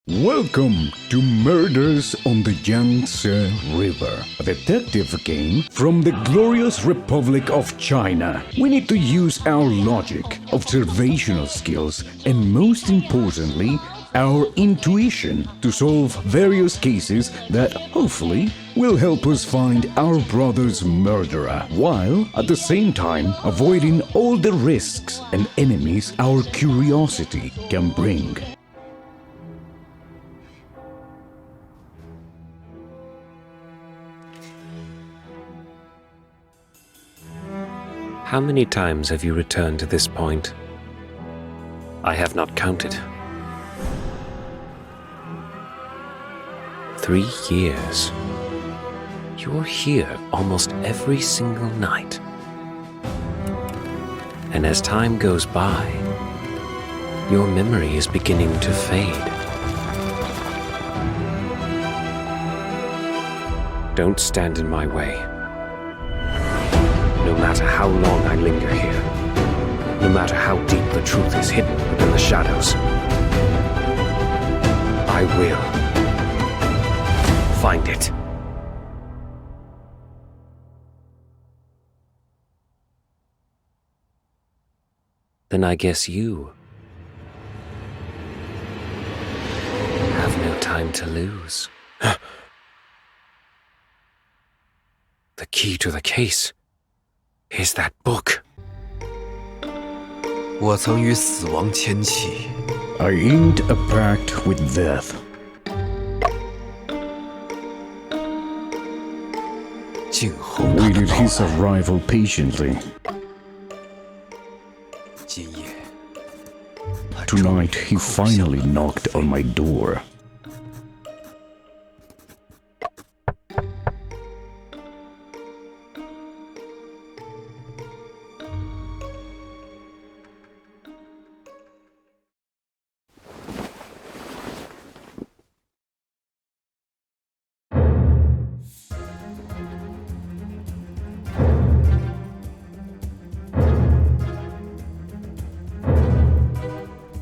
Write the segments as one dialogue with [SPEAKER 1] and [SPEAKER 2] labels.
[SPEAKER 1] Welcome to Murders on the Yangtze River, a detective game from the glorious Republic of China. We need to use our logic, observational skills, and most importantly, our intuition to solve various cases that hopefully will help us find our brother's murderer, while at the same time avoiding all the risks and enemies our curiosity can bring.
[SPEAKER 2] How many times have you returned to this point? I have not counted. 3 years. You're here almost every single night. And as time goes by, your memory is beginning to fade. Don't stand in my way. No matter how long I linger here, no matter how deep the truth is hidden within the shadows, I will find it. Then I guess you have no time to lose. The key to the case is that book.
[SPEAKER 3] 我曾与死亡签契。
[SPEAKER 1] I inked a pact with death.
[SPEAKER 3] 静候他的
[SPEAKER 1] Waited
[SPEAKER 3] 到
[SPEAKER 1] his
[SPEAKER 3] 来。
[SPEAKER 1] arrival patiently.
[SPEAKER 3] 今夜，他终于
[SPEAKER 1] Tonight he
[SPEAKER 3] 叩响了
[SPEAKER 1] finally knocked on my door.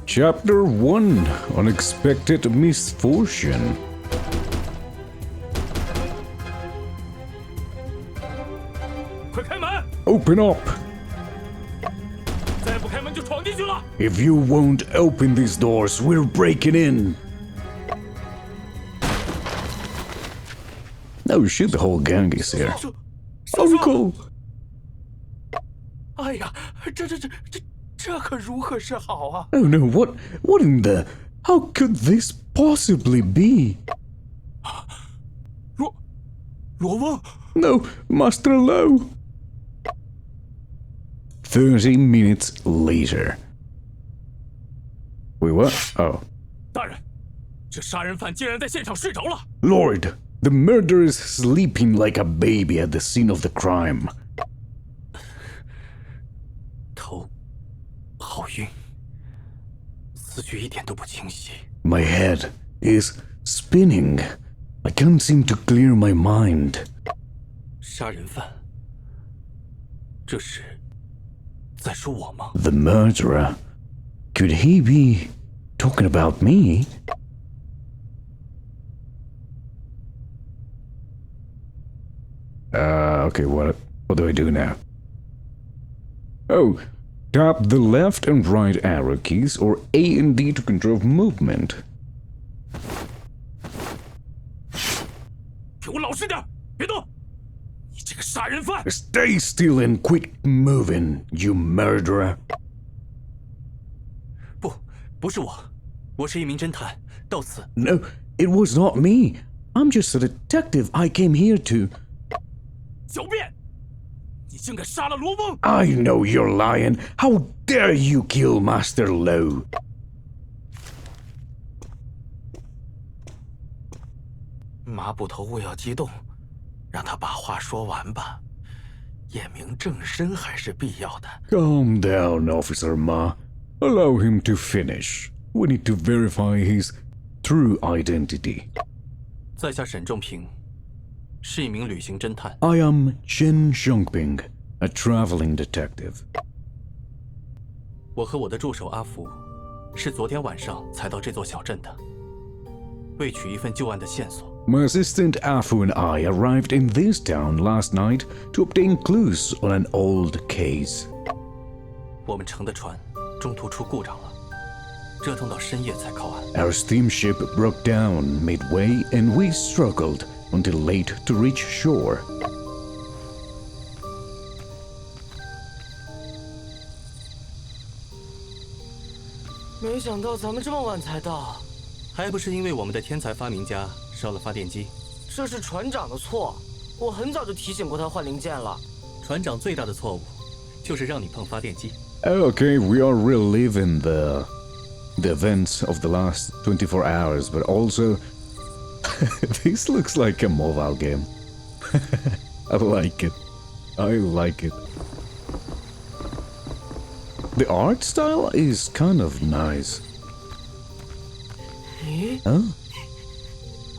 [SPEAKER 1] Chapter 1: Unexpected Misfortune. Open up! If you won't open these doors, we're breaking in! Oh shit, the whole gang is here. Uncle!
[SPEAKER 4] 哎呀，这可如何是好啊！
[SPEAKER 1] Oh no, what in the... How could this possibly be?
[SPEAKER 4] 罗翁，
[SPEAKER 1] No, Master Lo! 30 minutes later. Wait, what? Oh.
[SPEAKER 4] 大人，这杀人犯竟然在现场睡着了。
[SPEAKER 1] Lord, the murderer is sleeping like a baby at the scene of the crime.
[SPEAKER 4] 头好晕，思绪一点都不清晰。
[SPEAKER 1] My head is spinning. I can't seem to clear my mind.
[SPEAKER 4] 杀人犯，这是在说我吗？
[SPEAKER 1] The murderer? Could he be talking about me? Okay, what do I do now? Oh, tap the left and right arrow keys or A and D to control movement.
[SPEAKER 4] 给我老实点，别动！你这个杀人犯！
[SPEAKER 1] Stay still and quit moving, you murderer.
[SPEAKER 4] 不是我，我是一名侦探，到此。
[SPEAKER 1] No, it was not me. I'm just a detective. I came here to...
[SPEAKER 4] 狡辩！你竟敢杀了罗翁！
[SPEAKER 1] I know you're lying. How dare you kill Master Lo?
[SPEAKER 4] 麻布头不要激动，让他把话说完吧。验明正身还是必要的。
[SPEAKER 1] Calm down, Officer Ma. Allow him to finish. We need to verify his true identity.
[SPEAKER 4] 在下沈正平，是一名旅行侦探。
[SPEAKER 1] I am Chen Xiongping, a traveling detective.
[SPEAKER 4] 我和我的助手阿福，是昨天晚上才到这座小镇的，为取一份旧案的线索。
[SPEAKER 1] My assistant Afu and I arrived in this town last night to obtain clues on an old case.
[SPEAKER 4] 我们乘的船中途出故障了，折腾到深夜才靠岸。
[SPEAKER 1] Our steamship broke down midway and we struggled until late to reach shore.
[SPEAKER 5] 没想到咱们这么晚才到，
[SPEAKER 4] 还不是因为我们的天才发明家烧了发电机。
[SPEAKER 5] 这是船长的错，我很早就提醒过他换零件了。
[SPEAKER 4] 船长最大的错误就是让你碰发电机。
[SPEAKER 1] Okay, we are reliving the events of the last 24 hours, but also this looks like a mobile game. I like it. I like it. The art style is kind of nice.
[SPEAKER 5] 咦？
[SPEAKER 1] Huh?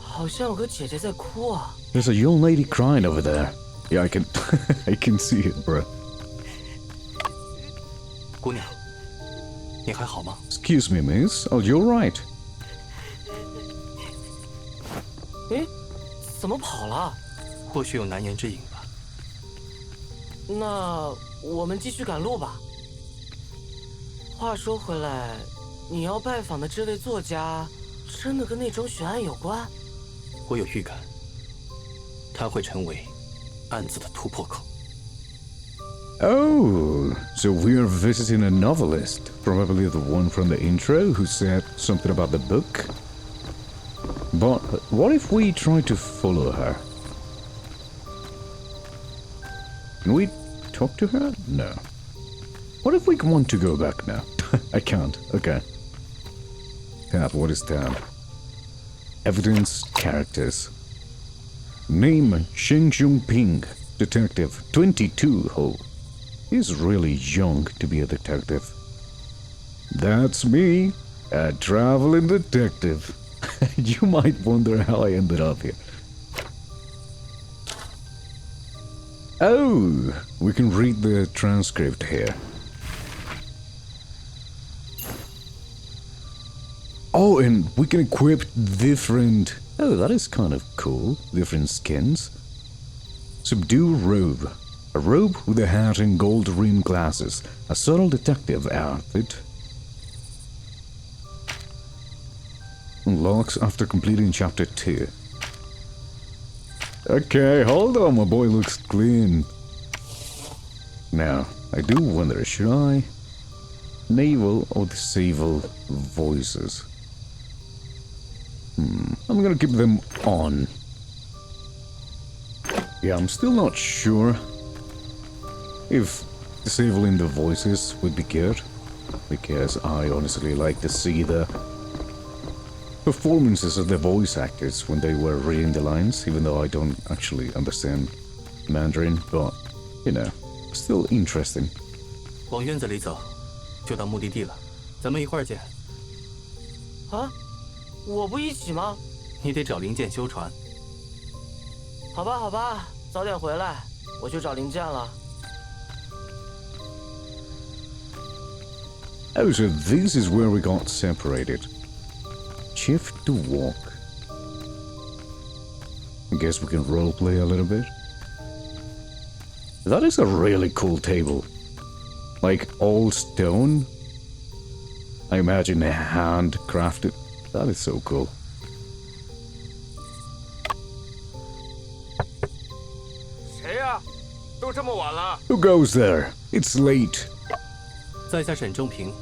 [SPEAKER 5] 好像有个姐姐在哭啊。
[SPEAKER 1] There's a young lady crying over there. Yeah, I can I can see it, bro.
[SPEAKER 4] 姑娘，你还好吗？
[SPEAKER 1] Excuse me, miss. Oh, you're right.
[SPEAKER 5] 诶，怎么跑了？
[SPEAKER 4] 或许有难言之隐吧。
[SPEAKER 5] 那我们继续赶路吧。话说回来，你要拜访的这位作家，真的跟那桩悬案有关？
[SPEAKER 4] 我有预感，他会成为案子的突破口。
[SPEAKER 1] Oh, so we're visiting a novelist. Probably the one from the intro who said something about the book. But what if we try to follow her? Can we talk to her? No. What if we want to go back now? I can't. Okay. Tab, what is tab? Evidence, characters. Name, Sheng Ping, detective, 22. Oh, he's really young to be a detective. That's me, a traveling detective. You might wonder how I ended up here. Oh, we can read the transcript here. Oh, and we can equip different... Oh, that is kind of cool. Different skins. Subdue robe. A robe with a hat and gold-rimmed glasses. A subtle detective outfit. Unlocks after completing chapter 2. Okay, hold on, my boy looks clean. Now, I do wonder, should I enable or disable voices? I'm gonna keep them on. Yeah, I'm still not sure if disabling the voices would be good, because I honestly like to see the performances of the voice actors when they were reading the lines, even though I don't actually understand Mandarin, but, you know, still interesting.
[SPEAKER 4] 往院子里走，就到目的地了。咱们一会儿见。
[SPEAKER 5] 啊，我不一起吗？
[SPEAKER 4] 你得找零件修船。
[SPEAKER 5] 好吧，好吧，早点回来，我去找零件了。
[SPEAKER 1] Oh, so this is where we got separated. Shift to walk. I guess we can roleplay a little bit. That is a really cool table. Like all stone. I imagine handcrafted. That is so cool.
[SPEAKER 6] 谁呀？都这么晚了。
[SPEAKER 1] Who goes there? It's late.
[SPEAKER 4] 在下沈仲平，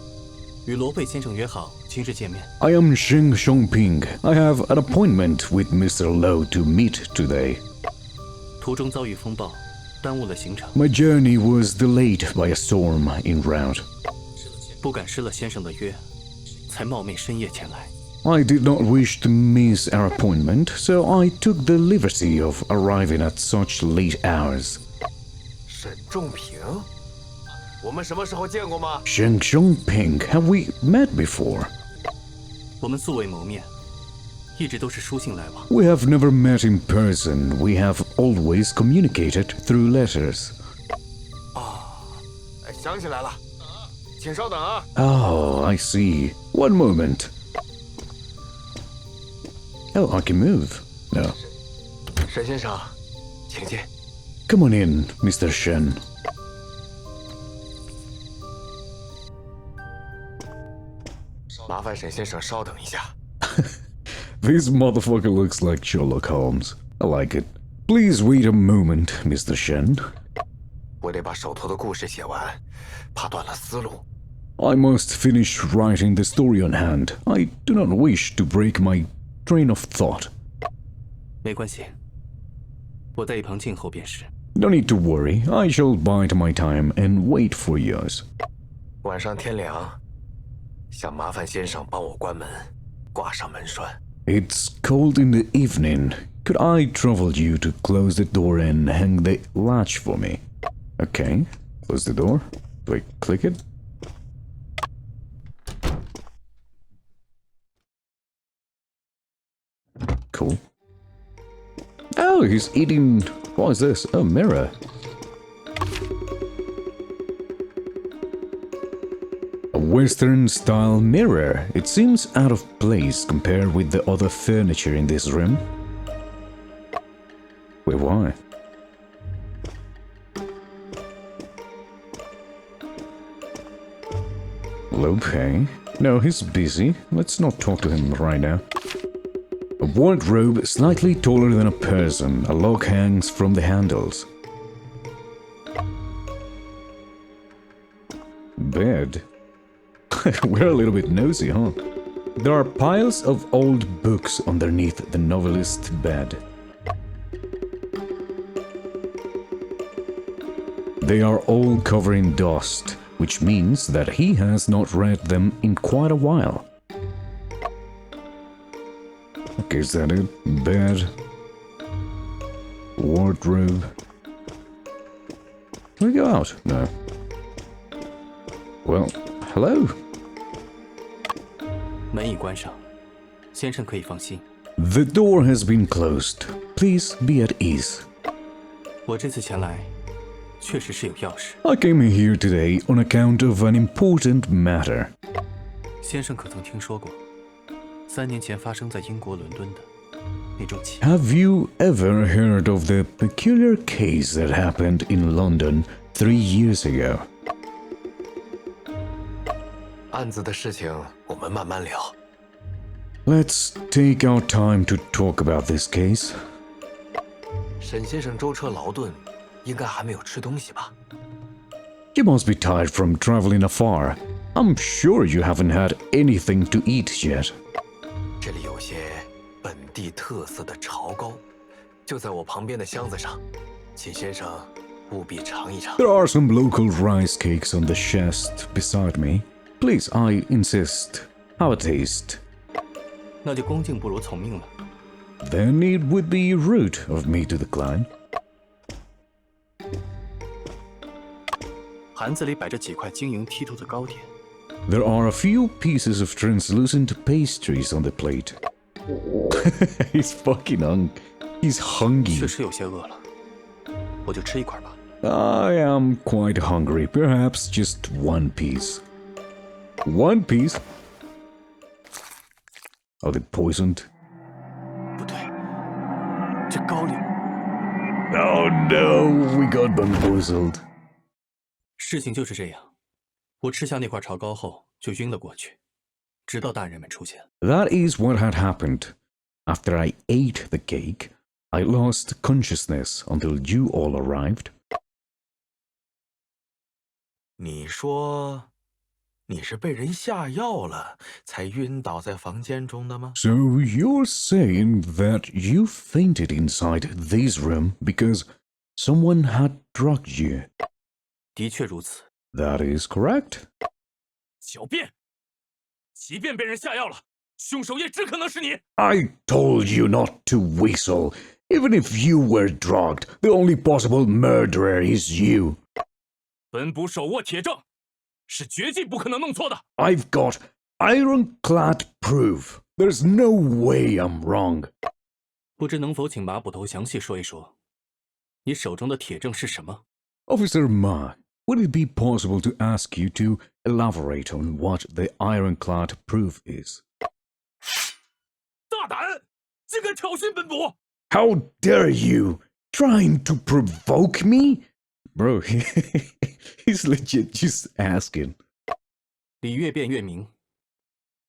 [SPEAKER 4] 与罗贝先生约好今日见面。
[SPEAKER 1] I am Sheng Ping. I have an appointment with Mr. Lo to meet today.
[SPEAKER 4] 途中遭遇风暴，耽误了行程，
[SPEAKER 1] My journey was delayed by a storm en route.
[SPEAKER 4] 不敢失了先生的约，才冒昧深夜前来。
[SPEAKER 1] I did not wish to miss our appointment, so I took the liberty of arriving at such late hours.
[SPEAKER 6] 沈仲平，我们什么时候见过吗？
[SPEAKER 1] Sheng Ping, have we met before?
[SPEAKER 4] 我们素未谋面，一直都是书信来往。
[SPEAKER 1] We have never met in person. We have always communicated through letters.
[SPEAKER 6] 哎，想起来了，请稍等啊。
[SPEAKER 1] Oh, I see. One moment. Oh, I can move. No.
[SPEAKER 3] 沈先生，请进。
[SPEAKER 1] Come on in, Mr. Shen.
[SPEAKER 3] 麻烦沈先生稍等一下。
[SPEAKER 1] This motherfucker looks like Sherlock Holmes. I like it. Please wait a moment, Mr. Shen.
[SPEAKER 3] 我得把手头的故事写完，怕断了思路。
[SPEAKER 1] I must finish writing the story on hand. I do not wish to break my train of thought.
[SPEAKER 7] 没关系，我在一旁静候便是。
[SPEAKER 1] No need to worry. I shall bide my time and wait for yours.
[SPEAKER 3] 晚上天凉，想麻烦先生帮我关门，挂上门栓。
[SPEAKER 1] It's cold in the evening. Could I trouble you to close the door and hang the latch for me? Okay, close the door. Do I click it? Cool. Oh, he's eating... What is this? A mirror. A Western-style mirror. It seems out of place compared with the other furniture in this room. Wait, why? Okay. No, he's busy. Let's not talk to him right now. A wardrobe slightly taller than a person. A lock hangs from the handles. Bed. We're a little bit nosy, huh? There are piles of old books underneath the novelist's bed. They are all covered in dust, which means that he has not read them in quite a while. Okay, is that it? Bed. Wardrobe. Can we go out? No. Well, hello.
[SPEAKER 7] 门已关上，先生可以放心。
[SPEAKER 1] The door has been closed. Please be at ease.
[SPEAKER 7] 我这次前来，确实是有要事。
[SPEAKER 1] I came here today on account of an important matter.
[SPEAKER 7] 先生可曾听说过3年前发生在英国伦敦的那种奇？
[SPEAKER 1] Have you ever heard of the peculiar case that happened in London 3 years ago?
[SPEAKER 3] 案子的事情我们慢慢聊。
[SPEAKER 1] Let's take our time to talk about this case.
[SPEAKER 3] 沈先生舟车劳顿，应该还没有吃东西吧？
[SPEAKER 1] You must be tired from traveling afar. I'm sure you haven't had anything to eat yet.
[SPEAKER 3] 这里有些本地特色的潮糕，就在我旁边的箱子上，请先生务必尝一尝。
[SPEAKER 1] There are some local rice cakes on the chest beside me. Please, I insist. Have a taste.
[SPEAKER 7] 那就恭敬不如从命了。
[SPEAKER 1] Then it would be rude of me to decline.
[SPEAKER 7] 盘子里摆着几块晶莹剔透的糕点，
[SPEAKER 1] There are a few pieces of translucent pastries on the plate. He's fucking He's
[SPEAKER 7] 确
[SPEAKER 1] hungry.
[SPEAKER 7] 实有些饿了，我就吃一块吧。
[SPEAKER 1] I am quite hungry. Perhaps just one piece. One piece? Are they poisoned?
[SPEAKER 7] 不对，这糕里
[SPEAKER 1] Oh no, we got bamboozled.
[SPEAKER 7] 事情就是这样。我吃下那块潮糕后就晕了过去，直到大人们出现。
[SPEAKER 1] That is what had happened. After I ate the cake, I lost consciousness until you all arrived.
[SPEAKER 4] 你说你是被人下药了才晕倒在房间中的吗？
[SPEAKER 1] So you're saying that you fainted inside this room because someone had drugged you?
[SPEAKER 7] 的确如此。
[SPEAKER 1] That is correct.
[SPEAKER 6] 狡辩！即便被人下药了，凶手也只可能是你。
[SPEAKER 1] I told you not to whistle. Even if you were drugged, the only possible murderer is you.
[SPEAKER 6] 本捕手握铁证，是绝技不可能弄错的。
[SPEAKER 1] I've got ironclad proof. There's no way I'm wrong.
[SPEAKER 7] 不知能否请马捕头详细说一说，你手中的铁证是什么？
[SPEAKER 1] Officer Ma, would it be possible to ask you to Elaborate on what the ironclad proof is.
[SPEAKER 6] 大胆，竟敢挑衅本捕！
[SPEAKER 1] How dare you! Trying to provoke me? Bro, he's legit just asking.
[SPEAKER 7] 理越辩越明，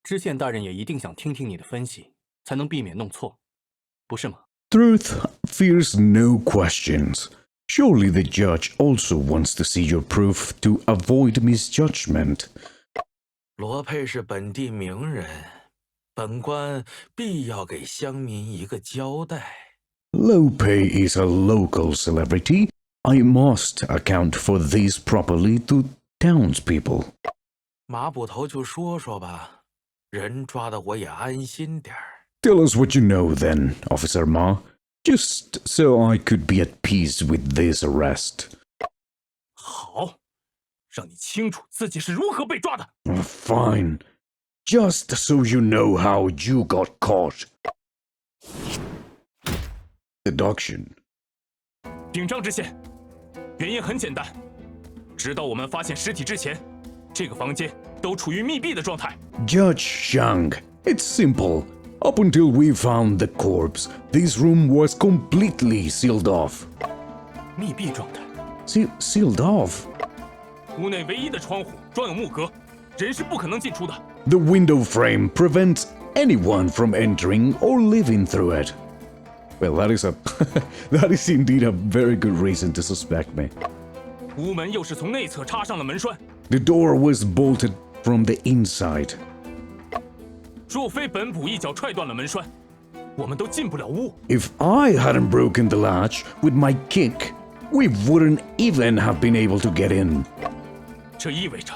[SPEAKER 7] 知县大人也一定想听听你的分析，才能避免弄错，不是吗？
[SPEAKER 1] Truth fears no questions. Surely the judge also wants to see your proof to avoid misjudgment.
[SPEAKER 4] 罗佩是本地名人，本官必要给乡民一个交代。
[SPEAKER 1] Lope is a local celebrity. I must account for this properly to townspeople.
[SPEAKER 4] 马捕头就说说吧，人抓的我也安心点儿。
[SPEAKER 1] Tell us what you know then, Officer Ma. Just so I could be at peace with this arrest.
[SPEAKER 6] 好，让你清楚自己是如何被抓的。
[SPEAKER 1] Fine. Just so you know how you got caught. Deduction.
[SPEAKER 6] 禀章知县，原因很简单，直到我们发现尸体之前，这个房间都处于密闭的状态。
[SPEAKER 1] Judge Shang, it's simple. Up until we found the corpse, this room was completely sealed off.
[SPEAKER 7] 密闭状态。
[SPEAKER 1] Sealed off?
[SPEAKER 6] 屋内唯一的窗户装有木格，人是不可能进出的。
[SPEAKER 1] The window frame prevents anyone from entering or living through it. Well, that is indeed a very good reason to suspect me.
[SPEAKER 6] 屋门又是从内侧插上了门栓，
[SPEAKER 1] The door was bolted from the inside.
[SPEAKER 6] 若非本捕一脚踹断了门栓，我们都进不了屋。
[SPEAKER 1] If I hadn't broken the latch with my kick, we wouldn't even have been able to get in.
[SPEAKER 6] 这意味着，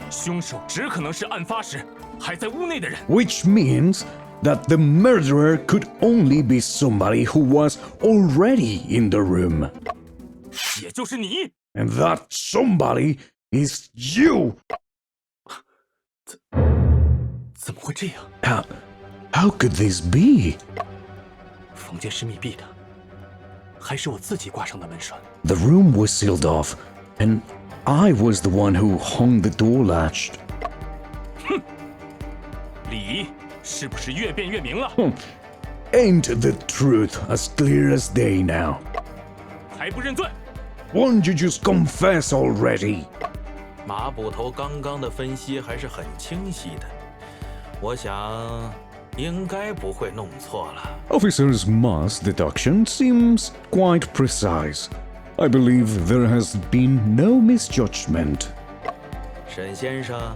[SPEAKER 6] 凶手只可能是案发时还在屋内的人。
[SPEAKER 1] Which means that the murderer could only be somebody who was already in the room.
[SPEAKER 6] 也就是你。
[SPEAKER 1] And that somebody is you.
[SPEAKER 7] 怎么会这样？
[SPEAKER 1] How could this be?
[SPEAKER 7] 房间是密闭的，还是我自己挂上的门栓？
[SPEAKER 1] The room was sealed off, and I was the one who hung the door latched.
[SPEAKER 6] 理是不是越辩越明了？
[SPEAKER 1] Ain't the truth as clear as day now?
[SPEAKER 6] 还不认罪？
[SPEAKER 1] Won't you just confess already?
[SPEAKER 4] 马捕头刚刚的分析还是很清晰的，我想应该不会弄错了。
[SPEAKER 1] Officer's Ma's deduction seems quite precise. I believe there has been no misjudgment.
[SPEAKER 4] 沈先生，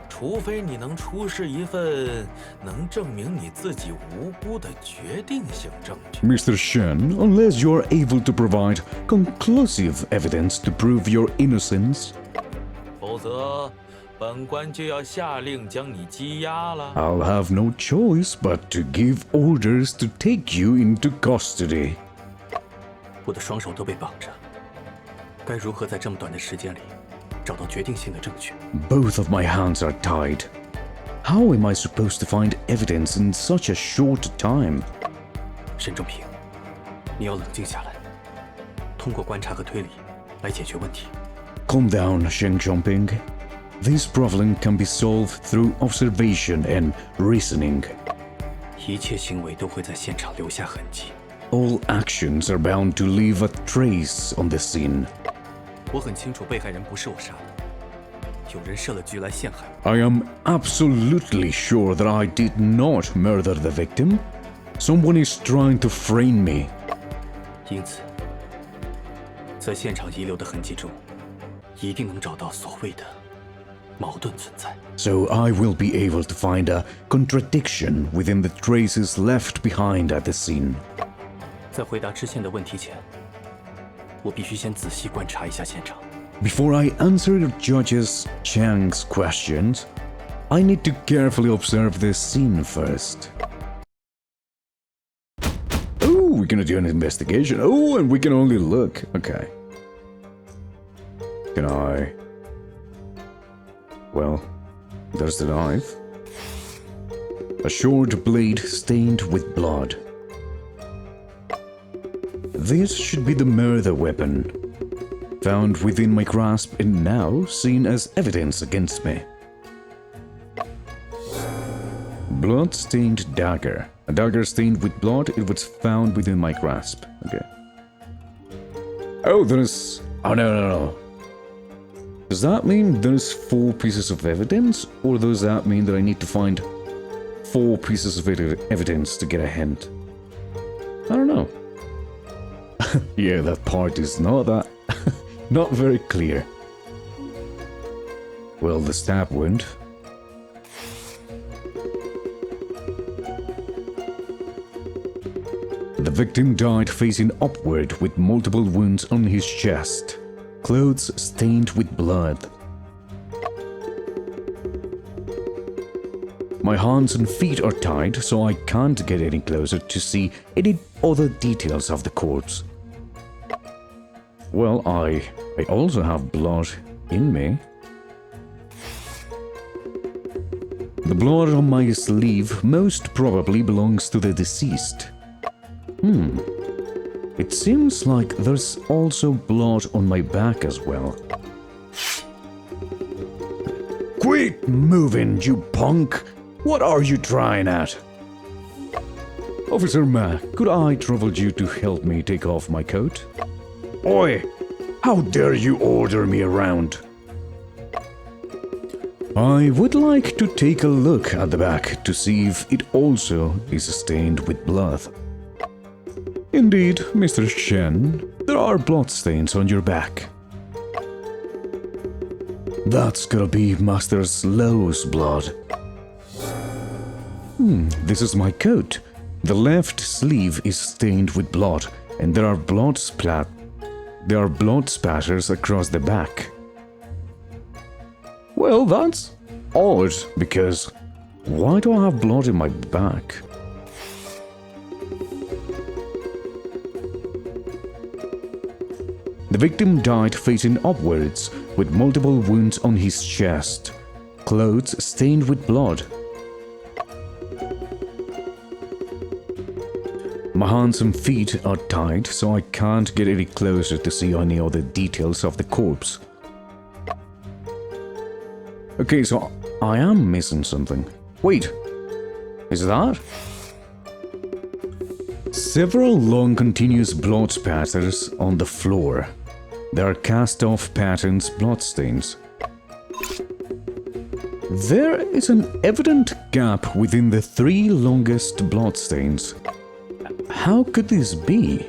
[SPEAKER 4] 除非你能出示一份能证明你自己无辜的决定性证据。
[SPEAKER 1] Mr. Shen, unless you're able to provide conclusive evidence to prove your innocence,
[SPEAKER 4] 否则，本官就要下令将你羁押了。
[SPEAKER 1] I'll have no choice but to give orders to take you into custody.
[SPEAKER 7] 我的双手都被绑着，该如何在这么短的时间里找到决定性的证据？
[SPEAKER 1] Both of my hands are tied. How am I supposed to find evidence in such a short time?
[SPEAKER 7] 沈仲平，你要冷静下来，通过观察和推理来解决问题。
[SPEAKER 1] Calm down, Sheng Chongping. This problem can be solved through observation and reasoning.
[SPEAKER 7] 一切行为都会在现场留下痕迹。
[SPEAKER 1] All actions are bound to leave a trace on the scene.
[SPEAKER 7] 我很清楚被害人不是我杀的，有人设了局来陷害我。
[SPEAKER 1] I am absolutely sure that I did not murder the victim. Someone is trying to frame me.
[SPEAKER 7] 因此，在现场遗留的痕迹中，一定能找到所谓的矛盾存在。
[SPEAKER 1] So I will be able to find a contradiction within the traces left behind at the scene.
[SPEAKER 7] 在回答知县的问题前，我必须先仔细观察一下现场。
[SPEAKER 1] Before I answer Judge Chang's questions, I need to carefully observe the scene first. Oh, we're gonna do an investigation. Oh, and we can only look. Okay. Can I... Well, there's the knife. A short blade stained with blood. This should be the murder weapon. found within my grasp and now seen as evidence against me. Blood-stained dagger. A dagger stained with blood, it was found within my grasp. Okay. Oh, there's... Oh, no. Does that mean there's 4 pieces of evidence? Or does that mean that I need to find 4 pieces of evidence to get a hint? I don't know. Yeah, that part is not that... not very clear. Well, the stab wound. The victim died facing upward with multiple wounds on his chest. Clothes stained with blood. My hands and feet are tied, so I can't get any closer to see any other details of the corpse. Well, I also have blood in me. The blood on my sleeve most probably belongs to the deceased. It seems like there's also blood on my back as well. Quit moving, you punk! What are you trying at? Officer Ma, could I trouble you to help me take off my coat? Oi! How dare you order me around? I would like to take a look at the back to see if it also is stained with blood. Indeed, Mr. Shen, there are bloodstains on your back. That's gotta be Master Slow's blood. This is my coat. The left sleeve is stained with blood, and there are blood spatters across the back. Well, that's odd, because why do I have blood in my back? The victim died facing upwards, with multiple wounds on his chest. Clothes stained with blood. My hands and feet are tied, so I can't get any closer to see any other details of the corpse. Okay, so I am missing something. Wait, is that? Several long continuous blood spatters on the floor. There are cast-off patterns bloodstains. There is an evident gap within the 3 longest bloodstains. How could this be?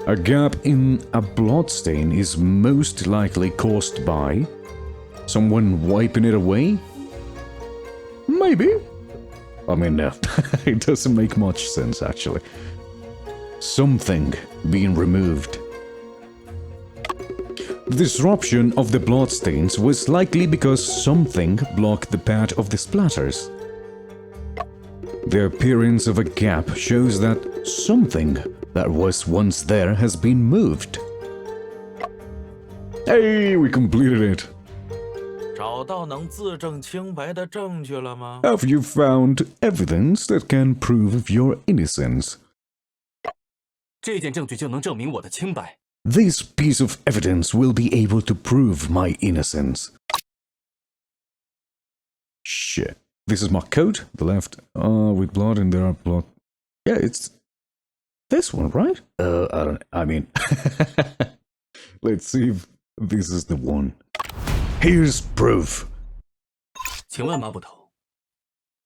[SPEAKER 1] A gap in a bloodstain is most likely caused by someone wiping it away? Maybe. I mean, it doesn't make much sense, actually. Something being removed. The disruption of the bloodstains was likely because something blocked the path of the splatters. The appearance of a gap shows that something that was once there has been moved. Hey, we completed it.
[SPEAKER 4] 找到能自证清白的证据了吗？
[SPEAKER 1] Have you found evidence that can prove your innocence?
[SPEAKER 7] 这件证据就能证明我的清白。
[SPEAKER 1] This piece of evidence will be able to prove my innocence. Shit. This is my coat, the left, with blood, and there are blood. Yeah, it's this one, right? I mean, let's see if this is the one. Here's proof.
[SPEAKER 7] 请问马捕头，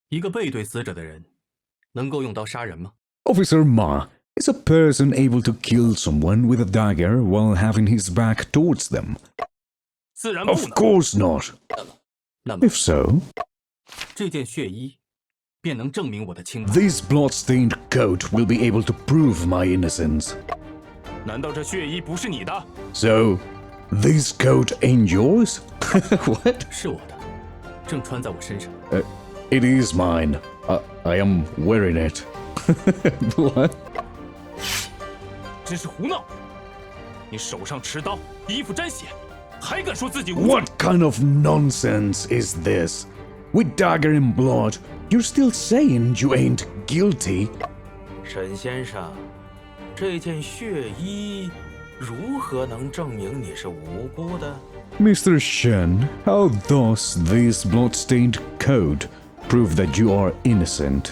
[SPEAKER 7] 一个背对死者的人，能够用刀杀人吗？
[SPEAKER 1] Officer Ma, is a person able to kill someone with a dagger while having his back towards them?
[SPEAKER 6] 自然不
[SPEAKER 1] Of
[SPEAKER 6] 能。
[SPEAKER 1] course not.
[SPEAKER 7] 那么
[SPEAKER 1] If so,
[SPEAKER 7] 这件血衣便能证明我的清白。
[SPEAKER 1] this blood-stained coat will be able to prove my innocence.
[SPEAKER 6] 难道这血衣不是你的？
[SPEAKER 1] So, this coat ain't yours? What?
[SPEAKER 7] 是我的，正穿在我身上。
[SPEAKER 1] It is mine. I am wearing it. What?
[SPEAKER 6] 真是胡闹！你手上持刀，衣服沾血，还敢说自己无罪？
[SPEAKER 1] What kind of nonsense is this? With dagger and blood, you're still saying you ain't guilty?
[SPEAKER 4] 沈先生，这件血衣如何能证明你是无辜的？
[SPEAKER 1] Mr. Shen, how does this blood-stained coat prove that you are innocent?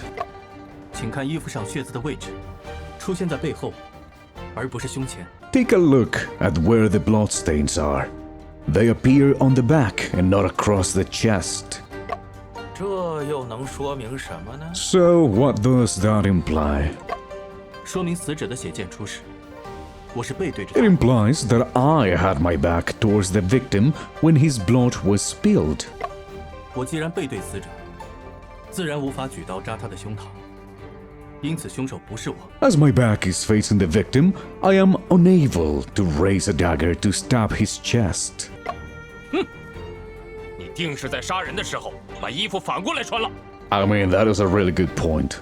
[SPEAKER 7] 请看衣服上血渍的位置，出现在背后，而不是胸前。
[SPEAKER 1] Take a look at where the bloodstains are. They appear on the back and not across the chest.
[SPEAKER 4] 这又能说明什么呢？
[SPEAKER 1] So what does that imply?
[SPEAKER 7] 说明死者的血溅出时，我是背对着
[SPEAKER 1] It
[SPEAKER 7] 他。
[SPEAKER 1] implies that I had my back towards the victim when his blood was spilled.
[SPEAKER 7] 我既然背对死者，自然无法举刀扎他的胸膛，因此凶手不是我。
[SPEAKER 1] As my back is facing the victim, I am unable to raise a dagger to stab his chest.
[SPEAKER 6] 你定是在杀人的时候把衣服反过来穿了。
[SPEAKER 1] I mean, that is a really good point.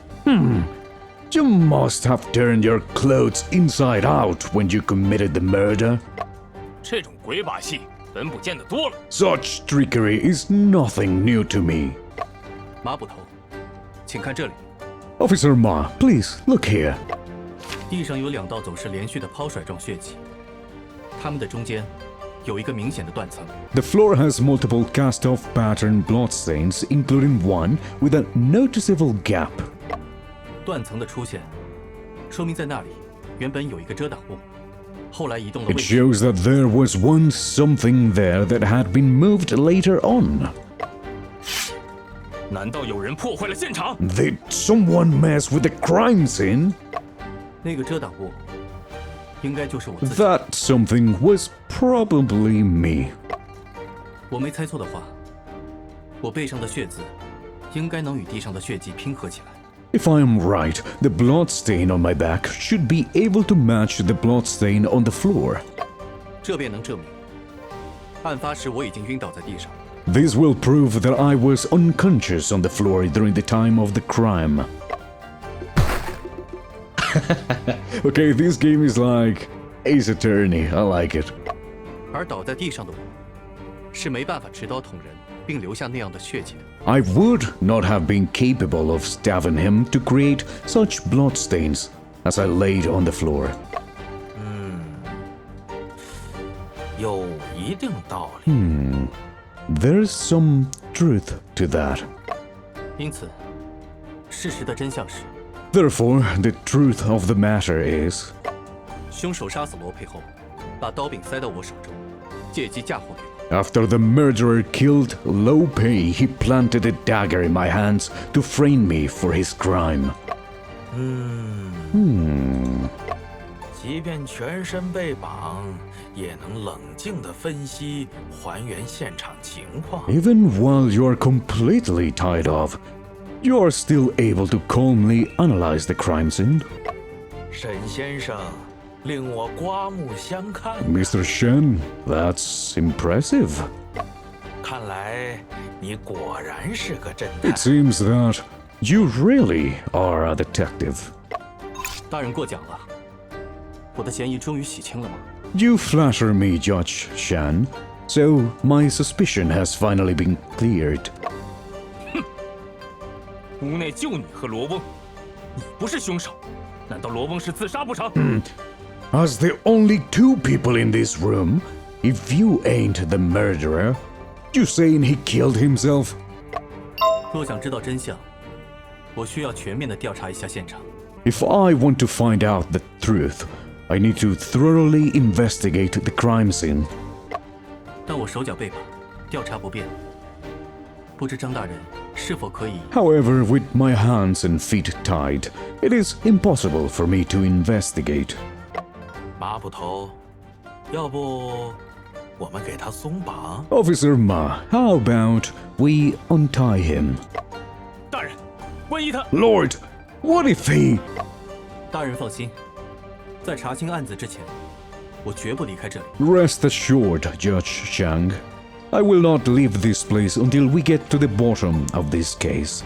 [SPEAKER 1] You must have turned your clothes inside out when you committed the murder.
[SPEAKER 6] 这种鬼把戏，本部见得多了。
[SPEAKER 1] Such trickery is nothing new to me.
[SPEAKER 7] 马捕头，请看这里，
[SPEAKER 1] Officer Ma, please look here.
[SPEAKER 7] 地上有2道走势连续的抛甩状血迹，它们的中间有一个明显的断层。
[SPEAKER 1] The floor has multiple cast-off pattern bloodstains, including one with a noticeable gap.
[SPEAKER 7] 断层的出现，说明在那里原本有一个遮挡物，后来移动了
[SPEAKER 1] It
[SPEAKER 7] 位置。
[SPEAKER 1] shows that there was once something there that had been moved later on.
[SPEAKER 6] 难道有人破坏了现场？
[SPEAKER 1] Did someone mess with the crime scene?
[SPEAKER 7] 那个遮挡物应该就是我自己。
[SPEAKER 1] That something was probably me.
[SPEAKER 7] 我没猜错的话，我背上的血渍应该能与地上的血迹拼合起来。
[SPEAKER 1] If I am right, the blood stain on my back should be able to match the blood stain on the floor.
[SPEAKER 7] 这便能证明，案发时我已经晕倒在地上。
[SPEAKER 1] This will prove that I was unconscious on the floor during the time of the crime. Okay, this game is like Ace Attorney. I like it.
[SPEAKER 7] 而倒在地上的我，是没办法持刀捅人，并留下那样的血迹的。
[SPEAKER 1] I would not have been capable of stabbing him to create such bloodstains as I laid on the floor.
[SPEAKER 4] 有一定道理。
[SPEAKER 1] There's some truth to that.
[SPEAKER 7] 因此，事实的真相是，
[SPEAKER 1] Therefore, the truth of the matter is,
[SPEAKER 7] 凶手杀死罗佩后，把刀柄塞到我手中，借机嫁祸给我。
[SPEAKER 1] after the murderer killed Lo Pei, he planted a dagger in my hands to frame me for his crime.
[SPEAKER 4] 即便全身被绑，也能冷静地分析、还原现场情况。
[SPEAKER 1] Even while you are completely tied off, you are still able to calmly analyze the crime scene.
[SPEAKER 4] 沈先生令我刮目相看。
[SPEAKER 1] Mr. Shen, that's impressive.
[SPEAKER 4] 看来你果然是个侦探
[SPEAKER 1] It。seems that you really are a detective.
[SPEAKER 7] 大人过奖了，我的嫌疑终于洗清了吗？
[SPEAKER 1] You flatter me, Judge Shan, so my suspicion has finally been cleared.
[SPEAKER 6] 屋内就你和罗翁，你不是凶手，难道罗翁是自杀不成？
[SPEAKER 1] As the only two people in this room, if you ain't the murderer, you saying he killed himself?
[SPEAKER 7] 若想知道真相，我需要全面地调查一下现场。
[SPEAKER 1] If I want to find out the truth, I need to thoroughly investigate the crime scene.
[SPEAKER 7] 但我手脚被绑，调查不便，不知张大人是否可以？
[SPEAKER 1] However, with my hands and feet tied, it is impossible for me to investigate.
[SPEAKER 4] 马捕头，要不我们给他松绑？
[SPEAKER 1] Officer Ma, how about we untie him?
[SPEAKER 6] 大人，万一他……
[SPEAKER 1] Lord, what if he...
[SPEAKER 7] 大人放心，在查清案子之前，我绝不离开这里。
[SPEAKER 1] Rest assured, Judge Shang. I will not leave this place until we get to the bottom of this case.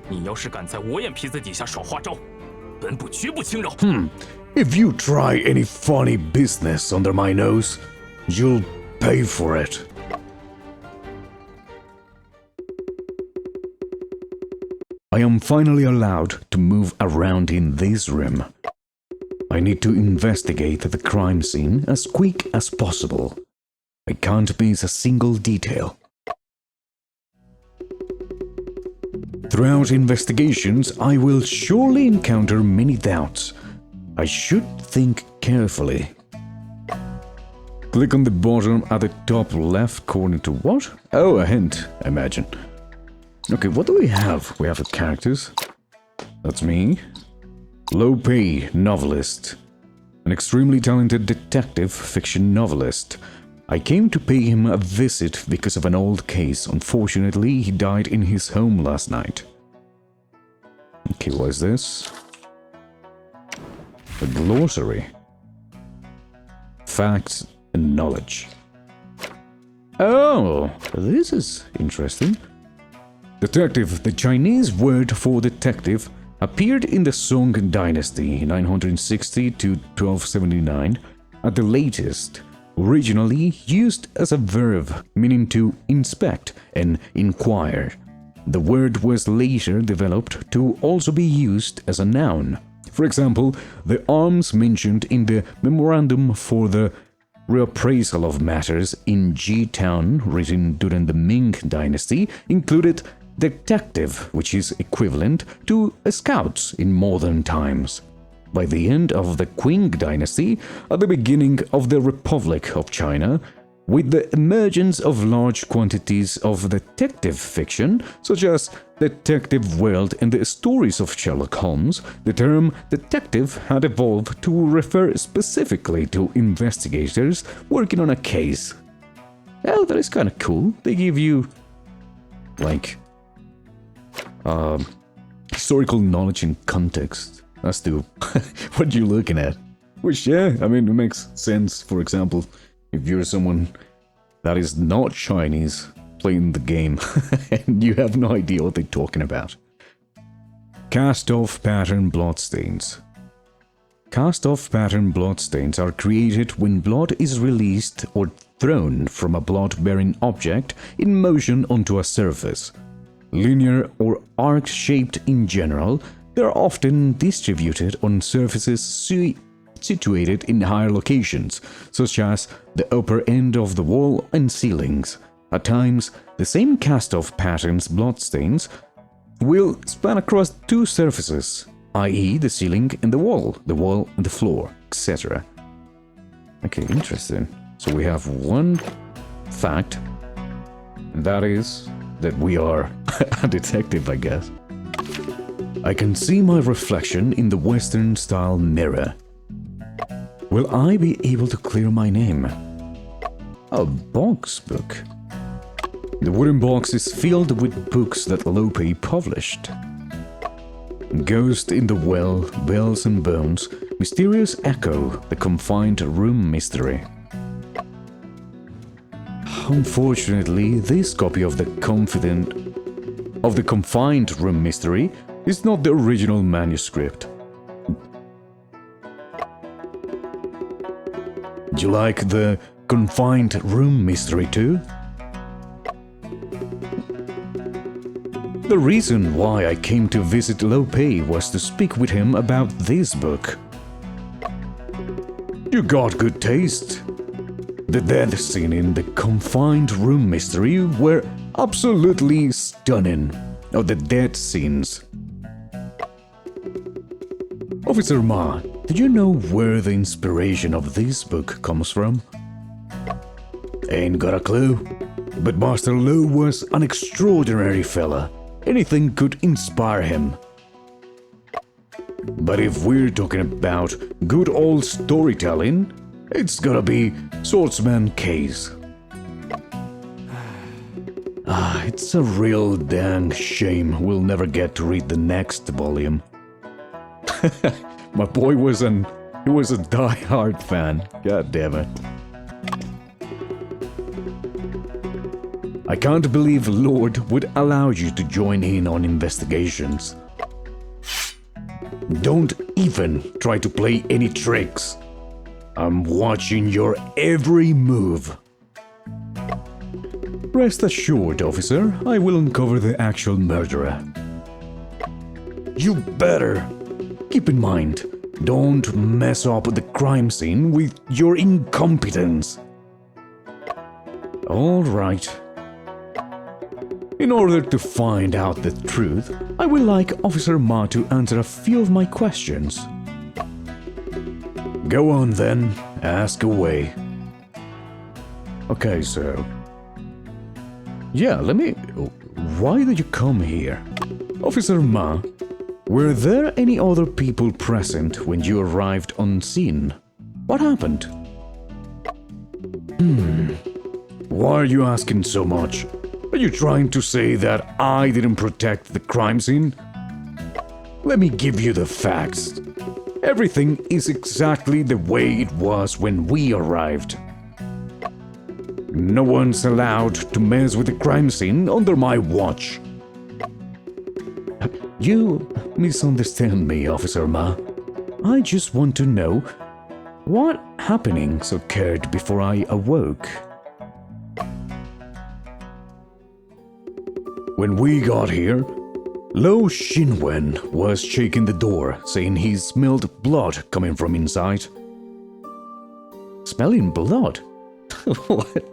[SPEAKER 6] 你要是敢在我眼皮子底下耍花招，本部绝不轻饶。
[SPEAKER 1] If you try any funny business under my nose, you'll pay for it. I am finally allowed to move around in this room. I need to investigate the crime scene as quick as possible. I can't miss a single detail. Throughout investigations, I will surely encounter many doubts. I should think carefully. Click on the bottom at the top left corner to what? Oh, a hint, I imagine. Okay, what do we have? We have the characters. That's me. Low pay novelist. An extremely talented detective fiction novelist. I came to pay him a visit because of an old case. Unfortunately, he died in his home last night. Okay, what is this? A glossary. Facts and knowledge. Oh, this is interesting. Detective, the Chinese word for detective, appeared in the Song Dynasty 960 to 1279 at the latest, originally used as a verb meaning to inspect and inquire. The word was later developed to also be used as a noun. For example, the arms mentioned in the memorandum for the reappraisal of matters in Ji-town written during the Ming Dynasty included detective, which is equivalent to a scout in modern times. By the end of the Qing Dynasty, at the beginning of the Republic of China, with the emergence of large quantities of detective fiction, such as Detective World and the stories of Sherlock Holmes, the term detective had evolved to refer specifically to investigators working on a case. Oh, that is kind of cool. They give you, like, historical knowledge and context as to what you're looking at. Which, yeah, I mean, it makes sense. For example, if you're someone that is not Chinese playing the game and you have no idea what they're talking about. Cast-off pattern bloodstains. Cast-off pattern bloodstains are created when blood is released or thrown from a blood-bearing object in motion onto a surface. Linear or arc-shaped in general, they are often distributed on surfaces situated in higher locations, such as the upper end of the wall and ceilings. At times, the same cast-off pattern's bloodstains will span across two surfaces, i.e. the ceiling and the wall and the floor, etc. Okay, interesting. So we have one fact, and that is that we are a detective, I guess. I can see my reflection in the Western-style mirror. Will I be able to clear my name? A box book. The wooden box is filled with books that Lope published. Ghost in the Well, Bells and Bones, Mysterious Echo, The Confined Room Mystery. Unfortunately, this copy of the Confined Room Mystery is not the original manuscript. Do you like the Confined Room Mystery too? The reason why I came to visit Lope was to speak with him about this book. You got good taste. The death scene in the Confined Room Mystery were absolutely stunning. Oh, the death scenes. Officer Ma, did you know where the inspiration of this book comes from? Ain't got a clue. But Master Lu was an extraordinary fella. Anything could inspire him. But if we're talking about good old storytelling, it's gotta be Swordsman Case. It's a real dang shame we'll never get to read the next volume. My boy was a die-hard fan. God damn it. I can't believe Lord would allow you to join in on investigations. Don't even try to play any tricks. I'm watching your every move. Rest assured, officer, I will uncover the actual murderer. You better. Keep in mind, don't mess up the crime scene with your incompetence. All right. In order to find out the truth, I would like Officer Ma to answer a few of my questions. Go on then, ask away. Okay, so... Yeah, why did you come here? Officer Ma, were there any other people present when you arrived on scene? What happened? Why are you asking so much? Are you trying to say that I didn't protect the crime scene? Let me give you the facts. Everything is exactly the way it was when we arrived. No one's allowed to mess with the crime scene under my watch. You misunderstand me, Officer Ma. I just want to know what happenings occurred before I awoke. When we got here, Lo Xinwen was shaking the door, saying he smelled blood coming from inside. Smelling blood? What?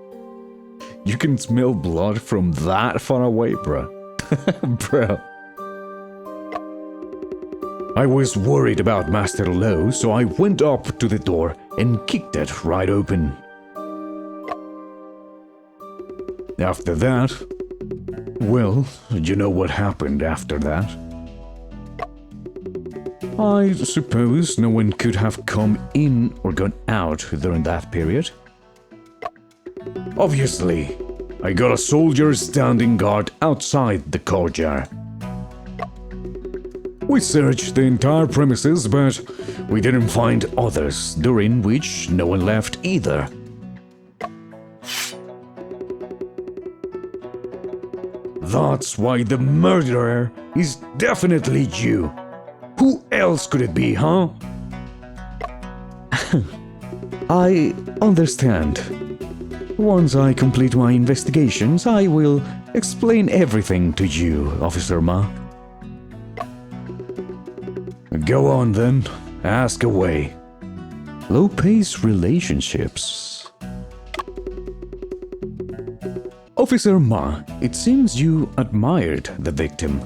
[SPEAKER 1] You can smell blood from that far away, bro. Bro. I was worried about Master Lo, so I went up to the door and kicked it right open. After that... Well, you know what happened after that. I suppose no one could have come in or gone out during that period. Obviously, I got a soldier standing guard outside the courtyard. We searched the entire premises, but we didn't find others, during which no one left either. That's why the murderer is definitely you. Who else could it be, huh? I understand. Once I complete my investigations, I will explain everything to you, Officer Ma. Go on then, ask away. Low-paced relationships. Officer Ma, it seems you admired the victim.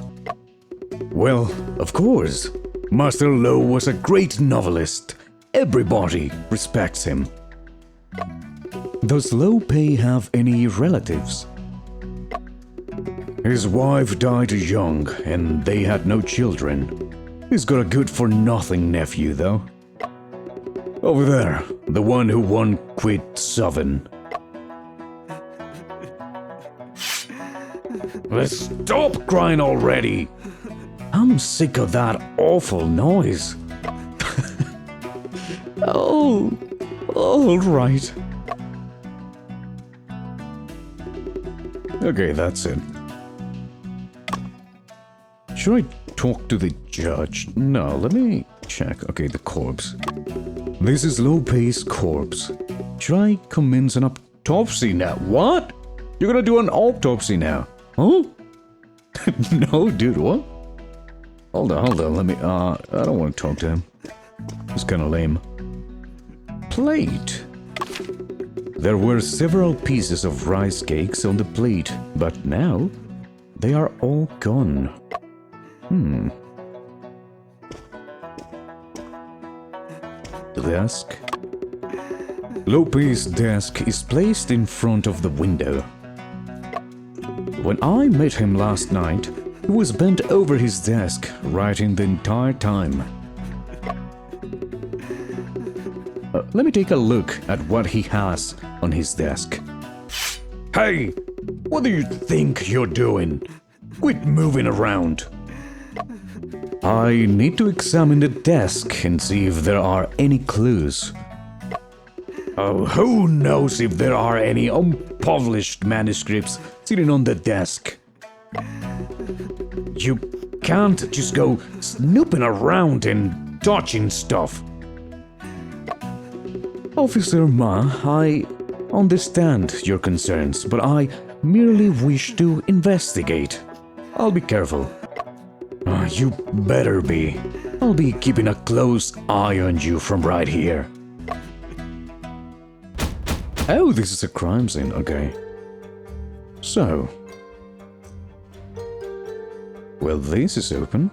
[SPEAKER 1] Well, of course. Master Lo was a great novelist. Everybody respects him. Does Lo Pei have any relatives? His wife died young, and they had no children. He's got a good-for-nothing nephew, though. Over there, the one who won't quit Southern. Stop crying already! I'm sick of that awful noise. Oh, all right. Okay, that's it. Should I talk to the judge? No, let me check. Okay, the corpse. This is Lo Pei's corpse. Should I commence an autopsy now? What? You're gonna do an autopsy now? Huh? No, dude, what? Hold on, let me, I don't want to talk to him. It's kinda lame. Plate. There were several pieces of rice cakes on the plate, but now they are all gone. The desk. Lo Pei's desk is placed in front of the window. When I met him last night, he was bent over his desk, writing the entire time. Let me take a look at what he has on his desk. Hey! What do you think you're doing? Quit moving around. I need to examine the desk and see if there are any clues. Oh, who knows if there are any unpublished manuscripts sitting on the desk? You can't just go snooping around and touching stuff. Officer Ma, I understand your concerns, but I merely wish to investigate. I'll be careful. You better be. I'll be keeping a close eye on you from right here. Oh, this is a crime scene, okay. So. Well, this is open.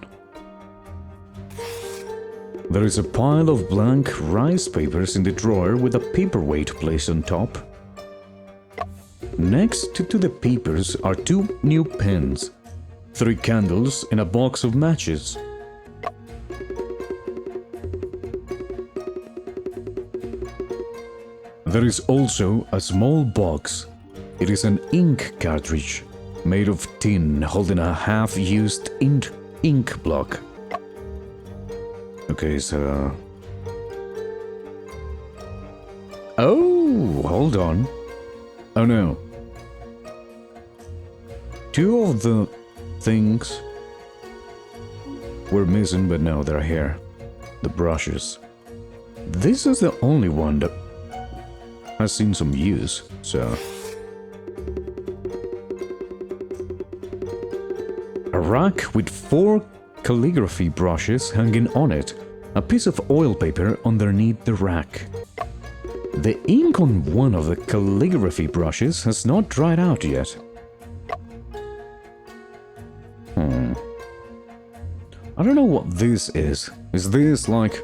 [SPEAKER 1] There is a pile of blank rice papers in the drawer with a paperweight placed on top. Next to the papers are 2 new pens, 3 candles, and a box of matches. There is also a small box. It is an ink cartridge made of tin holding a half-used ink block. Okay, so... Oh, hold on. Oh no. 2 of the things were missing, but no, they're here. The brushes. This is the only one that has seen some use, so... A rack with 4 calligraphy brushes hanging on it, a piece of oil paper underneath the rack. The ink on one of the calligraphy brushes has not dried out yet. I don't know what this is. Is this like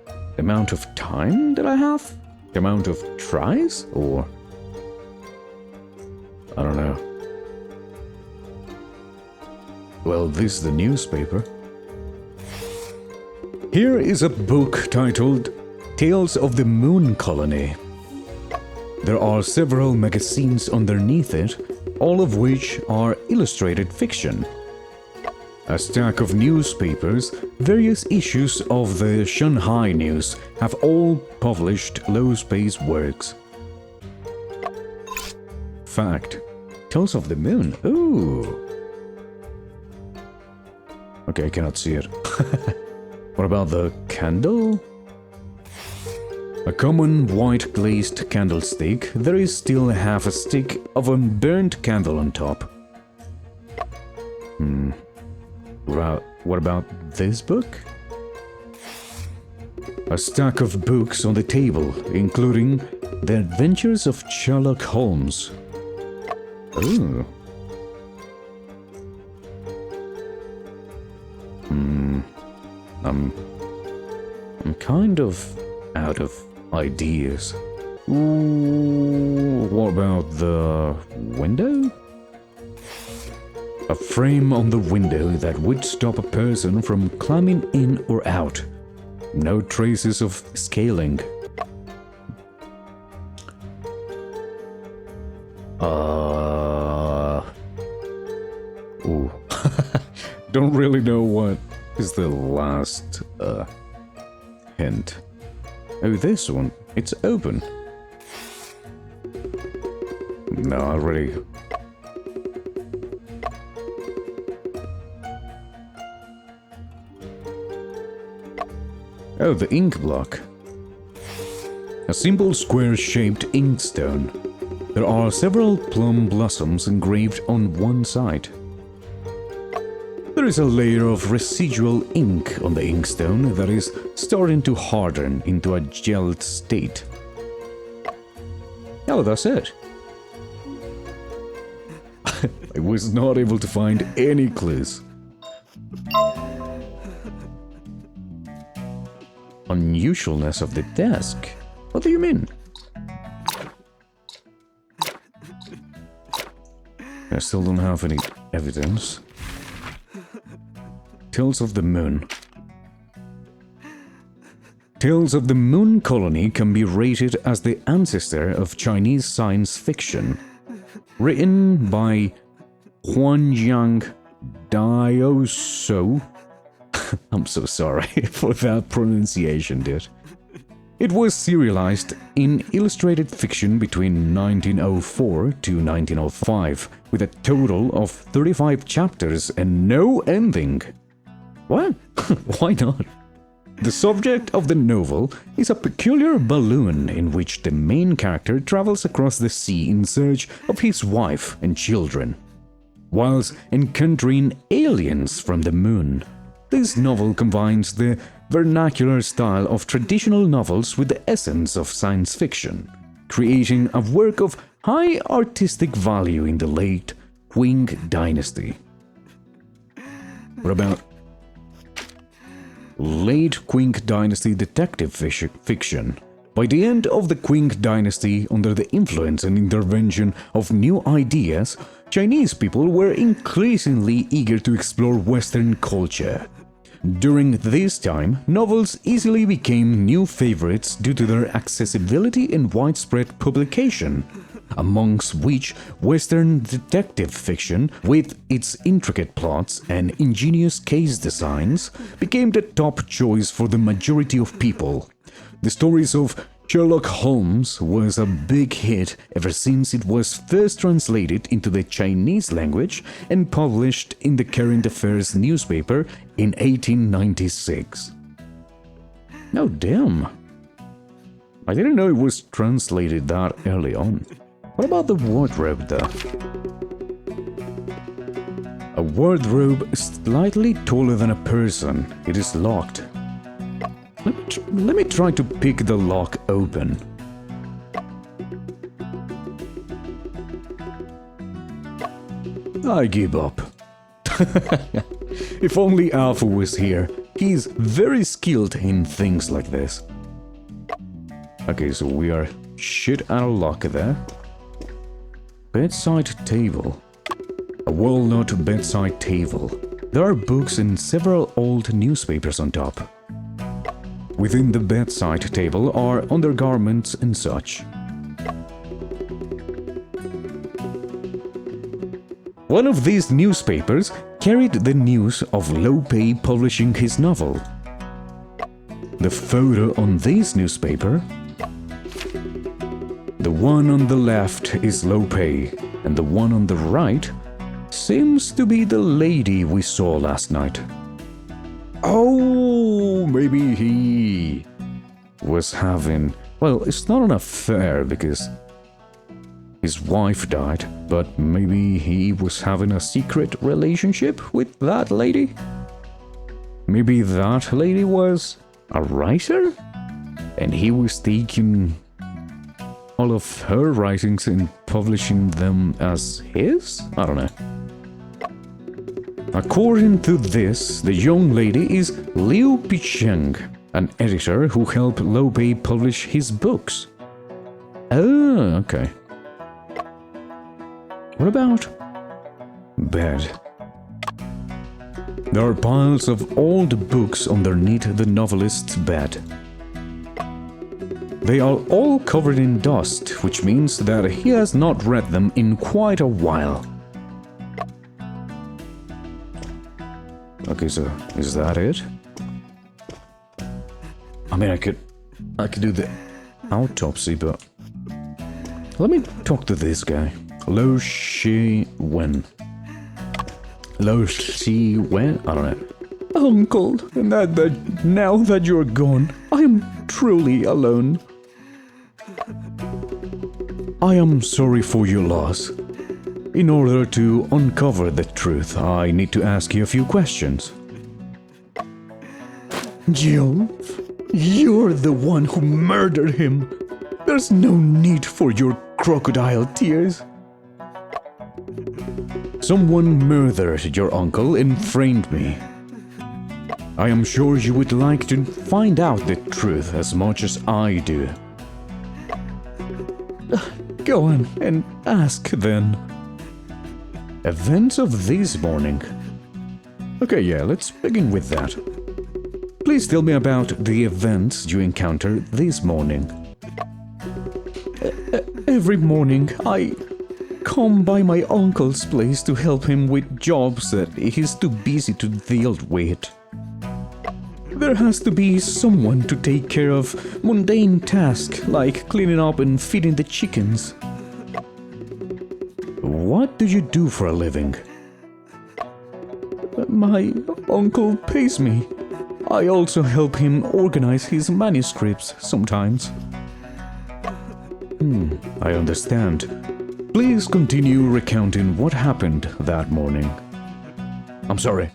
[SPEAKER 1] the amount of time that I have? The amount of tries? Or... I don't know. Well, this is the newspaper. Here is a book titled Tales of the Moon Colony. There are several magazines underneath it, all of which are illustrated fiction. A stack of newspapers, various issues of the Shanghai News have all published low-space works. Fact. Tales of the Moon. Ooh. Okay, I cannot see it. What about the candle? A common white glazed candlestick. There is still half a stick of a burnt candle on top. What about this book? A stack of books on the table, including The Adventures of Sherlock Holmes. Ooh. I'm kind of out of ideas. Ooh, what about the window? A frame on the window that would stop a person from climbing in or out. No traces of scaling. Ooh. Don't really know what is the last hint. Oh, this one. It's open. No, already. Oh, the ink block. A simple square-shaped inkstone. There are several plum blossoms engraved on one side. There is a layer of residual ink on the inkstone that is starting to harden into a gelled state. Oh, that's it. I was not able to find any clues. Unusualness of the desk? What do you mean? I still don't have any evidence. Tales of the Moon. Tales of the Moon Colony can be rated as the ancestor of Chinese science fiction. Written by Huanjiang Daiouso. I'm so sorry for that pronunciation, dude. It was serialized in illustrated fiction between 1904 to 1905, with a total of 35 chapters and no ending. What? Why not? The subject of the novel is a peculiar balloon in which the main character travels across the sea in search of his wife and children. whilst encountering aliens from the moon. This novel combines the vernacular style of traditional novels with the essence of science fiction, creating a work of high artistic value in the late Qing dynasty. What about late Qing dynasty detective fiction? By the end of the Qing dynasty, under the influence and intervention of new ideas, Chinese people were increasingly eager to explore Western culture. During this time, novels easily became new favorites due to their accessibility and widespread publication, amongst which Western detective fiction, with its intricate plots and ingenious case designs, became the top choice for the majority of people. The stories of Sherlock Holmes was a big hit ever since it was first translated into the Chinese language and published in the Current Affairs newspaper in 1896. Oh, damn. I didn't know it was translated that early on. What about the wardrobe, though? A wardrobe slightly taller than a person. It is locked. Let me try to pick the lock open. I give up. If only Alpha was here. He's very skilled in things like this. Okay, so we are shit out of luck there. Bedside table. A walnut bedside table. There are books and several old newspapers on top. Within the bedside table are undergarments and such. One of these newspapers carried the news of Lo Pei publishing his novel. The photo on this newspaper, the one on the left is Lo Pei, and the one on the right seems to be the lady we saw last night. Oh, maybe he was having... Well, it's not an affair because his wife died, but maybe he was having a secret relationship with that lady? Maybe that lady was a writer? And he was taking all of her writings and publishing them as his? I don't know. According to this, the young lady is Liu Picheng, an editor who helped Lo Pei publish his books. Oh, okay. What about bed? There are piles of old books underneath the novelist's bed. They are all covered in dust, which means that he has not read them in quite a while. Okay, so is that it? I mean, I could do the autopsy, but let me talk to this guy. Lo Shi Wen. Lo Shi Wen? I don't know. Uncle, now that you're gone, I am truly alone. I am sorry for your loss. In order to uncover the truth, I need to ask you a few questions. Jill, you're the one who murdered him. There's no need for your crocodile tears. Someone murdered your uncle and framed me. I am sure you would like to find out the truth as much as I do. Go on and ask then. Events of this morning. Okay, yeah, let's begin with that. Please tell me about the events you encountered this morning. Every morning, I come by my uncle's place to help him with jobs that he's too busy to deal with. There has to be someone to take care of mundane tasks like cleaning up and feeding the chickens. What do you do for a living? My uncle pays me. I also help him organize his manuscripts sometimes. I understand. please continue recounting what happened that morning. I'm sorry,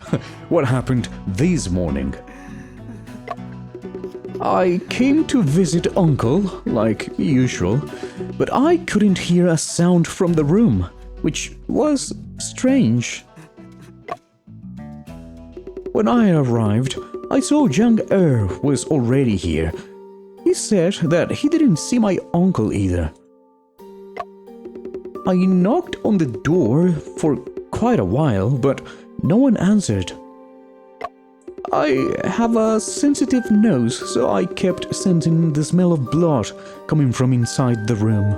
[SPEAKER 1] what happened this morning? I came to visit Uncle, like usual, but I couldn't hear a sound from the room, which was strange. When I arrived, I saw young was already here. He said that he didn't see my uncle either. I knocked on the door for quite a while, but no one answered. I have a sensitive nose, so I kept sensing the smell of blood coming from inside the room.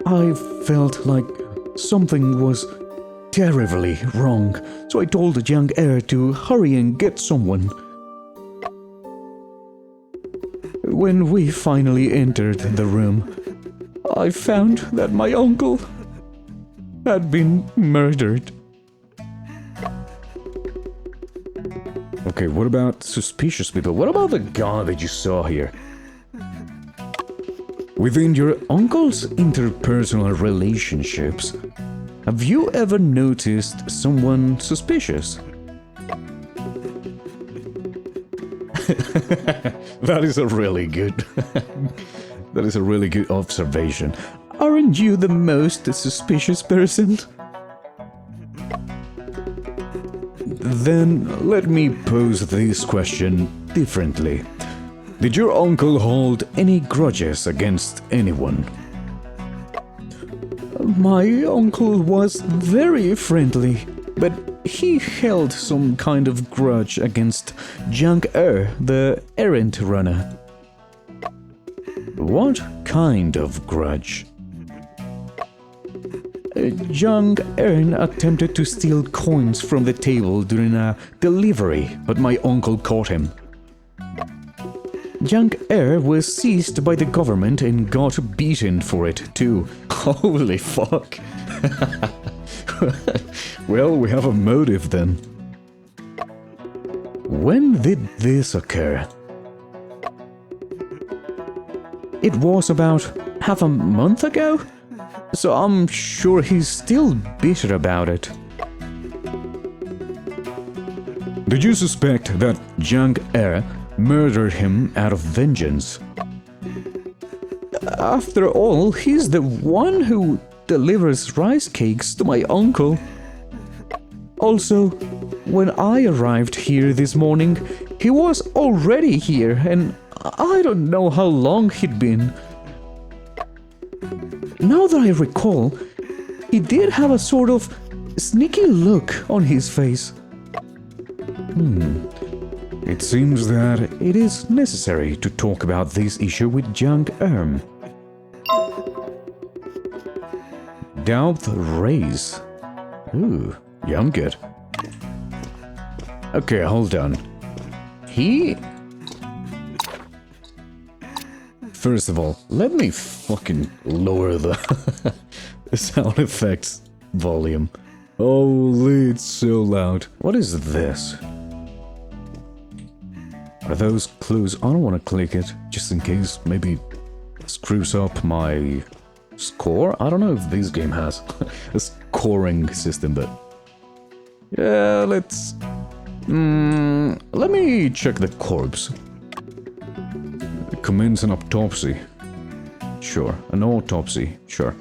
[SPEAKER 1] I felt like something was terribly wrong, so I told the young heir to hurry and get someone. When we finally entered the room, I found that my uncle had been murdered. Okay, what about suspicious people? What about the guy that you saw here? Within your uncle's interpersonal relationships, have you ever noticed someone suspicious? That is a really good observation. Aren't you the most suspicious person? Then let me pose this question differently. Did your uncle hold any grudges against anyone? My uncle was very friendly, but he held some kind of grudge against young the errant runner. What kind of grudge? Young attempted to steal coins from the table during a delivery, but my uncle caught him. Young was seized by the government and got beaten for it too. Holy fuck. Well, we have a motive then. When did this occur? It was about half a month ago, so I'm sure he's still bitter about it. Did you suspect that young murdered him out of vengeance? After all, he's the one who delivers rice cakes to my uncle. Also, when I arrived here this morning, he was already here, and I don't know how long he'd been. Now that I recall, he did have a sort of sneaky look on his face. It seems that it is necessary to talk about this issue with young Doubt raise. Ooh, yeah, I'm good. Okay, hold on. First of all, let me fucking lower the sound effects volume. Holy, it's so loud. What is this? Are those clues? I don't want to click it, just in case maybe it screws up my score. I don't know if this game has a scoring system, but yeah, let's... let me check the corpse. Commence an autopsy. Sure, an autopsy, sure.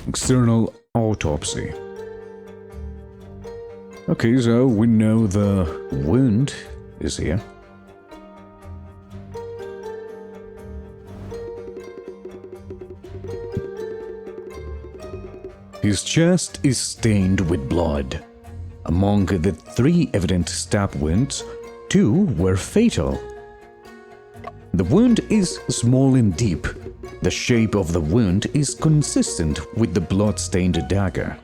[SPEAKER 1] External autopsy. Okay, so we know the wound is here. His chest is stained with blood. Among the 3 evident stab wounds, 2 were fatal. The wound is small and deep. The shape of the wound is consistent with the blood-stained dagger.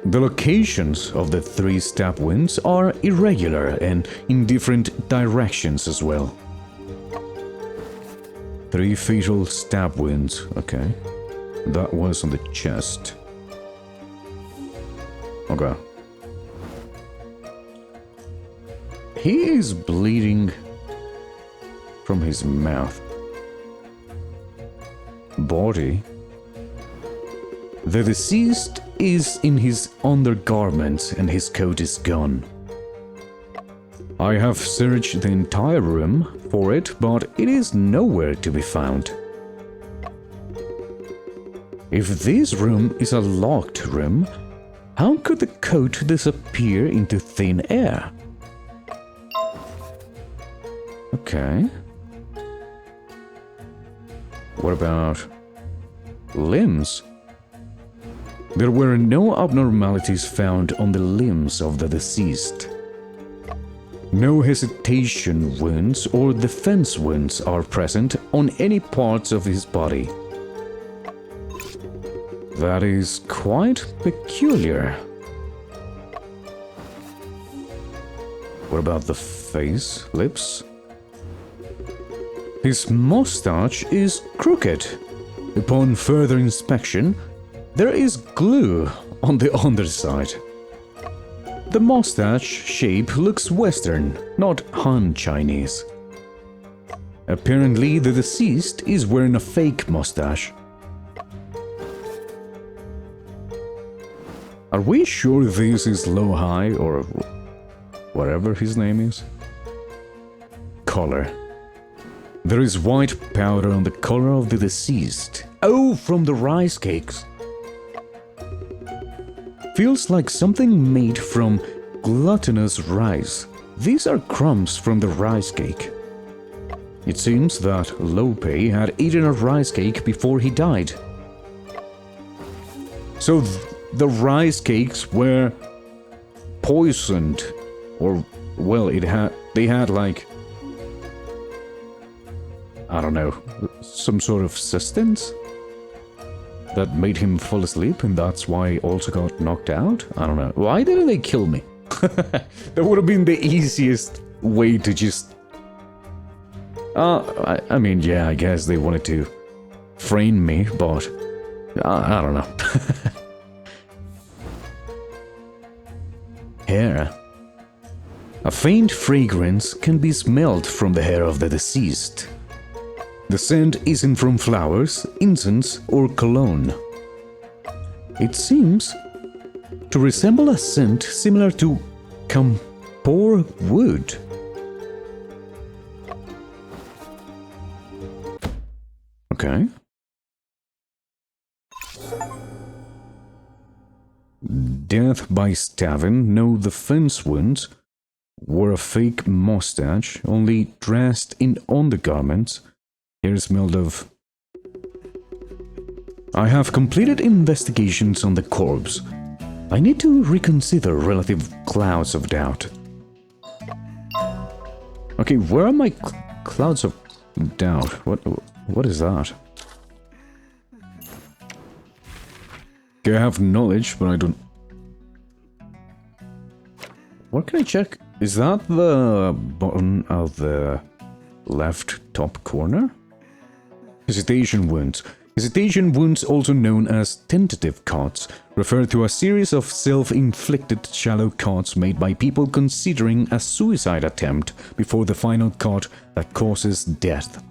[SPEAKER 1] The locations of the 3 stab wounds are irregular and in different directions as well. 3 fatal stab wounds, okay. That was on the chest. Okay. He is bleeding from his mouth. Body. The deceased is in his undergarments and his coat is gone. I have searched the entire room for it, but it is nowhere to be found. If this room is a locked room, how could the coat disappear into thin air? Okay. What about limbs? There were no abnormalities found on the limbs of the deceased. No hesitation wounds or defense wounds are present on any parts of his body. That is quite peculiar. What about the face, lips? His mustache is crooked. Upon further inspection, there is glue on the underside. The mustache shape looks Western, not Han Chinese. Apparently, the deceased is wearing a fake mustache. Are we sure this is Lo-Hai or whatever his name is? Color. There is white powder on the collar of the deceased. Oh, from the rice cakes. Feels like something made from glutinous rice. These are crumbs from the rice cake. It seems that Lo Pei had eaten a rice cake before he died. So the rice cakes were poisoned, or well, they had like, I don't know, some sort of substance that made him fall asleep, and that's why he also got knocked out? I don't know. Why didn't they kill me? That would have been the easiest way to just... I mean, yeah, I guess they wanted to frame me, but... I don't know. Hair. A faint fragrance can be smelled from the hair of the deceased. The scent isn't from flowers, incense, or cologne. It seems to resemble a scent similar to camphor wood. Okay. Death by stabbing, no defense wounds, wore a fake mustache, only dressed in undergarments. Hair smelled of... I have completed investigations on the corpse. I need to reconsider relative clouds of doubt. Okay, where are my clouds of doubt? What is that? Okay, I have knowledge, but I don't... What can I check? Is that the button of the left top corner? Hesitation wounds. Hesitation wounds, also known as tentative cuts, refer to a series of self-inflicted shallow cuts made by people considering a suicide attempt before the final cut that causes death.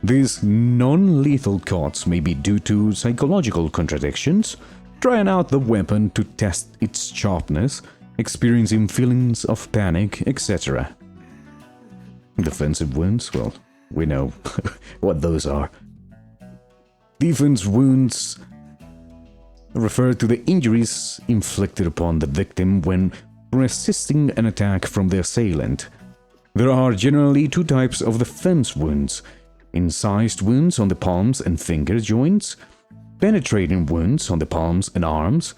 [SPEAKER 1] These non-lethal cuts may be due to psychological contradictions, trying out the weapon to test its sharpness, experiencing feelings of panic, etc. Defensive wounds, well, we know what those are. Defense wounds refer to the injuries inflicted upon the victim when resisting an attack from the assailant. There are generally two types of defense wounds: incised wounds on the palms and finger joints, penetrating wounds on the palms and arms.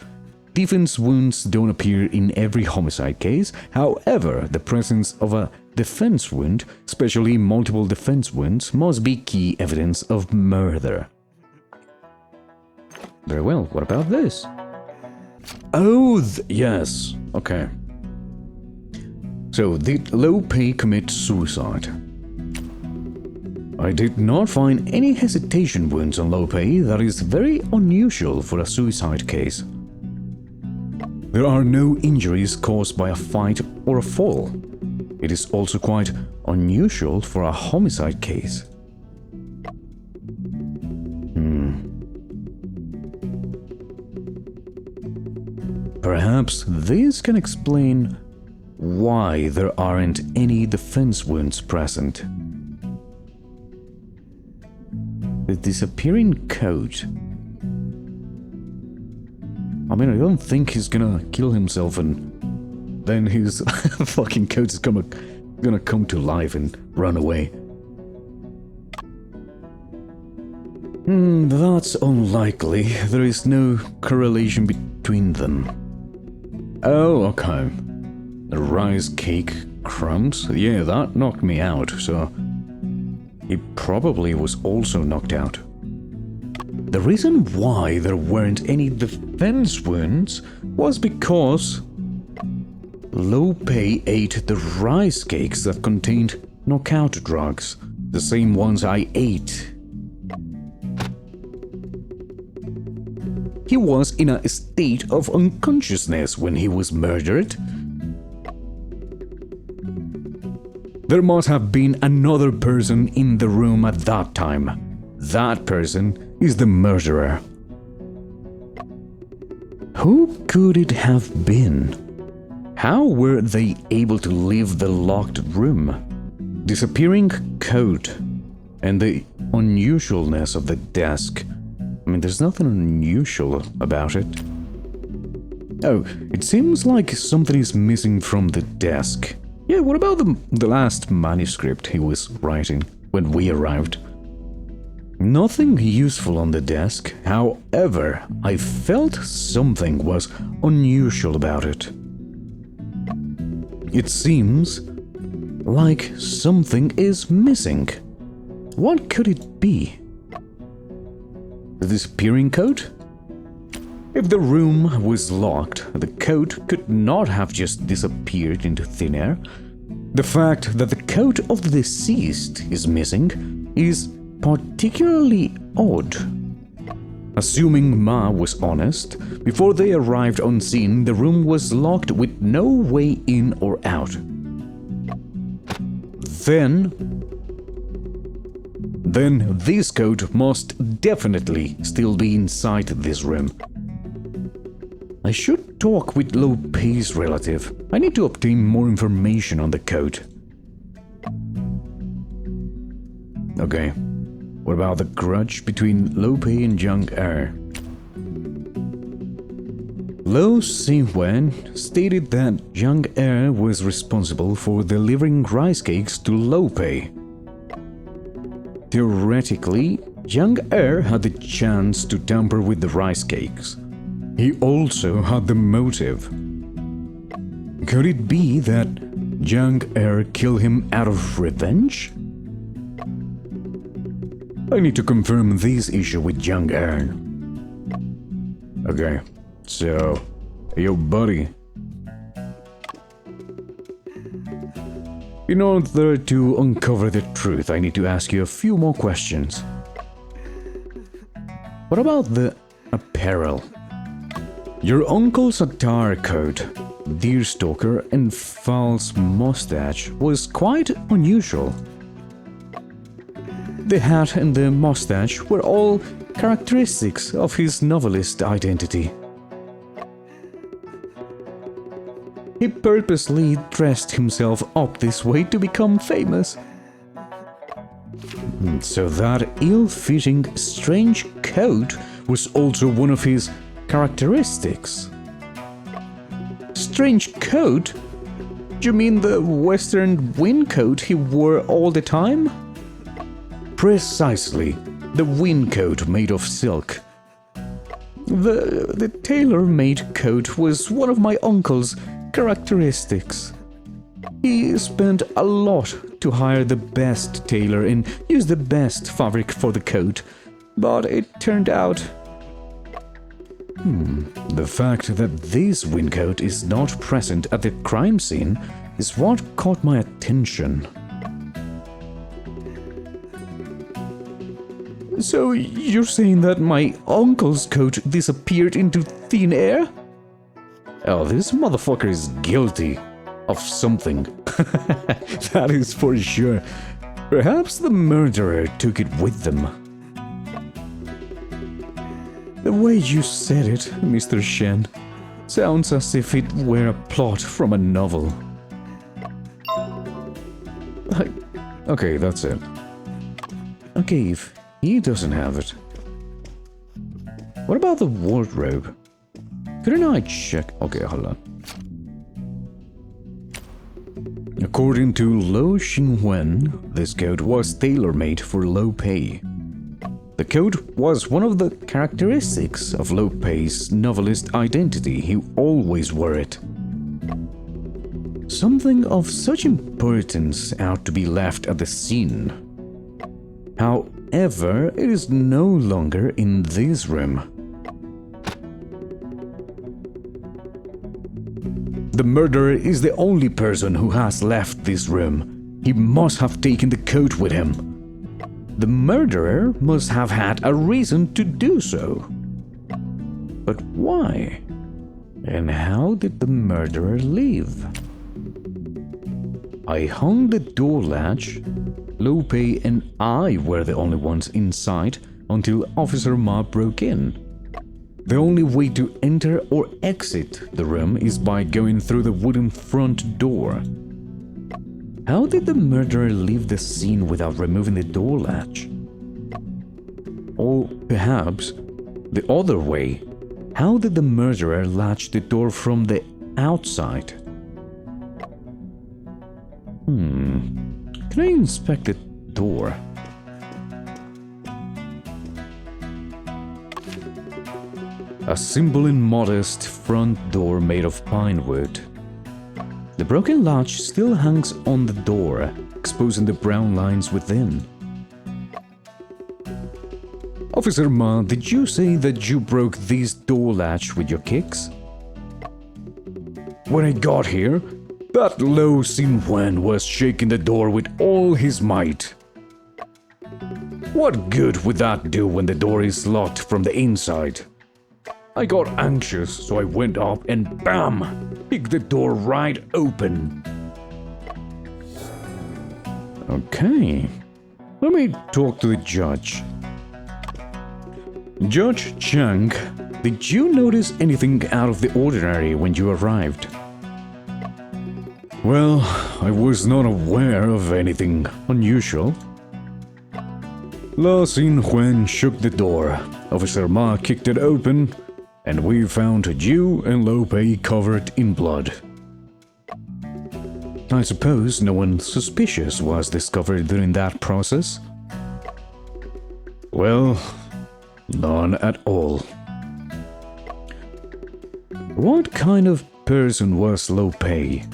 [SPEAKER 1] Defense wounds don't appear in every homicide case. However, the presence of a defense wound, especially multiple defense wounds, must be key evidence of murder. Very well, what about this? Oh, yes. Okay. So, did Lo Pei commit suicide? I did not find any hesitation wounds on Lo Pei. That is very unusual for a suicide case. There are no injuries caused by a fight or a fall. It is also quite unusual for a homicide case. Perhaps this can explain why there aren't any defense wounds present. The disappearing coat. I mean, I don't think he's gonna kill himself and then his fucking coat is gonna come to life and run away. That's unlikely. There is no correlation between them. Oh, okay. The rice cake crumbs? Yeah, that knocked me out, so he probably was also knocked out. The reason why there weren't any defense wounds was because Lo Pei ate the rice cakes that contained knockout drugs, the same ones I ate. He was in a state of unconsciousness when he was murdered. There must have been another person in the room at that time. That person is the murderer. Who could it have been? How were they able to leave the locked room? Disappearing coat and the unusualness of the desk. I mean, there's nothing unusual about it. Oh, it seems like something is missing from the desk. Yeah, what about the last manuscript he was writing when we arrived? Nothing useful on the desk. However, I felt something was unusual about it. It seems like something is missing. What could it be? The disappearing coat? If the room was locked, the coat could not have just disappeared into thin air. The fact that the coat of the deceased is missing is particularly odd. Assuming Ma was honest, before they arrived on scene, the room was locked with no way in or out. Then this coat must definitely still be inside this room. I should talk with Lo Pei's relative. I need to obtain more information on the coat. Okay, what about the grudge between Lo Pei and Zhang Er? Lo Xinwen stated that Zhang Er was responsible for delivering rice cakes to Lo Pei. Theoretically, Zhang Er had the chance to tamper with the rice cakes. He also had the motive. Could it be that Zhang Er killed him out of revenge? I need to confirm this issue with Zhang Er. Okay, so, yo buddy. In order to uncover the truth, I need to ask you a few more questions. What about the apparel? Your uncle's attire coat, deerstalker, and false mustache was quite unusual. The hat and the mustache were all characteristics of his novelist identity. He purposely dressed himself up this way to become famous. So that ill-fitting, strange coat was also one of his characteristics. Strange coat? You mean the western windcoat he wore all the time? Precisely, the windcoat made of silk. The tailor-made coat was one of my uncle's characteristics. He spent a lot to hire the best tailor and use the best fabric for the coat, but it turned out... The fact that this windcoat is not present at the crime scene is what caught my attention. So you're saying that my uncle's coat disappeared into thin air? Oh, this motherfucker is guilty of something. That is for sure. Perhaps the murderer took it with them. The way you said it, Mr. Shen, sounds as if it were a plot from a novel. Okay, that's it. Okay, if he doesn't have it. What about the wardrobe? Couldn't I check? Okay, hold on. According to Lo Xingwen, this coat was tailor-made for Lo Pei. The coat was one of the characteristics of Lo Pei's novelist identity. He always wore it. Something of such importance ought to be left at the scene. However, it is no longer in this room. The murderer is the only person who has left this room. He must have taken the coat with him. The murderer must have had a reason to do so. But why? And how did the murderer leave? I hung the door latch. Lo Pei and I were the only ones inside until Officer Ma broke in. The only way to enter or exit the room is by going through the wooden front door. How did the murderer leave the scene without removing the door latch? Or perhaps the other way, how did the murderer latch the door from the outside? Can I inspect the door? A simple and modest front door made of pine wood. The broken latch still hangs on the door, exposing the brown lines within. Officer Ma, did you say that you broke this door latch with your kicks? When I got here, that Lo Xingwen was shaking the door with all his might. What good would that do when the door is locked from the inside? I got anxious, so I went up and bam! Kicked the door right open. Okay, let me talk to the judge. Judge Chang, did you notice anything out of the ordinary when you arrived? Well, I was not aware of anything unusual. Lo Xingwen shook the door. Officer Ma kicked it open, and we found you and Lo Pei covered in blood. I suppose no one suspicious was discovered during that process? Well, none at all. What kind of person was Lo Pei?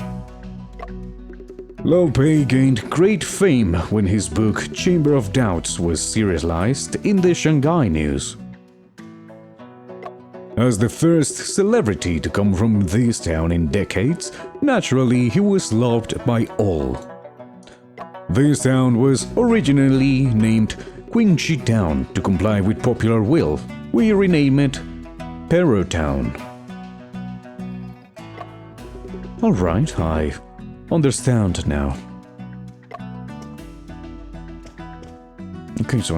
[SPEAKER 1] Lo Pei gained great fame when his book Chamber of Doubts was serialized in the Shanghai news. As the first celebrity to come from this town in decades, naturally he was loved by all. This town was originally named Qingxi Town to comply with popular will. We rename it Pero Town. Alright, I understand now. Okay, so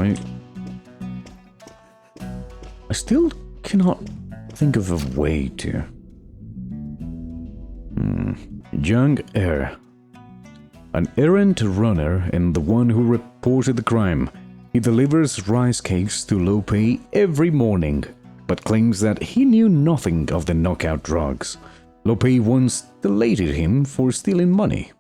[SPEAKER 1] I still cannot think of a way to... Zhang Er, an errant runner and the one who reported the crime. He delivers rice cakes to Lo Pei every morning, but claims that he knew nothing of the knockout drugs. Lo Pei once delated him for stealing money.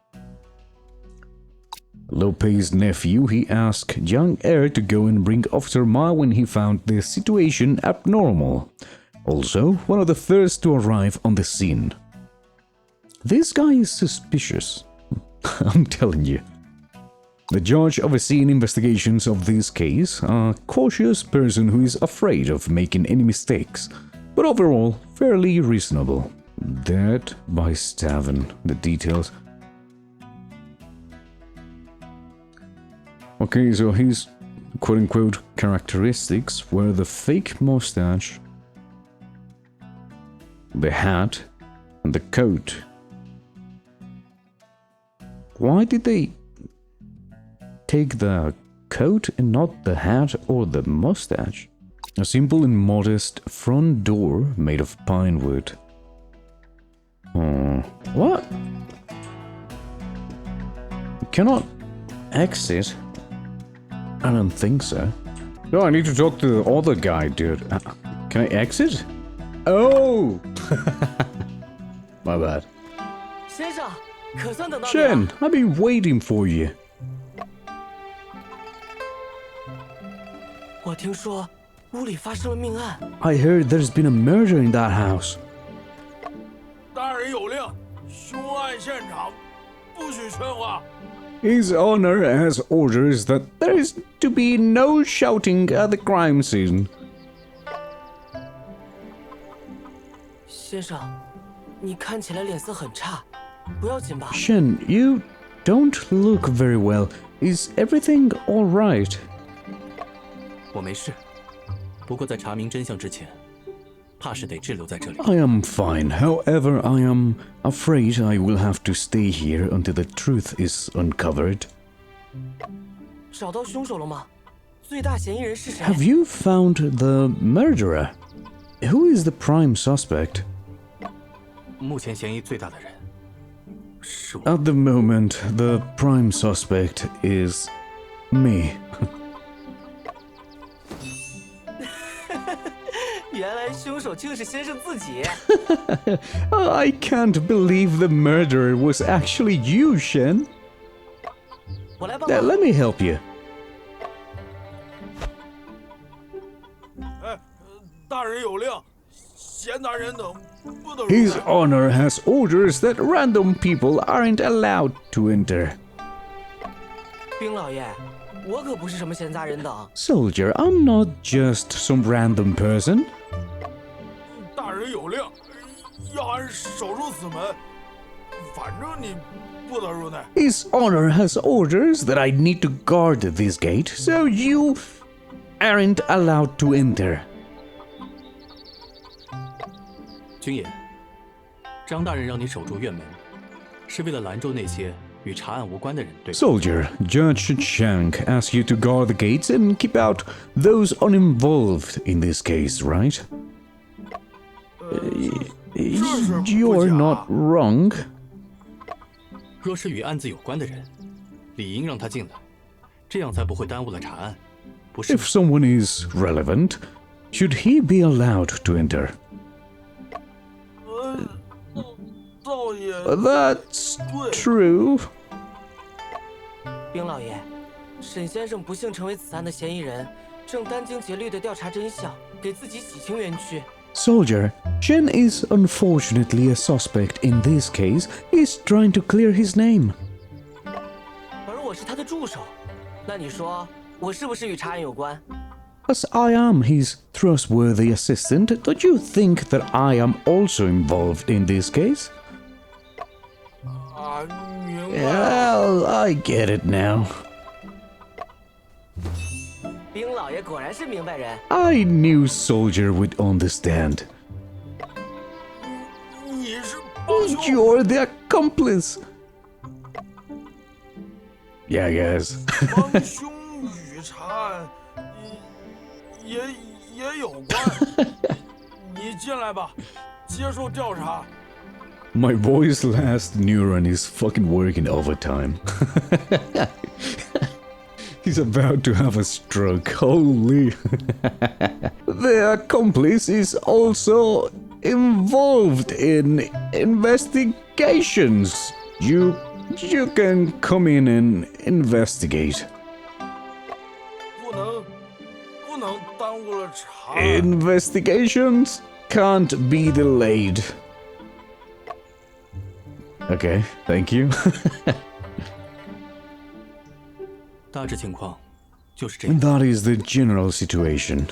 [SPEAKER 1] Lo Pei's nephew, he asked Zhang Er to go and bring Officer Ma when he found the situation abnormal. Also, one of the first to arrive on the scene. This guy is suspicious. I'm telling you. The judge overseeing investigations of this case, a cautious person who is afraid of making any mistakes, but overall fairly reasonable. Dead by stabbing. The details. Okay, so his quote-unquote characteristics were the fake mustache, the hat, and the coat. Why did they take the coat and not the hat or the mustache? A simple and modest front door made of pine wood. What? Cannot exit? I don't think so. No, I need to talk to the other guy, dude. Can I exit? Oh! My bad.
[SPEAKER 5] 先生，可算等到你
[SPEAKER 1] Shen,
[SPEAKER 5] 了。
[SPEAKER 1] I've been waiting for you.
[SPEAKER 5] 我听说屋里发生了命案，
[SPEAKER 1] I heard there's been a murder in that house.
[SPEAKER 4] 大人有令，凶案现场不许喧哗。
[SPEAKER 1] His Honor has orders that there is to be no shouting at the crime scene.
[SPEAKER 5] 先生，你看起来脸色很差，不要紧吧？
[SPEAKER 1] Shen, you don't look very well. Is everything all right?
[SPEAKER 7] 我没事，不过在查明真相之前，怕是得滞留在这里。
[SPEAKER 1] I am fine. However, I am afraid I will have to stay here until the truth is uncovered.
[SPEAKER 5] 找到凶手了吗？最大嫌疑人是谁？
[SPEAKER 1] Have you found the murderer? Who is the prime suspect?
[SPEAKER 7] 目前嫌疑最大的人是我。
[SPEAKER 1] At the moment, the prime suspect is me.
[SPEAKER 5] 原来凶手竟是先生自己。
[SPEAKER 1] I can't believe the murderer was actually you, Shen.
[SPEAKER 5] 我来帮忙。
[SPEAKER 1] Let me help you.
[SPEAKER 4] 哎，大人有令，闲杂人等不得入
[SPEAKER 1] His
[SPEAKER 4] 内。
[SPEAKER 1] Honor has orders that random people aren't allowed to enter.
[SPEAKER 5] 兵老爷，我可不是什么闲杂人等。
[SPEAKER 1] Soldier, I'm not just some random person.
[SPEAKER 4] 大人有令，要俺守住此门，反正你不得入内。
[SPEAKER 1] His Honor has orders that I need to guard this gate, so you aren't allowed to enter.
[SPEAKER 7] 军爷，张大人让你守住院门，是为了拦住那些与查案无关的人，对吧？
[SPEAKER 1] Soldier, Judge Shank asks you to guard the gates and keep out those uninvolved in this case, right? You're not wrong.
[SPEAKER 7] 若是与案子有关的人，理应让他进来，这样才不会耽误了查案，不是吗
[SPEAKER 1] If someone is relevant, should he be allowed to enter?
[SPEAKER 4] 倒也
[SPEAKER 1] That's true.
[SPEAKER 5] 兵老爷，沈先生不幸成为此案的嫌疑人，正殚精竭虑地调查真相，给自己洗清冤屈。
[SPEAKER 1] Soldier, Chen is unfortunately a suspect in this case. He's trying to clear his name.
[SPEAKER 5] 而我是他的助手，那你说我是不是与查案有关？
[SPEAKER 1] As I am his trustworthy assistant, don't you think that I am also involved in this case?
[SPEAKER 4] 俺明白。
[SPEAKER 1] Well, I get it now.
[SPEAKER 5] 兵老爷果然是明白人。
[SPEAKER 1] I knew Soldier would understand.
[SPEAKER 4] 你是帮凶。
[SPEAKER 1] You're the accomplice. Yeah, yes.
[SPEAKER 4] 帮凶与查案也有关。你进来吧，接受调查。
[SPEAKER 1] My boy's last neuron is fucking working overtime. He's about to have a stroke. Holy. The accomplice is also involved in investigations. You can come in and investigate.
[SPEAKER 4] 不能耽误了查案。
[SPEAKER 1] Investigations can't be delayed. Okay, thank you.
[SPEAKER 7] 大致情况就是这样。
[SPEAKER 1] That is the general situation.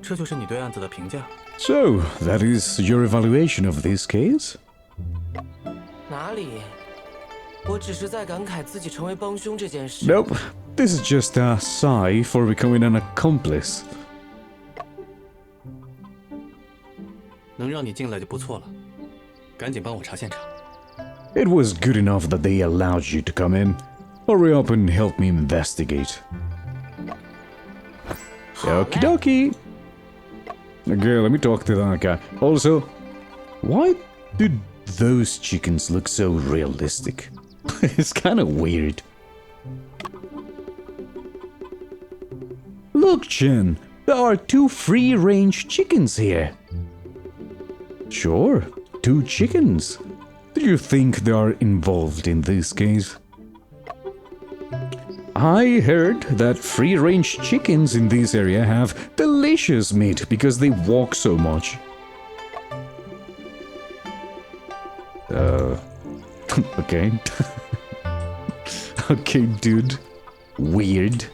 [SPEAKER 7] 这就是你对案子的评价？
[SPEAKER 1] So, that is your evaluation of this case?
[SPEAKER 5] 哪里？我只是在感慨自己成为帮凶这件事。
[SPEAKER 1] Nope. This is just a sigh for becoming an accomplice.
[SPEAKER 7] 能让你进来就不错了。赶紧帮我查现场。
[SPEAKER 1] It was good enough that they allowed you to come in. Hurry up and help me investigate. Okie dokie. Okay, let me talk to that guy. Also, why did those chickens look so realistic? It's kind of weird. Look, Chen, there are 2 free-range chickens here. Sure, 2 chickens. Do you think they are involved in this case? I heard that free-range chickens in this area have delicious meat because they walk so much. Okay. Okay, dude. Weird.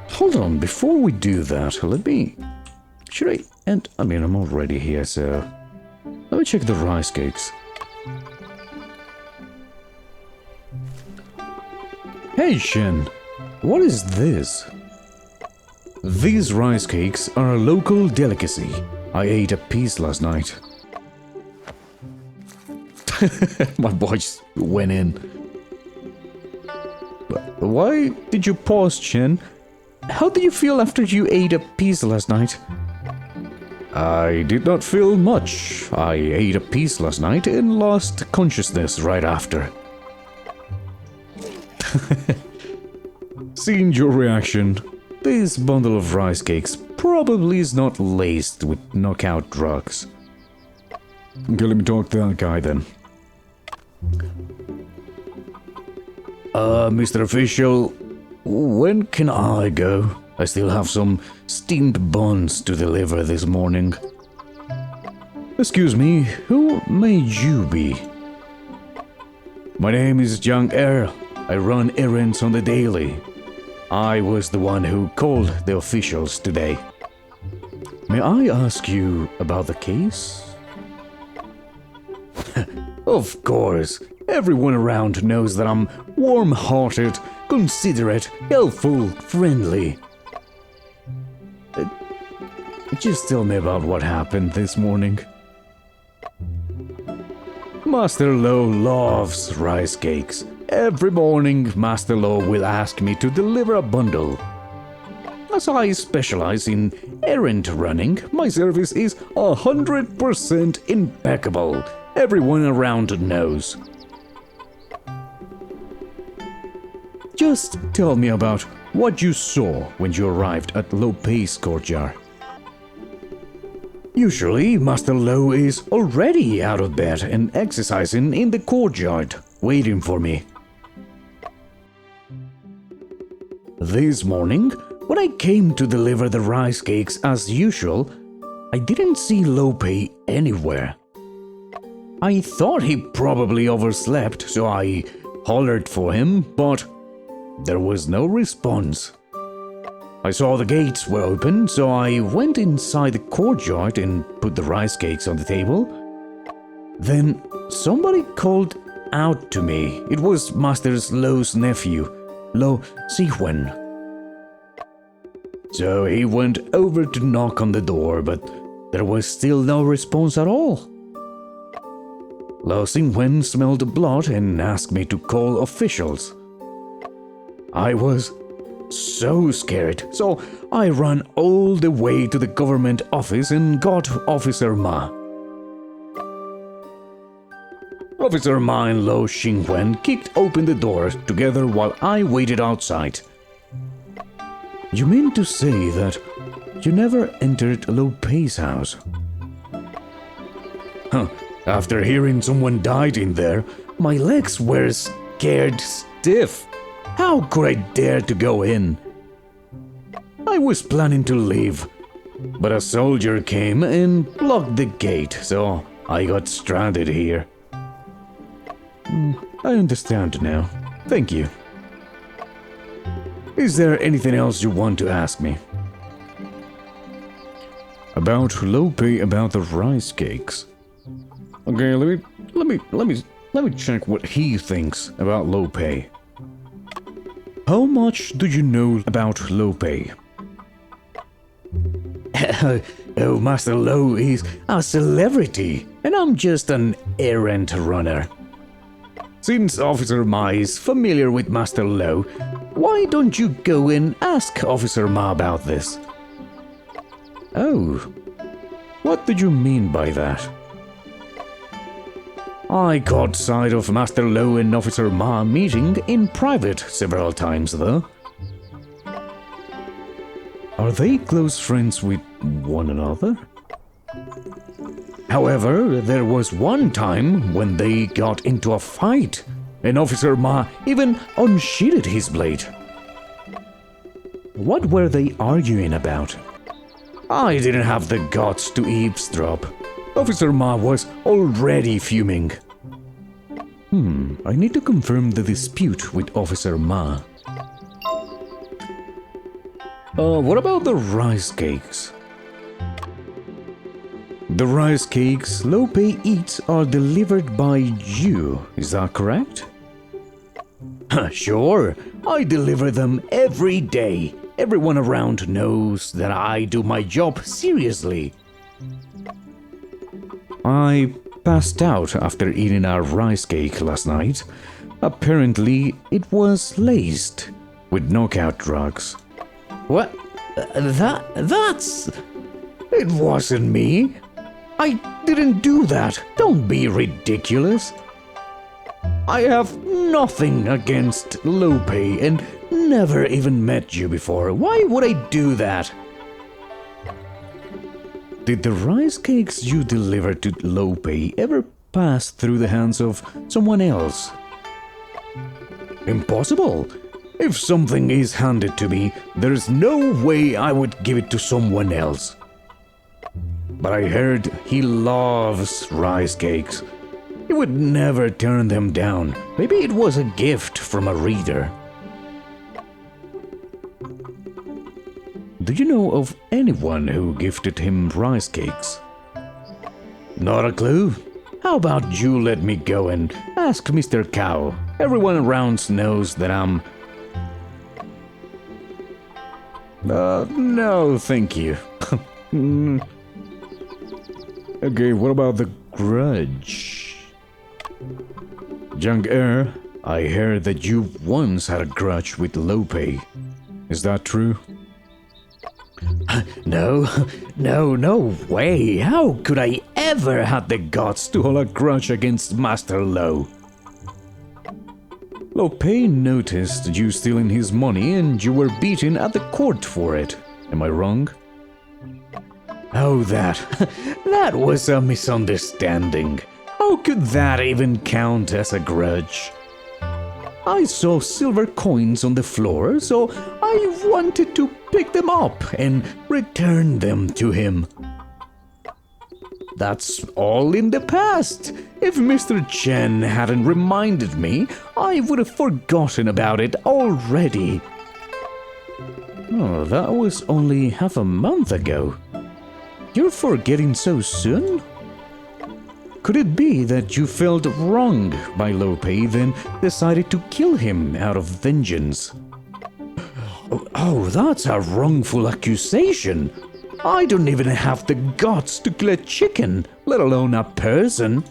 [SPEAKER 1] Hold on, before we do that, let me... Should I... And, I mean, I'm already here, so... Let me check the rice cakes. Hey, Shen. What is this? These rice cakes are a local delicacy. I ate a piece last night. My voice went in. Why did you pause, Chen? How did you feel after you ate a piece last night? I did not feel much. I ate a piece last night and lost consciousness right after. Seeing your reaction, this bundle of rice cakes probably is not laced with knockout drugs. Okay, let me talk to that guy then. Mr. Official, when can I go? I still have some steamed buns to deliver this morning. Excuse me, who may you be? My name is JRayTier. I run errands on the daily. I was the one who called the officials today. May I ask you about the case? Of course. Everyone around knows that I'm warm-hearted, considerate, helpful, friendly. Just tell me about what happened this morning. Master Lo loves rice cakes. Every morning, Master Lo will ask me to deliver a bundle. As I specialize in errand running, my service is 100% impeccable. Everyone around knows. Just tell me about what you saw when you arrived at Lo Pei's courtyard. Usually, Master Lo is already out of bed and exercising in the courtyard, waiting for me. This morning, when I came to deliver the rice cakes as usual, I didn't see Lo Pei anywhere. I thought he probably overslept, so I hollered for him, but there was no response. I saw the gates were open, so I went inside the courtyard and put the rice cakes on the table. Then somebody called out to me. It was Master Lo's nephew, Lo Sihuen. So he went over to knock on the door, but there was still no response at all. Lo Sihuen smelled blood and asked me to call officials. I was so scared, so I ran all the way to the government office and got Officer Ma. Officer Ma and Lo Xingwen kicked open the door together while I waited outside. You mean to say that you never entered Lo Pei's house? After hearing someone died in there, my legs were scared stiff. How could I dare to go in? I was planning to leave, but a soldier came and blocked the gate, so I got stranded here. I understand now. Thank you. Is there anything else you want to ask me? About Lo Pei, about the rice cakes. Okay, let me check what he thinks about Lo Pei. How much do you know about Lo Pei? Oh, Master Lo is a celebrity, and I'm just an errant runner. Since Officer Ma is familiar with Master Lo, why don't you go and ask Officer Ma about this? Oh, what did you mean by that? I caught sight of Master Lo and Officer Ma meeting in private several times, though. Are they close friends with one another? However, there was one time when they got into a fight, and Officer Ma even unsheathed his blade. What were they arguing about? I didn't have the guts to eavesdrop. Officer Ma was already fuming. I need to confirm the dispute with Officer Ma. What about the rice cakes? The rice cakes Lo Pei eats are delivered by you, is that correct? Sure, I deliver them every day. Everyone around knows that I do my job seriously. I passed out after eating a rice cake last night. Apparently, it was laced with knockout drugs. What? That's... It wasn't me. I didn't do that. Don't be ridiculous. I have nothing against Lo Pei and never even met you before. Why would I do that? Did the rice cakes you delivered to Lo Pei ever pass through the hands of someone else? Impossible. If something is handed to me, there's no way I would give it to someone else. But I heard he loves rice cakes. He would never turn them down. Maybe it was a gift from a reader. Do you know of anyone who gifted him rice cakes? Not a clue. How about you let me go and ask Mr. Cow? Everyone around knows that I'm... no, thank you. Okay, what about the grudge? Young heir, I heard that you once had a grudge with Lo Pei. Is that true? No way. How could I ever have the guts to hold a grudge against Master Lo? Lo Pei noticed you stealing his money and you were beaten at the court for it. Am I wrong? Oh, that was a misunderstanding. How could that even count as a grudge? I saw silver coins on the floor, so I wanted to pick them up and return them to him. That's all in the past. If Mr. Chen hadn't reminded me, I would have forgotten about it already. Oh, that was only half a month ago. You're forgetting so soon? Could it be that you felt wronged by Lo Pei, then decided to kill him out of vengeance? Oh, that's a wrongful accusation. I don't even have the guts to kill a chicken, let alone a person.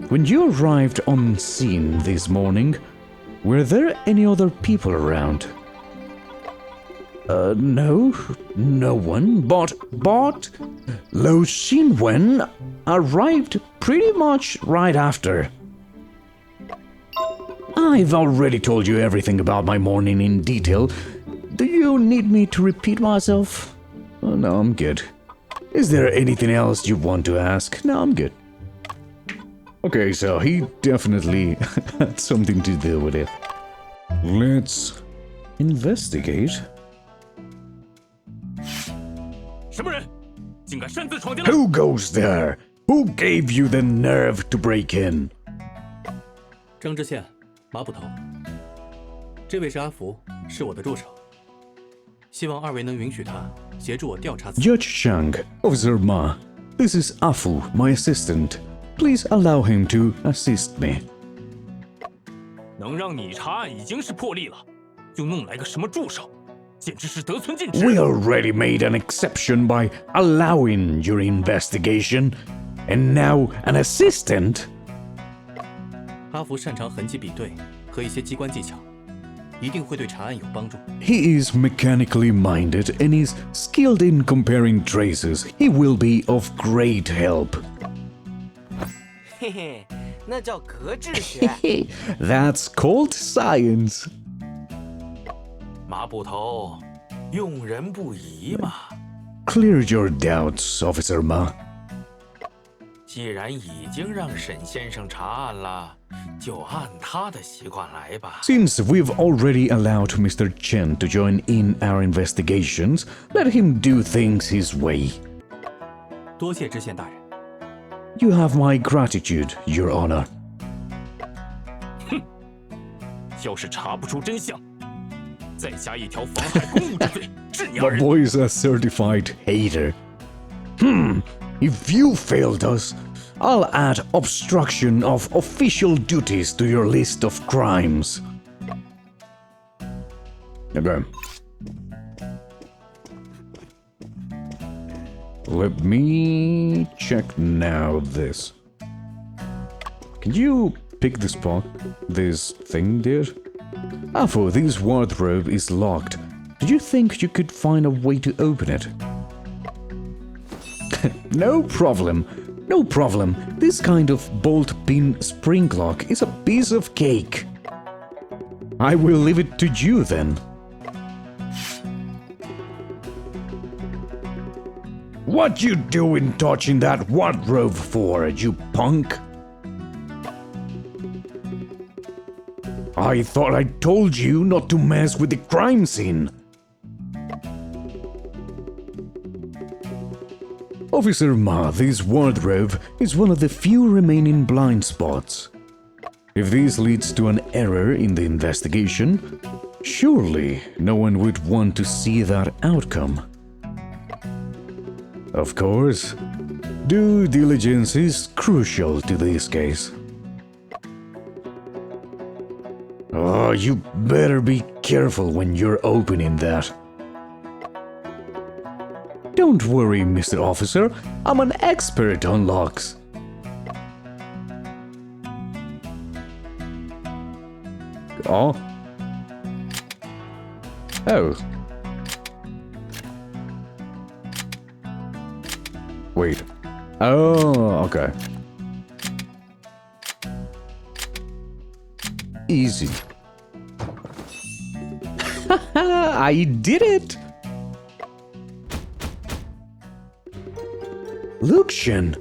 [SPEAKER 1] When you arrived on scene this morning, were there any other people around? No one, but Lo Xinwen arrived pretty much right after. I've already told you everything about my morning in detail. Do you need me to repeat myself? Oh, no, I'm good. Is there anything else you want to ask? No, I'm good. Okay, so he definitely had something to do with it. Let's investigate. Who goes there? Who gave you the nerve to break in?
[SPEAKER 7] 张知县，马捕头。这位是阿福，是我的助手。希望二位能允许他协助我调查。
[SPEAKER 1] Judge Shang, Officer Ma, this is Afu, my assistant. Please allow him to assist me.
[SPEAKER 6] 能让你查案已经是破例了，又弄来个什么助手？简直是得寸进尺。
[SPEAKER 1] We already made an exception by allowing your investigation, and now an assistant?
[SPEAKER 7] 阿福擅长痕迹比对和一些机关技巧，一定会对查案有帮助。
[SPEAKER 1] He is mechanically minded and is skilled in comparing traces. He will be of great help.
[SPEAKER 5] 嘿嘿，那叫格致学。
[SPEAKER 1] That's called science.
[SPEAKER 4] 马捕头，用人不疑嘛。
[SPEAKER 1] Clear your doubts, Officer Ma.
[SPEAKER 4] 既然已经让沈先生查案了，就按他的习惯来吧。
[SPEAKER 1] Since we've already allowed Mr. Chen to join in our investigations, let him do things his way.
[SPEAKER 7] 多谢知县大人。
[SPEAKER 1] You have my gratitude, Your Honor.
[SPEAKER 6] 要是查不出真相，再加一条妨害公务之罪，治你
[SPEAKER 1] The
[SPEAKER 6] 二人。
[SPEAKER 1] boy is a certified hater. If you failed us, I'll add obstruction of official duties to your list of crimes. Okay. Let me check now this. Can you pick the spot? This thing there? Afo, this wardrobe is locked. Do you think you could find a way to open it? No problem. No problem. This kind of bolt-pin spring lock is a piece of cake. I will leave it to you then. What you doing touching that wardrobe for, you punk? I thought I told you not to mess with the crime scene. Officer Ma, this wardrobe is one of the few remaining blind spots. If this leads to an error in the investigation, surely no one would want to see that outcome. Of course, due diligence is crucial to this case. Oh, you better be careful when you're opening that. Don't worry, Mr. Officer. I'm an expert on locks. Oh. Oh. Wait. Oh, okay. Easy. I did it! Look, Shen.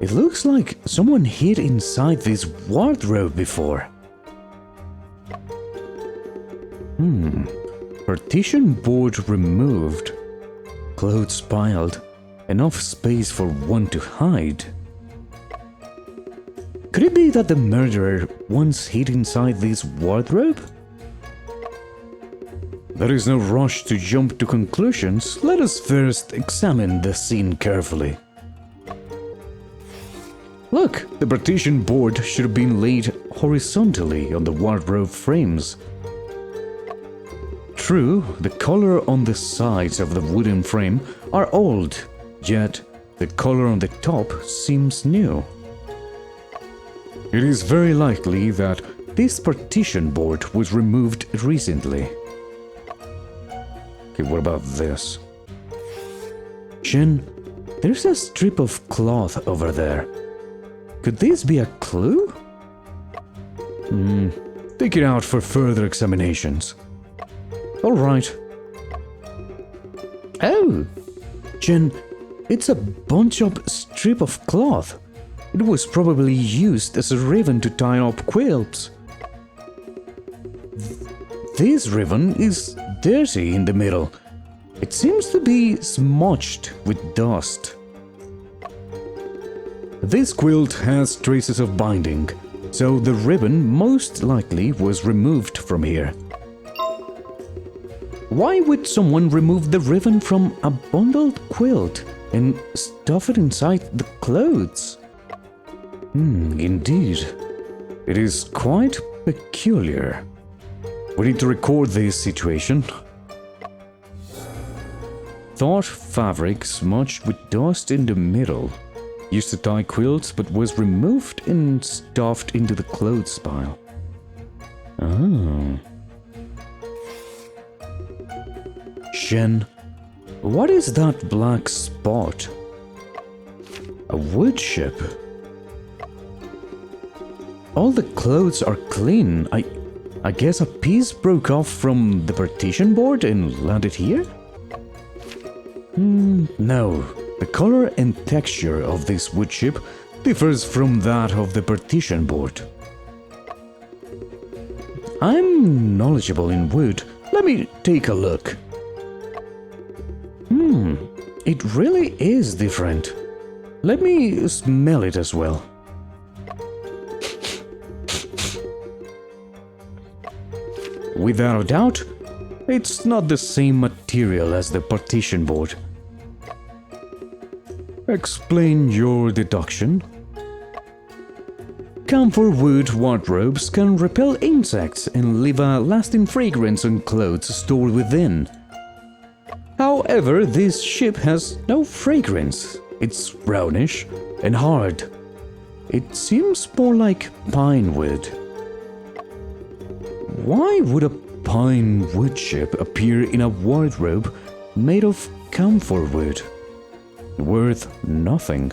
[SPEAKER 1] It looks like someone hid inside this wardrobe before. Partition board removed. Clothes piled. Enough space for one to hide. Could it be that the murderer once hid inside this wardrobe? There is no rush to jump to conclusions. Let us first examine the scene carefully. Look, the partition board should have been laid horizontally on the wardrobe frames. True, the color on the sides of the wooden frame are old, yet the color on the top seems new. It is very likely that this partition board was removed recently. Okay, what about this? Shen, there's a strip of cloth over there. Could this be a clue? Take it out for further examinations. All right. Oh! Jen, it's a bunch-up strip of cloth. It was probably used as a ribbon to tie up quilts. This ribbon is dirty in the middle. It seems to be smudged with dust. This quilt has traces of binding, so the ribbon most likely was removed from here. Why would someone remove the ribbon from a bundled quilt and stuff it inside the clothes? Indeed. It is quite peculiar. We need to record this situation. thought fabric smudged with dust in the middle. Used to tie quilts, but was removed and stuffed into the clothes pile. Oh. Shen, what is that black spot? A wood chip. All the clothes are clean. I guess a piece broke off from the partition board and landed here? No. The color and texture of this wood chip differs from that of the partition board. I'm knowledgeable in wood. Let me take a look. It really is different. Let me smell it as well. Without a doubt, it's not the same material as the partition board. Explain your deduction. Camphor wood wardrobes can repel insects and leave a lasting fragrance on clothes stored within. However, this ship has no fragrance. It's brownish and hard. It seems more like pine wood. Why would a pine wood chip appear in a wardrobe made of camphor wood? Worth nothing.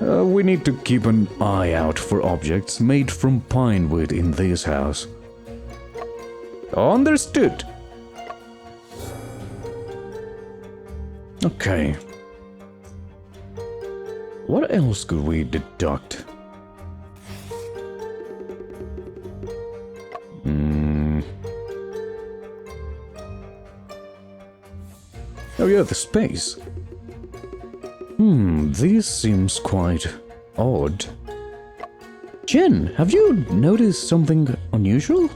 [SPEAKER 1] We need to keep an eye out for objects made from pine wood in this house. Understood. Okay. What else could we deduct? Oh yeah, the space. This seems quite odd. Jen, have you noticed something unusual?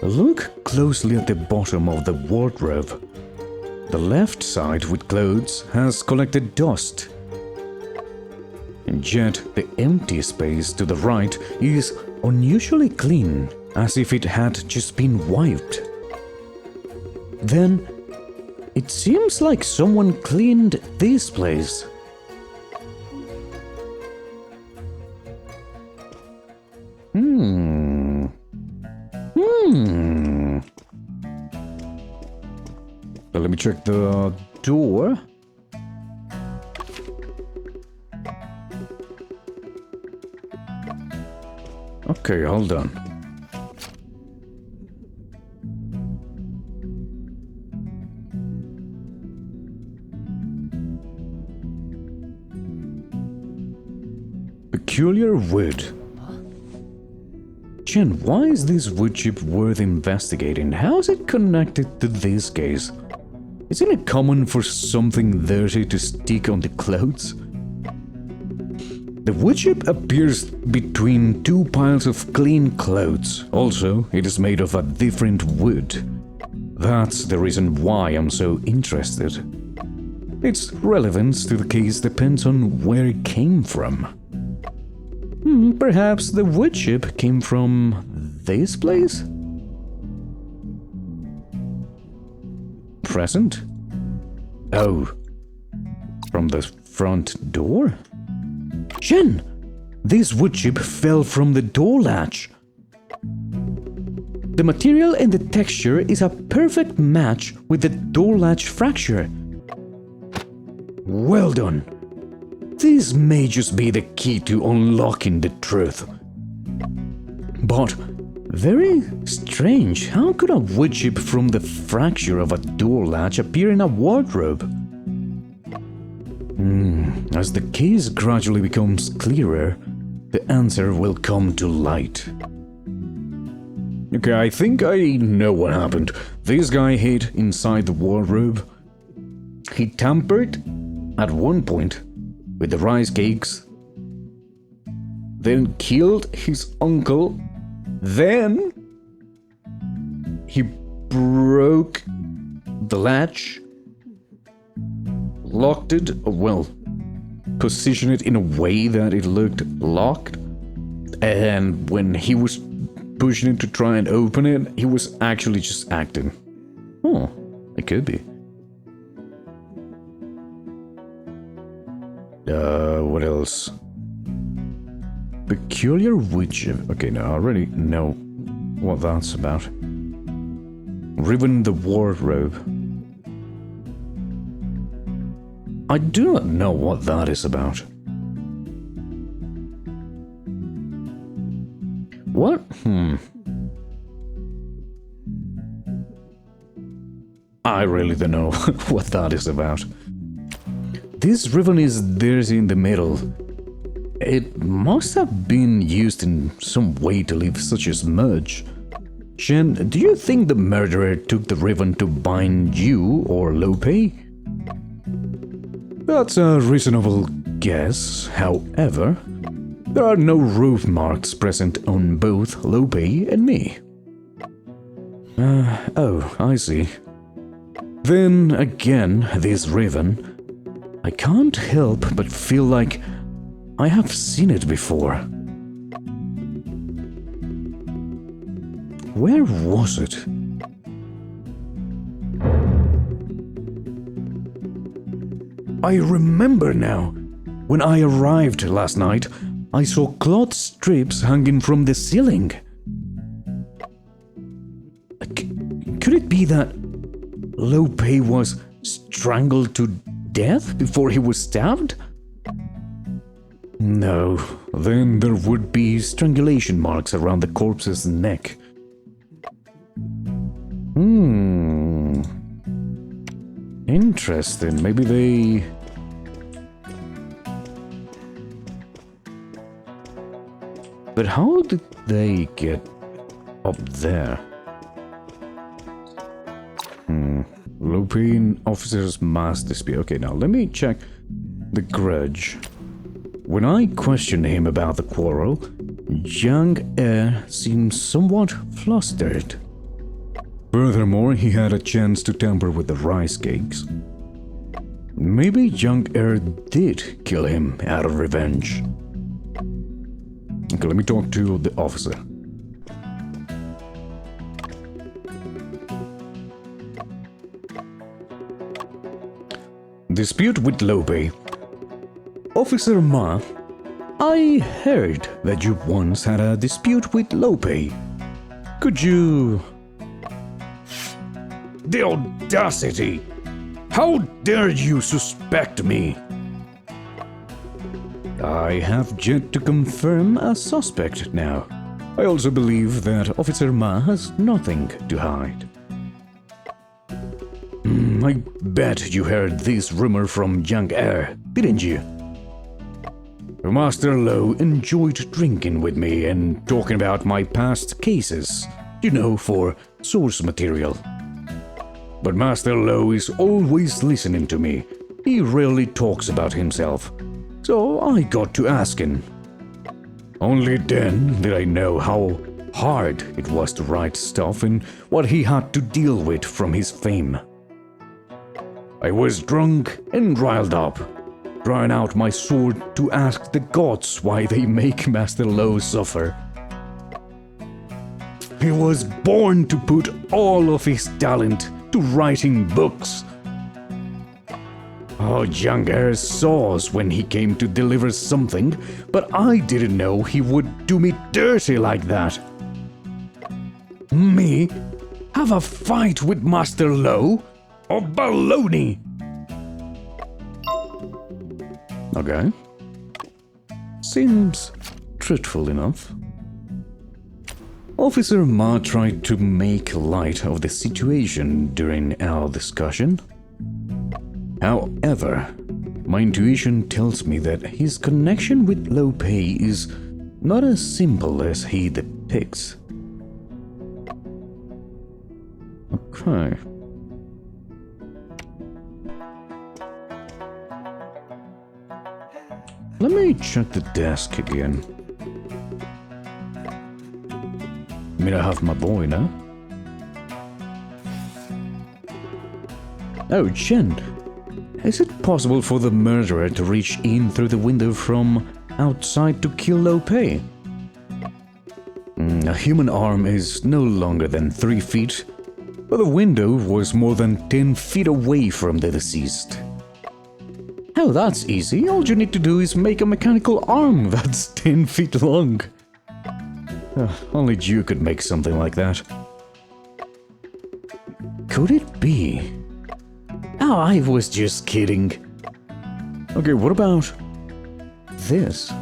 [SPEAKER 1] Look closely at the bottom of the wardrobe. The left side with clothes has collected dust. And yet the empty space to the right is unusually clean, as if it had just been wiped. Then, it seems like someone cleaned this place. Well, let me check the door. Okay, hold on. Peculiar wood. Chen, why is this wood chip worth investigating? How is it connected to this case? Isn't it common for something dirty to stick on the clothes? The wood chip appears between two piles of clean clothes. Also, it is made of a different wood. That's the reason why I'm so interested. Its relevance to the case depends on where it came from. Perhaps the wood chip came from this place? Present? Oh, from the front door? Shen! This wood chip fell from the door latch. The material and the texture is a perfect match with the door latch fracture. Well done. This may just be the key to unlocking the truth. But very strange, how could a wood chip from the fracture of a door latch appear in a wardrobe? As the case gradually becomes clearer, the answer will come to light. Okay, I think I know what happened. This guy hid inside the wardrobe. He tampered at one point with the rice cakes, then killed his uncle, then he broke the latch, locked it, well, positioned it in a way that it looked locked, and when he was pushing him to try and open it, he was actually just acting. Oh, it could be. What else? Peculiar witch. Okay, now I already know what that's about. Riven the wardrobe. I do not know what that is about. What? I really don't know what that is about. This ribbon is theirs in the middle. It must have been used in some way to leave such a smudge. Shen, do you think the murderer took the ribbon to bind you or Lope? That's a reasonable guess. However, there are no roof marks present on both Lope and me. Oh, I see. Then again, this ribbon, I can't help but feel like I have seen it before. Where was it? I remember now. When I arrived last night, I saw cloth strips hanging from the ceiling. Could it be that Lope was strangled to death before he was stabbed? No, then there would be strangulation marks around the corpse's neck. Interesting. Maybe they... But how did they get up there? Lupin officer's mass dispute. Okay, now let me check the grudge. When I questioned him about the quarrel, Yangtze seemed somewhat flustered. Furthermore, he had a chance to tamper with the rice cakes. Maybe Yangtze did kill him out of revenge. Okay, let me talk to the officer. Dispute with Lope. Officer Ma, I heard that you once had a dispute with Lope. Could you... The audacity! How dare you suspect me? I have yet to confirm a suspect now. I also believe that Officer Ma has nothing to hide. I bet you heard this rumor from Yangtze, didn't you? Master Lo enjoyed drinking with me and talking about my past cases, you know, for source material. But Master Lo is always listening to me. He rarely talks about himself, so I got to asking. Only then did I know how hard it was to write stuff and what he had to deal with from his fame. I was drunk and riled up, drawing out my sword to ask the gods why they make Master Lo suffer. He was born to put all of his talent to writing books. Oh, Yangtze saw us when he came to deliver something, but I didn't know he would do me dirty like that. Me? Have a fight with Master Lo? Oh, baloney! Okay. Seems truthful enough. Officer Ma tried to make light of the situation during our discussion. However, my intuition tells me that his connection with Lope is not as simple as he depicts. Okay. Let me check the desk again. I mean, I have my boy now. Oh, Chen. Is it possible for the murderer to reach in through the window from outside to kill Lope? A human arm is no longer than 3 feet, but the window was more than 10 feet away from the deceased. Oh, that's easy. All you need to do is make a mechanical arm that's 10 feet long. Only you could make something like that. Could it be? Oh, I was just kidding. Okay, what about this?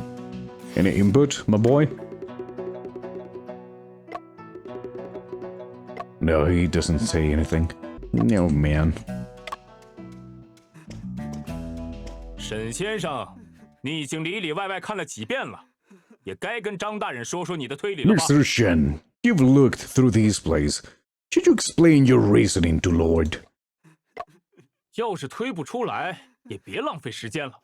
[SPEAKER 1] Any input, my boy? No, he doesn't say anything. No, man.
[SPEAKER 6] 沈先生，你已经里里外外看了几遍了，也该跟张大人说说你的推理了吧？
[SPEAKER 1] Mr. Shen, you've looked through these plays. Should you explain your reasoning to Lord?
[SPEAKER 6] 要是推不出来，也别浪费时间了，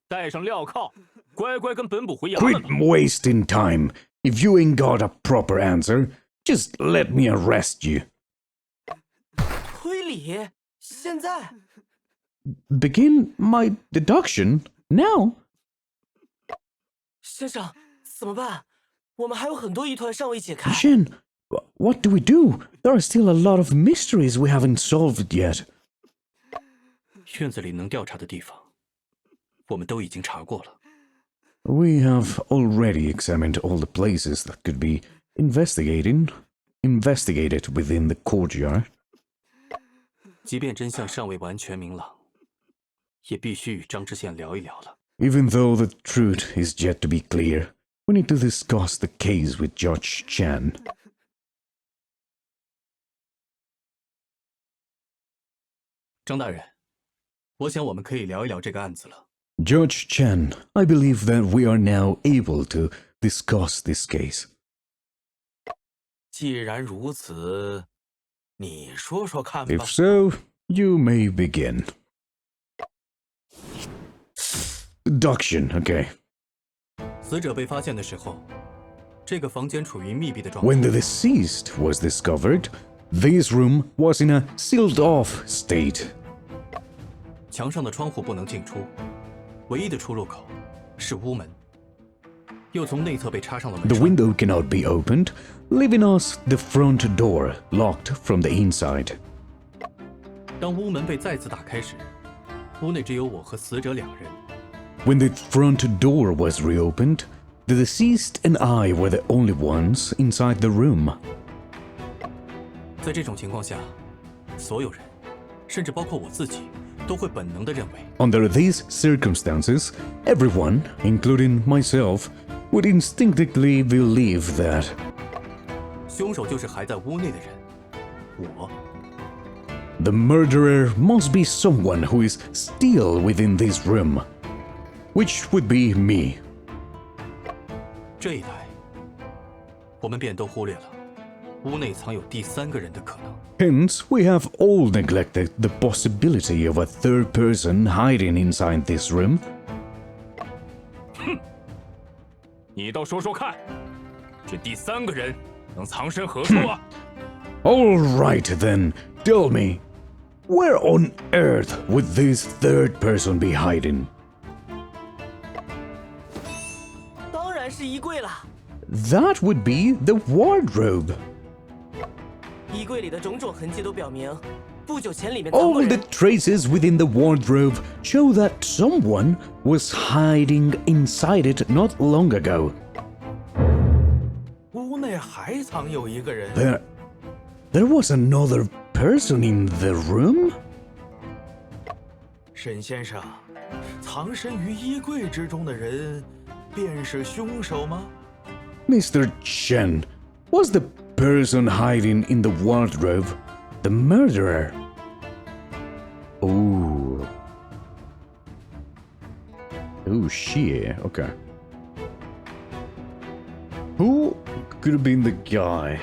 [SPEAKER 6] 带上镣铐，乖乖跟本部回衙门
[SPEAKER 1] Quit
[SPEAKER 6] 吧。
[SPEAKER 1] wasting time. If you ain't got a proper answer, just let me arrest you.
[SPEAKER 5] 推理？现在？
[SPEAKER 1] Begin my deduction now.
[SPEAKER 5] 先生，怎么办？我们还有很多疑团尚未解开。
[SPEAKER 1] Shen, what do we do? There are still a lot of mysteries we haven't solved yet.
[SPEAKER 7] 院子里能调查的地方，我们都已经查过了。
[SPEAKER 1] We have already examined all the places that could be investigated within the courtyard.
[SPEAKER 7] 即便真相尚未完全明朗，也必须与张知县聊一聊了。
[SPEAKER 1] Even though the truth is yet to be clear, we need to discuss the case with Judge Chen.
[SPEAKER 7] 张大人，我想我们可以聊一聊这个案子了。
[SPEAKER 1] Judge Chen, I believe that we are now able to discuss this case.
[SPEAKER 4] 既然如此，你说说看吧。
[SPEAKER 1] If so, you may begin. Deduction, okay.
[SPEAKER 7] 死者被发现的时候，这个房间处于密闭的状态。
[SPEAKER 1] When the deceased was discovered, this room was in a sealed-off state.
[SPEAKER 7] 墙上的窗户不能进出，唯一的出入口是屋门，又从内侧被插上了门
[SPEAKER 1] The
[SPEAKER 7] 栓。
[SPEAKER 1] window cannot be opened, leaving us the front door locked from the inside.
[SPEAKER 7] 当屋门被再次打开时，屋内只有我和死者2人。
[SPEAKER 1] When the front door was reopened, the deceased and I were the only ones inside the room.
[SPEAKER 7] 在这种情况下，所有人，甚至包括我自己，都会本能地认为，
[SPEAKER 1] Under these circumstances, everyone, including myself, would instinctively believe that
[SPEAKER 7] 凶手就是还在屋内的人，我。
[SPEAKER 1] the murderer must be someone who is still within this room, which would be me.
[SPEAKER 7] 这一来，我们便都忽略了屋内藏有第3个人的可能。
[SPEAKER 1] Hence, we have all neglected the possibility of a third person hiding inside this room.
[SPEAKER 6] 你倒说说看，这第3个人能藏身何处啊？
[SPEAKER 1] All right then, tell me, where on earth would this third person be hiding?
[SPEAKER 5] 当然是衣柜了。
[SPEAKER 1] That would be the wardrobe.
[SPEAKER 5] 衣柜里的种种痕迹都表明，不久前里面藏过
[SPEAKER 1] All the
[SPEAKER 5] 人。
[SPEAKER 1] traces within the wardrobe show that someone was hiding inside it not long ago.
[SPEAKER 4] 屋内还藏有一个人。
[SPEAKER 1] There was another person in the room?
[SPEAKER 4] 沈先生，藏身于衣柜之中的人，便是凶手吗？
[SPEAKER 1] Mr. Chen, was the person hiding in the wardrobe the murderer? Ooh. Oh shit, okay. Who could have been the guy?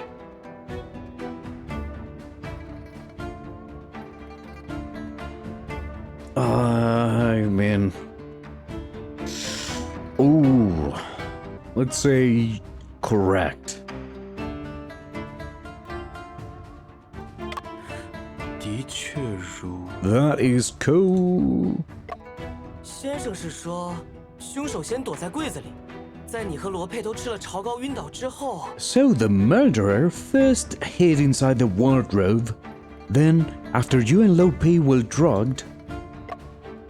[SPEAKER 1] I mean... Ooh. Let's say correct.
[SPEAKER 7] 的确如
[SPEAKER 1] That is cool.
[SPEAKER 5] 先生是说，凶手先躲在柜子里，在你和罗佩都吃了潮膏晕倒之后，
[SPEAKER 1] So the murderer first hid inside the wardrobe. Then, after you and Lope were drugged,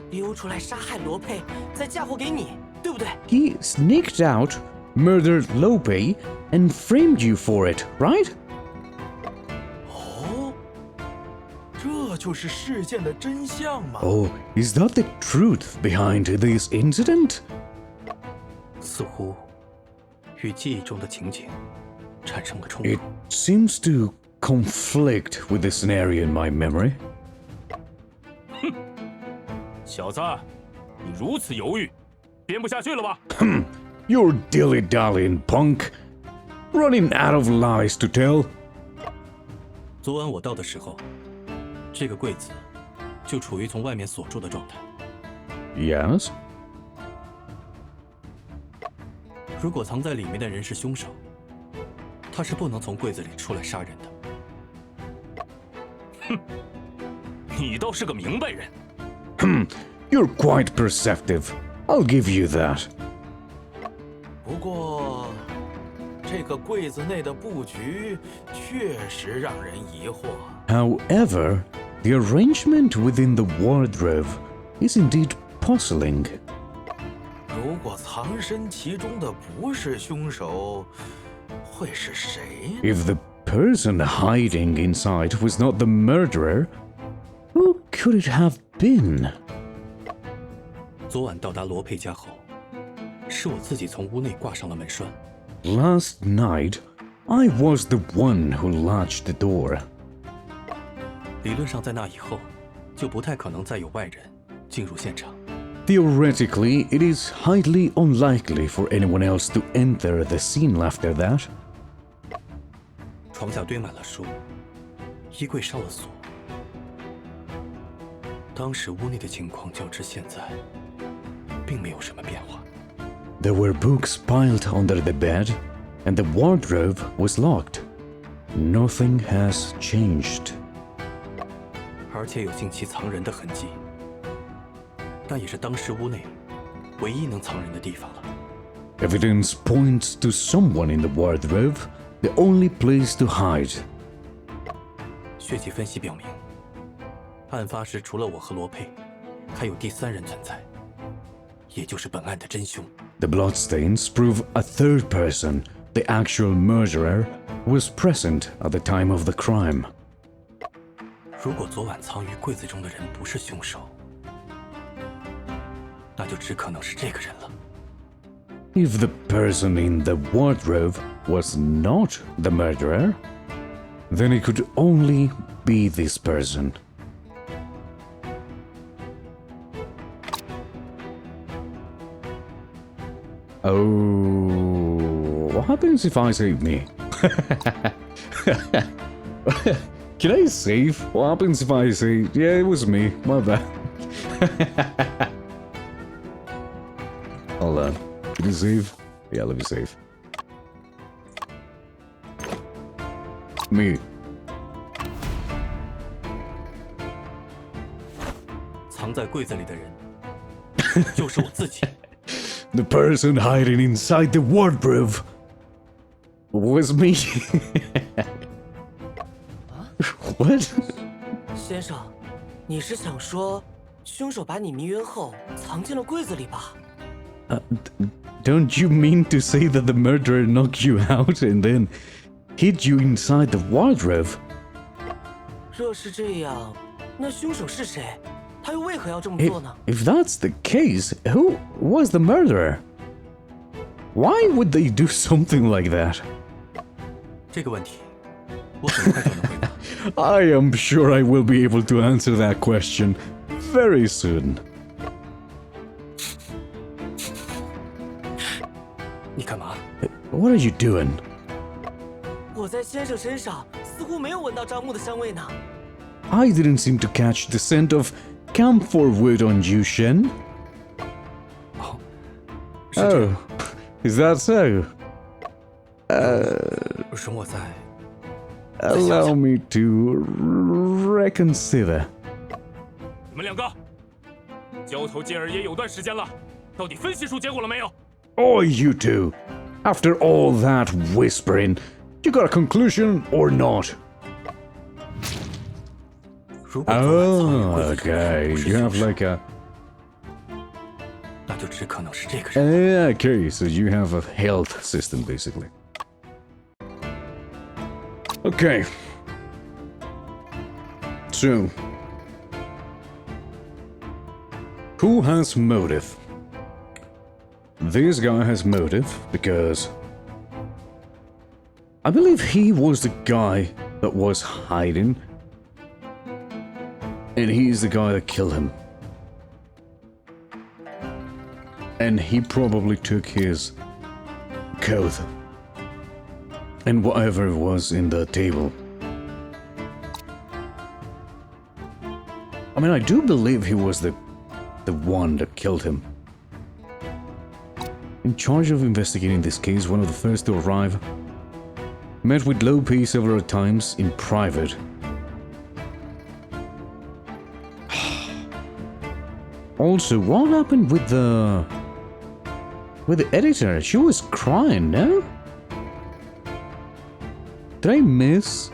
[SPEAKER 5] 溜出来杀害罗佩，再嫁祸给你，对不对？
[SPEAKER 1] he sneaked out, murdered Lope, and framed you for it, right?
[SPEAKER 4] 哦，这就是事件的真相吗？
[SPEAKER 1] Oh, is that the truth behind this incident?
[SPEAKER 7] 似乎与记忆中的情景产生了冲突
[SPEAKER 1] It。seems to conflict with the scenario in my memory.
[SPEAKER 6] 小子，你如此犹豫，编不下去了吧？
[SPEAKER 1] You're dilly-dallying, punk. Running out of lies to tell.
[SPEAKER 7] 昨晚我到的时候，这个柜子就处于从外面锁住的状态。
[SPEAKER 1] Yes?
[SPEAKER 7] 如果藏在里面的人是凶手，他是不能从柜子里出来杀人的。
[SPEAKER 6] 你倒是个明白人。
[SPEAKER 1] You're quite perceptive. I'll give you that.
[SPEAKER 4] 不过，这个柜子内的布局确实让人疑惑。
[SPEAKER 1] However, the arrangement within the wardrobe is indeed puzzling.
[SPEAKER 4] 如果藏身其中的不是凶手，会是谁呢？
[SPEAKER 1] If the person hiding inside was not the murderer, who could it have been?
[SPEAKER 7] 昨晚到达罗佩家后，是我自己从屋内挂上了门栓。
[SPEAKER 1] Last night, I was the one who latched the door.
[SPEAKER 7] 理论上，在那以后，就不太可能再有外人进入现场。
[SPEAKER 1] Theoretically, it is highly unlikely for anyone else to enter the scene after that.
[SPEAKER 7] 床下堆满了书，衣柜上了锁。当时屋内的情况较之现在，并没有什么变化。
[SPEAKER 1] There were books piled under the bed, and the wardrobe was locked. Nothing has changed.
[SPEAKER 7] 而且有近期藏人的痕迹，那也是当时屋内唯一能藏人的地方了。
[SPEAKER 1] Evidence points to someone in the wardrobe, the only place to hide.
[SPEAKER 7] 血迹分析表明，案发时除了我和罗佩，还有第三人存在，也就是本案的真凶。
[SPEAKER 1] The bloodstains prove a third person, the actual murderer, was present at the time of the crime.
[SPEAKER 7] 如果昨晚藏于柜子中的人不是凶手，那就只可能是这个人了。
[SPEAKER 1] If the person in the wardrobe was not the murderer, then it could only be this person. Oh, what happens if I save me? Can I save? What happens if I save? Yeah, it was me. My bad. Hold on. Did you save? Yeah, let me save. Me.
[SPEAKER 7] 藏在柜子里的人，就是我自己。
[SPEAKER 1] The person hiding inside the wardrobe was me. What?
[SPEAKER 5] 先生，你是想说，凶手把你迷晕后藏进了柜子里吧？
[SPEAKER 1] Don't you mean to say that the murderer knocked you out and then hid you inside the wardrobe?
[SPEAKER 5] 若是这样，那凶手是谁？他又为何要这么
[SPEAKER 1] If,
[SPEAKER 5] 做呢？
[SPEAKER 1] if that's the case, who was the murderer? Why would they do something like that?
[SPEAKER 7] 这个问题，我很快就能回答。
[SPEAKER 1] I am sure I will be able to answer that question very soon.
[SPEAKER 7] 你干嘛？
[SPEAKER 1] What are you doing?
[SPEAKER 5] 我在先生身上似乎没有闻到樟木的香味呢。
[SPEAKER 1] I didn't seem to catch the scent of camphor wood on you, Shen.
[SPEAKER 7] 哦，是这
[SPEAKER 1] Oh,
[SPEAKER 7] 样。
[SPEAKER 1] is that so?
[SPEAKER 7] 容我再
[SPEAKER 1] Allow me to reconsider.
[SPEAKER 6] 你们两个，交头接耳也有段时间了，到底分析出结果了没有？
[SPEAKER 1] Oh, you two. After all that whispering, you got a conclusion or not?
[SPEAKER 7] 如果昨晚藏于柜
[SPEAKER 1] Oh,
[SPEAKER 7] 子中的
[SPEAKER 1] okay.
[SPEAKER 7] 人不是
[SPEAKER 1] You
[SPEAKER 7] 凶
[SPEAKER 1] have
[SPEAKER 7] 手，
[SPEAKER 1] like a...
[SPEAKER 7] 那就只可能是这个人。
[SPEAKER 1] Okay, so you have a health system, basically. Okay. So... who has motive? This guy has motive because... I believe he was the guy that was hiding. And he's the guy that killed him. And he probably took his clothe and whatever was in the table. I mean, I do believe he was the one that killed him. In charge of investigating this case, one of the first to arrive, met with Low P several times in private. Also, what happened with the editor? She was crying, no? Did I miss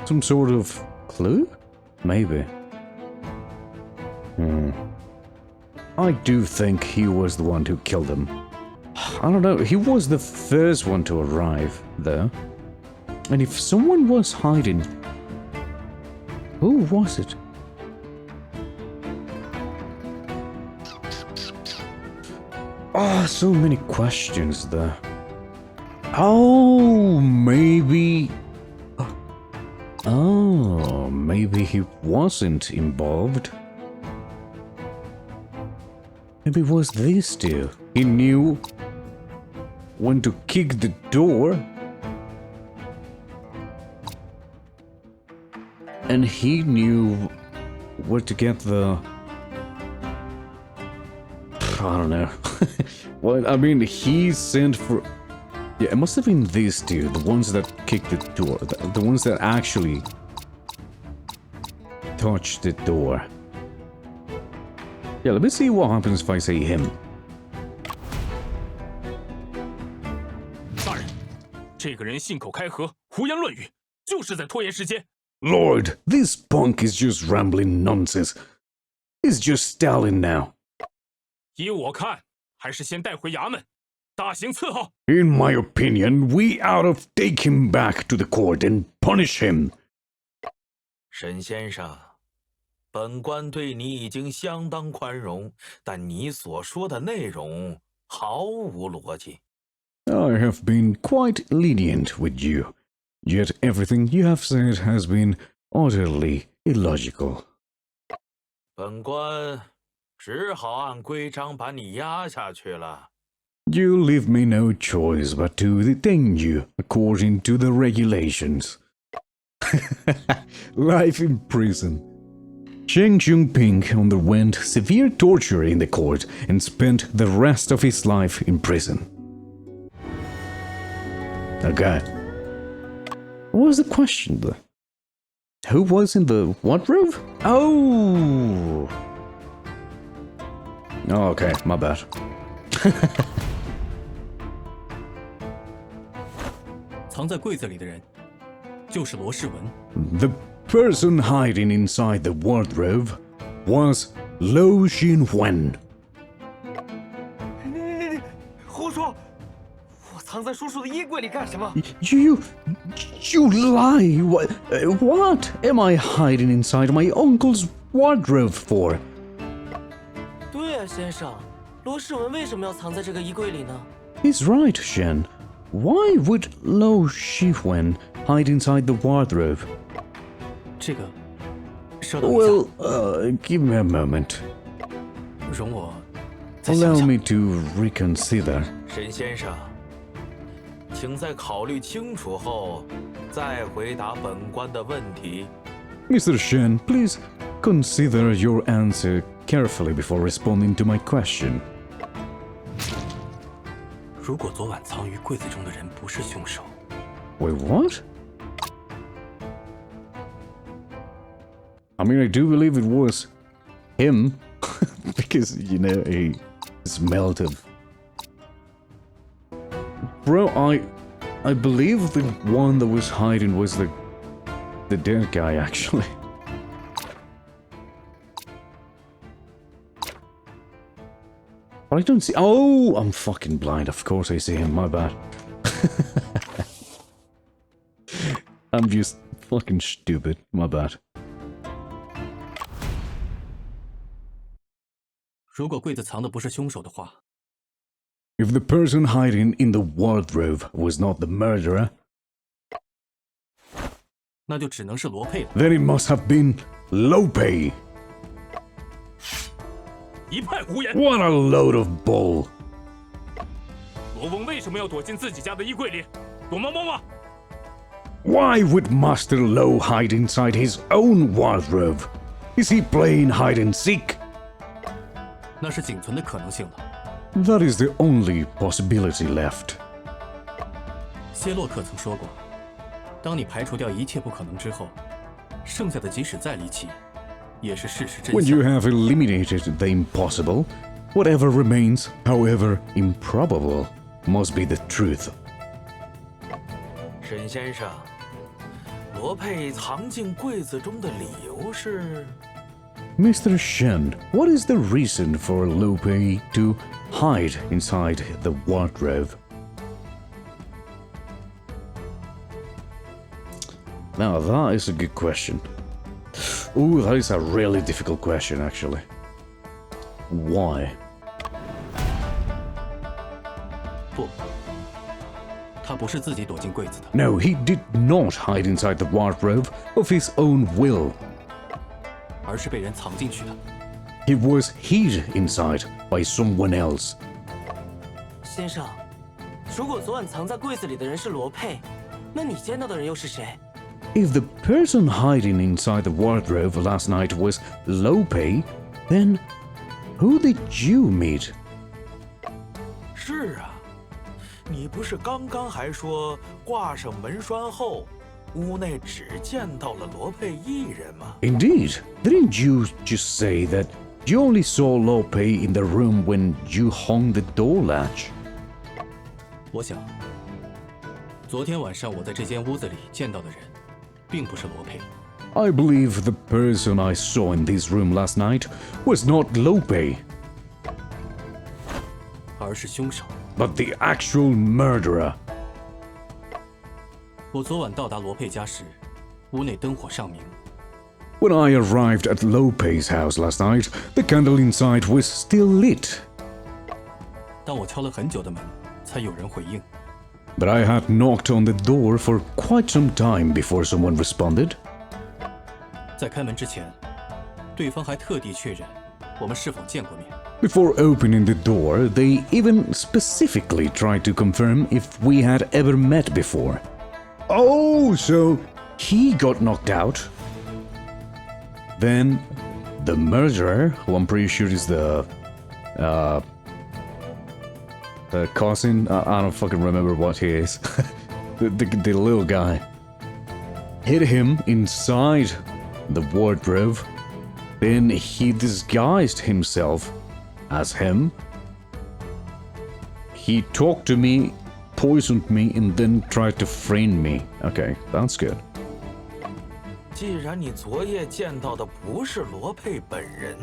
[SPEAKER 1] some sort of clue? Maybe. I do think he was the one who killed him. I don't know, he was the first one to arrive, though. And if someone was hiding, who was it? Ah, so many questions there. Oh, maybe... Oh, maybe he wasn't involved. Maybe it was these two. He knew when to kick the door. And he knew where to get the... I don't know. Well, I mean, he sent for... Yeah, it must have been these two, the ones that kicked the door. The ones that actually touched the door. Yeah, let me see what happens if I say him.
[SPEAKER 6] 大人，这个人信口开河，胡言乱语，就是在拖延时间。
[SPEAKER 1] Lord, this punk is just rambling nonsense. He's just Stalin now.
[SPEAKER 6] 依我看，还是先带回衙门，大刑伺候。
[SPEAKER 1] In my opinion, we ought to take him back to the court and punish him.
[SPEAKER 4] 沈先生，本官对你已经相当宽容，但你所说的内容毫无逻辑。
[SPEAKER 1] I have been quite lenient with you, yet everything you have said has been utterly illogical.
[SPEAKER 4] 本官只好按规章把你押下去了。
[SPEAKER 1] You leave me no choice but to detain you according to the regulations. Life in prison. Cheng Xiongping underwent severe torture in the court and spent the rest of his life in prison. Okay. What was the question though? Who was in the what room? Oh! Oh, okay, my bad.
[SPEAKER 7] 藏在柜子里的人就是罗世文。
[SPEAKER 1] The person hiding inside the wardrobe was Lo Xinhuan.
[SPEAKER 5] 胡说！我藏在叔叔的衣柜里干什么？
[SPEAKER 1] You lie! What am I hiding inside my uncle's wardrobe for?
[SPEAKER 5] 对啊，先生，罗世文为什么要藏在这个衣柜里呢？
[SPEAKER 1] He's right, Shen. Why would Lo Xinhuan hide inside the wardrobe?
[SPEAKER 7] 这个，稍等一下，
[SPEAKER 1] Well, give me a moment.
[SPEAKER 7] 容我再想
[SPEAKER 1] Allow
[SPEAKER 7] 想。
[SPEAKER 1] me to reconsider.
[SPEAKER 4] 沈先生，请在考虑清楚后再回答本官的问题。
[SPEAKER 1] Mr. Shen, please consider your answer carefully before responding to my question.
[SPEAKER 7] 如果昨晚藏于柜子中的人不是凶手，
[SPEAKER 1] Wait, what? I mean, I do believe it was him, because, you know, he smelled of Bro, I believe the one that was hiding was the dead guy, actually. I don't see... Oh, I'm fucking blind. Of course I see him. My bad. I'm just fucking stupid. My bad.
[SPEAKER 7] 如果柜子藏的不是凶手的话，
[SPEAKER 1] If the person hiding in the wardrobe was not the murderer,
[SPEAKER 7] 那就只能是罗佩了。
[SPEAKER 1] then it must have been Lope.
[SPEAKER 6] 一派胡言！
[SPEAKER 1] What a load of bull.
[SPEAKER 6] 罗翁为什么要躲进自己家的衣柜里？躲猫猫吗？
[SPEAKER 1] Why would Master Lo hide inside his own wardrobe? Is he playing hide and seek?
[SPEAKER 7] 那是仅存的可能性了。
[SPEAKER 1] That is the only possibility left.
[SPEAKER 7] 谢洛克曾说过，当你排除掉一切不可能之后，剩下的即使再离奇，也是事实真
[SPEAKER 1] When you
[SPEAKER 7] 相。
[SPEAKER 1] have eliminated the impossible, whatever remains, however improbable, must be the truth.
[SPEAKER 4] 沈先生，罗佩藏进柜子中的理由是？
[SPEAKER 1] Mr. Shen, what is the reason for Lope to hide inside the wardrobe? Now that is a good question. Ooh, that is a really difficult question, actually. Why?
[SPEAKER 7] 不，他不是自己躲进柜子的，
[SPEAKER 1] No, he did not hide inside the wardrobe of his own will.
[SPEAKER 7] 而是被人藏进去的。
[SPEAKER 1] He was hid inside by someone else.
[SPEAKER 5] 先生，如果昨晚藏在柜子里的人是罗佩，那你见到的人又是谁？
[SPEAKER 1] If the person hiding inside the wardrobe last night was Lope, then who did you meet?
[SPEAKER 4] 是啊，你不是刚刚还说挂上门栓后，屋内只见到了罗佩一人吗？
[SPEAKER 1] Indeed, didn't you just say that you only saw Lope in the room when you hung the door latch?
[SPEAKER 7] 我想，昨天晚上我在这间屋子里见到的人，并不是罗佩，
[SPEAKER 1] I believe the person I saw in this room last night was not Lope,
[SPEAKER 7] 而是凶手。
[SPEAKER 1] but the actual murderer.
[SPEAKER 7] 我昨晚到达罗佩家时，屋内灯火尚明。
[SPEAKER 1] When I arrived at Lope's house last night, the candle inside was still lit.
[SPEAKER 7] 但我敲了很久的门，才有人回应。
[SPEAKER 1] But I had knocked on the door for quite some time before someone responded.
[SPEAKER 7] 在开门之前，对方还特地确认我们是否见过面。
[SPEAKER 1] Before opening the door, they even specifically tried to confirm if we had ever met before. Oh, so he got knocked out. Then the murderer, who I'm pretty sure is the cousin, I don't fucking remember what he is, the little guy, hid him inside the wardrobe. Then he disguised himself as him. He talked to me, poisoned me, and then tried to friend me. Okay, that's good.
[SPEAKER 4] 既然你昨夜见到的不是罗佩本人，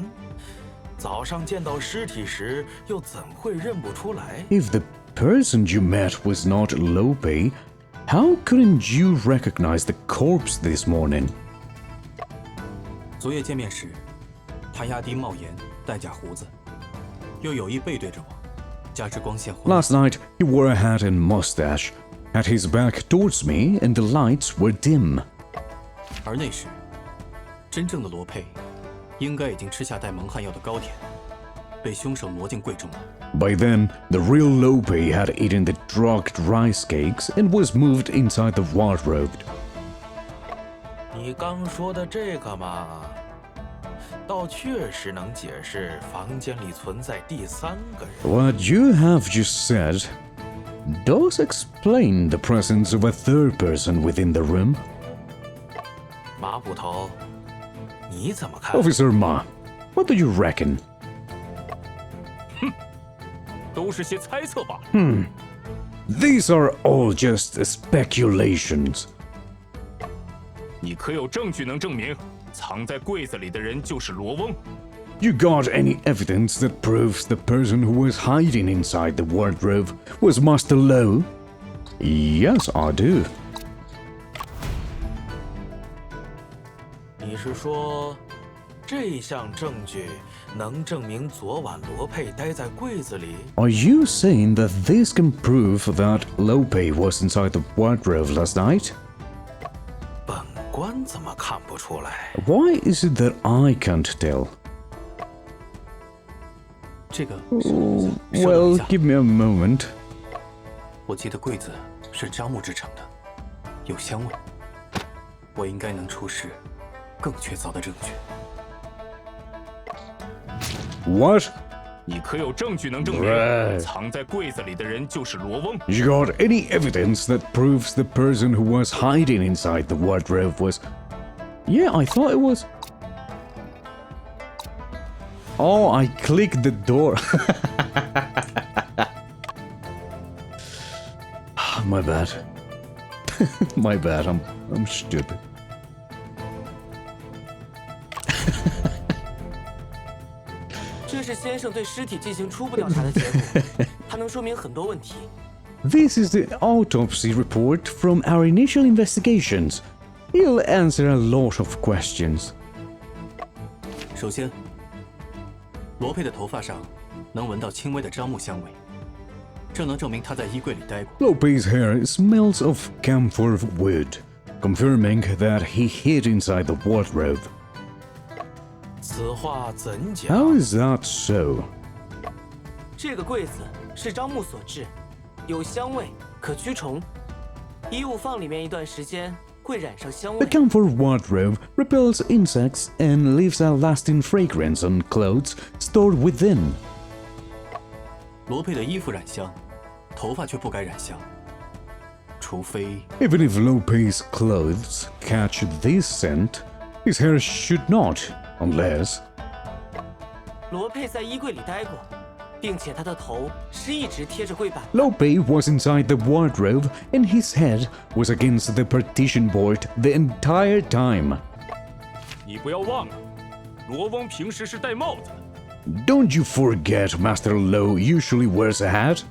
[SPEAKER 4] 早上见到尸体时又怎会认不出来？
[SPEAKER 1] If the person you met was not Lope, how couldn't you recognize the corpse this morning?
[SPEAKER 7] 昨夜见面时，他压低帽檐，戴假胡子，又有意背对着我，加之光线昏暗。
[SPEAKER 1] Last night, he wore a hat and mustache, had his back towards me, and the lights were dim.
[SPEAKER 7] 而那时，真正的罗佩应该已经吃下带蒙汗药的糕点，被凶手挪进柜中了。
[SPEAKER 1] By then, the real Lope had eaten the drugged rice cakes and was moved inside the wardrobe.
[SPEAKER 4] 你刚说的这个嘛，倒确实能解释房间里存在第三个人。
[SPEAKER 1] What you have just said does explain the presence of a third person within the room.
[SPEAKER 4] 马捕头，你怎么看？
[SPEAKER 1] Officer Ma, what do you reckon?
[SPEAKER 6] 都是些猜测罢了。
[SPEAKER 1] These are all just speculations.
[SPEAKER 6] 你可有证据能证明藏在柜子里的人就是罗翁？
[SPEAKER 1] You got any evidence that proves the person who was hiding inside the wardrobe was Master Lo? Yes, I do.
[SPEAKER 4] 你是说，这项证据能证明昨晚罗佩待在柜子里？
[SPEAKER 1] Are you saying that this can prove that Lope was inside the wardrobe last night?
[SPEAKER 4] 本官怎么看不出来？
[SPEAKER 1] Why is it that I can't tell?
[SPEAKER 7] 这个，
[SPEAKER 1] Well, give me a moment.
[SPEAKER 7] 我记得柜子是樟木制成的，有香味。我应该能出示更确凿的证据。
[SPEAKER 1] What?
[SPEAKER 6] 你可有证据能证明
[SPEAKER 1] Right.
[SPEAKER 6] 藏在柜子里的人就是罗翁？
[SPEAKER 1] You got any evidence that proves the person who was hiding inside the wardrobe was... Yeah, I thought it was... Oh, I clicked the door. My bad. My bad, I'm stupid.
[SPEAKER 5] 这是先生对尸体进行初步调查的结果，它能说明很多问题。
[SPEAKER 1] This is the autopsy report from our initial investigations. It'll answer a lot of questions.
[SPEAKER 7] 首先，罗佩的头发上能闻到轻微的樟木香味，这能证明他在衣柜里待过。
[SPEAKER 1] Lope's hair smells of camphor wood, confirming that he hid inside the wardrobe.
[SPEAKER 4] 此话怎讲？
[SPEAKER 1] How is that so?
[SPEAKER 5] 这个柜子是樟木所制，有香味，可驱虫。衣物放里面一段时间会染上香
[SPEAKER 1] The
[SPEAKER 5] 味。
[SPEAKER 1] camphor wardrobe repels insects and leaves a lasting fragrance on clothes stored within.
[SPEAKER 7] 罗佩的衣服染香，头发却不该染香，除非
[SPEAKER 1] Even if Lope's clothes catch this scent, his hair should not, unless...
[SPEAKER 5] 罗佩在衣柜里待过，并且他的头是一直贴着柜板。
[SPEAKER 1] Lope was inside the wardrobe and his head was against the partition board the entire time.
[SPEAKER 6] 你不要忘了，罗翁平时是戴帽子的。
[SPEAKER 1] Don't you forget Master Lo usually wears a hat?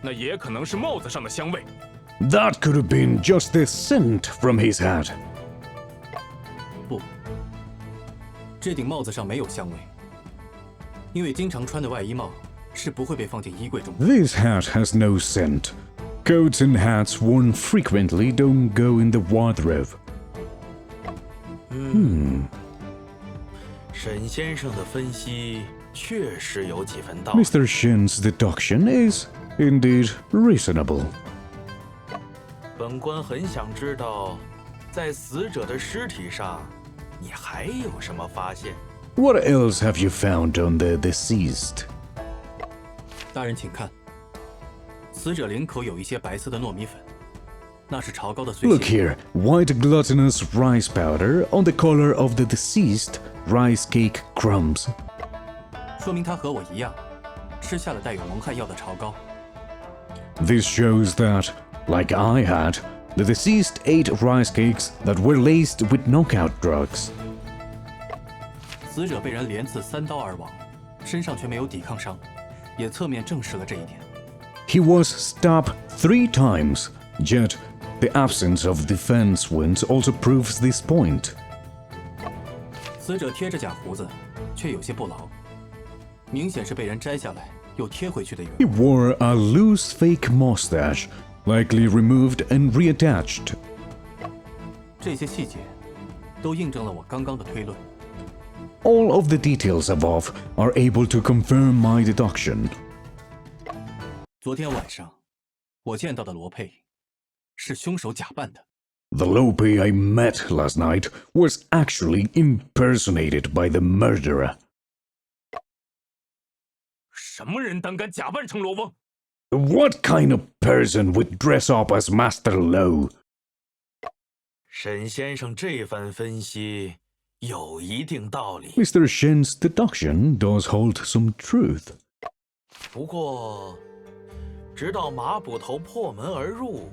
[SPEAKER 6] 那也可能是帽子上的香味。
[SPEAKER 1] That could have been just the scent from his hat.
[SPEAKER 7] 不，这顶帽子上没有香味，因为经常穿的外衣帽是不会被放进衣柜中的。
[SPEAKER 1] This hat has no scent. Coats and hats worn frequently don't go in the wardrobe.
[SPEAKER 4] 沈先生的分析确实有几分道理。
[SPEAKER 1] Mr. Shen's deduction is indeed reasonable.
[SPEAKER 4] 本官很想知道，在死者的尸体上，你还有什么发现？
[SPEAKER 1] What else have you found on the deceased?
[SPEAKER 7] 大人请看，死者领口有一些白色的糯米粉，那是潮糕的碎
[SPEAKER 1] Look
[SPEAKER 7] 屑。
[SPEAKER 1] here, white glutinous rice powder on the collar of the deceased rice cake crumbs.
[SPEAKER 7] 说明他和我一样，吃下了带有蒙汗药的潮糕。
[SPEAKER 1] This shows that, like I had, the deceased ate rice cakes that were laced with knockout drugs.
[SPEAKER 7] 死者被人连刺3刀而亡，身上却没有抵抗伤，也侧面证实了这一点。
[SPEAKER 1] He was stabbed 3 times, yet the absence of defense wounds also proves this point.
[SPEAKER 7] 死者贴着假胡子，却有些不牢，明显是被人摘下来又贴回去的缘
[SPEAKER 1] He
[SPEAKER 7] 故。
[SPEAKER 1] wore a loose fake mustache, likely removed and reattached.
[SPEAKER 7] 这些细节都印证了我刚刚的推论。
[SPEAKER 1] All of the details above are able to confirm my deduction.
[SPEAKER 7] 昨天晚上，我见到的罗佩是凶手假扮的。
[SPEAKER 1] The Lope I met last night was actually impersonated by the murderer.
[SPEAKER 6] 什么人胆敢假扮成罗翁？
[SPEAKER 1] What kind of person would dress up as Master Lo?
[SPEAKER 4] 沈先生这番分析有一定道理，
[SPEAKER 1] Mr. Shen's deduction does hold some truth.
[SPEAKER 4] 不过直到马捕头破门而入，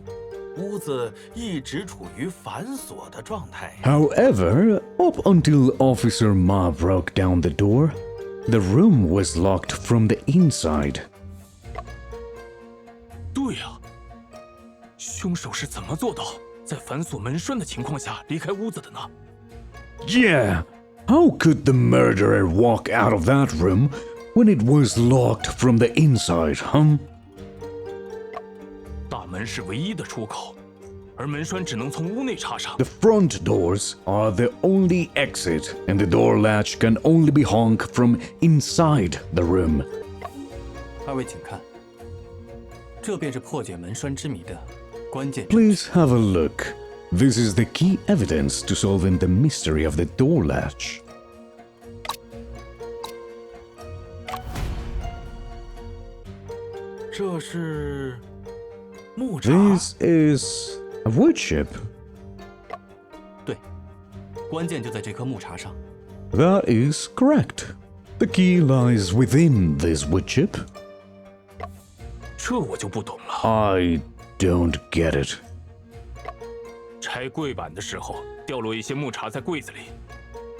[SPEAKER 4] 屋子一直处于反锁的状态。
[SPEAKER 1] However, up until Officer Ma broke down the door, the room was locked from the inside.
[SPEAKER 6] 对呀，凶手是怎么做到在反锁门栓的情况下离开屋子的呢？
[SPEAKER 1] Yeah, how could the murderer walk out of that room when it was locked from the inside, huh?
[SPEAKER 6] 大门是唯一的出口，而门栓只能从屋内插上。
[SPEAKER 1] The front doors are the only exit, and the door latch can only be hung from inside the room.
[SPEAKER 7] 二位请看，这便是破解门栓之谜的关键。
[SPEAKER 1] Please have a look. This is the key evidence to solving the mystery of the door latch.
[SPEAKER 4] 这是木茶。
[SPEAKER 1] This is a wood chip.
[SPEAKER 7] 对，关键就在这颗木茶上。
[SPEAKER 1] That is correct. The key lies within this wood chip.
[SPEAKER 6] 这我就不懂了。
[SPEAKER 1] I don't get it.
[SPEAKER 6] 拆柜板的时候掉落一些木茶在柜子里，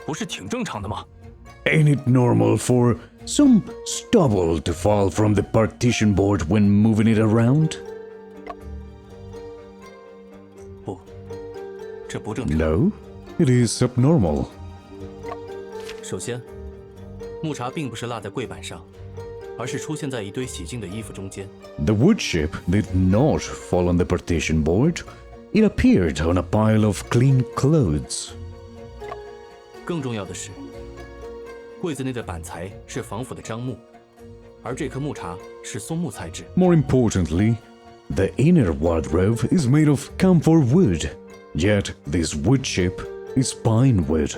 [SPEAKER 6] 不是挺正常的吗？
[SPEAKER 1] Ain't it normal for some stubble to fall from the partition board when moving it around?
[SPEAKER 7] 不，这不正常。
[SPEAKER 1] No, it is subnormal.
[SPEAKER 7] 首先，木茶并不是落在柜板上，而是出现在一堆洗净的衣服中间。
[SPEAKER 1] The wood chip did not fall on the partition board. It appeared on a pile of clean clothes.
[SPEAKER 7] 更重要的是，柜子内的板材是防腐的樟木，而这颗木茶是松木材质。
[SPEAKER 1] More importantly, the inner wardrobe is made of camphor wood, yet this wood chip is pine wood.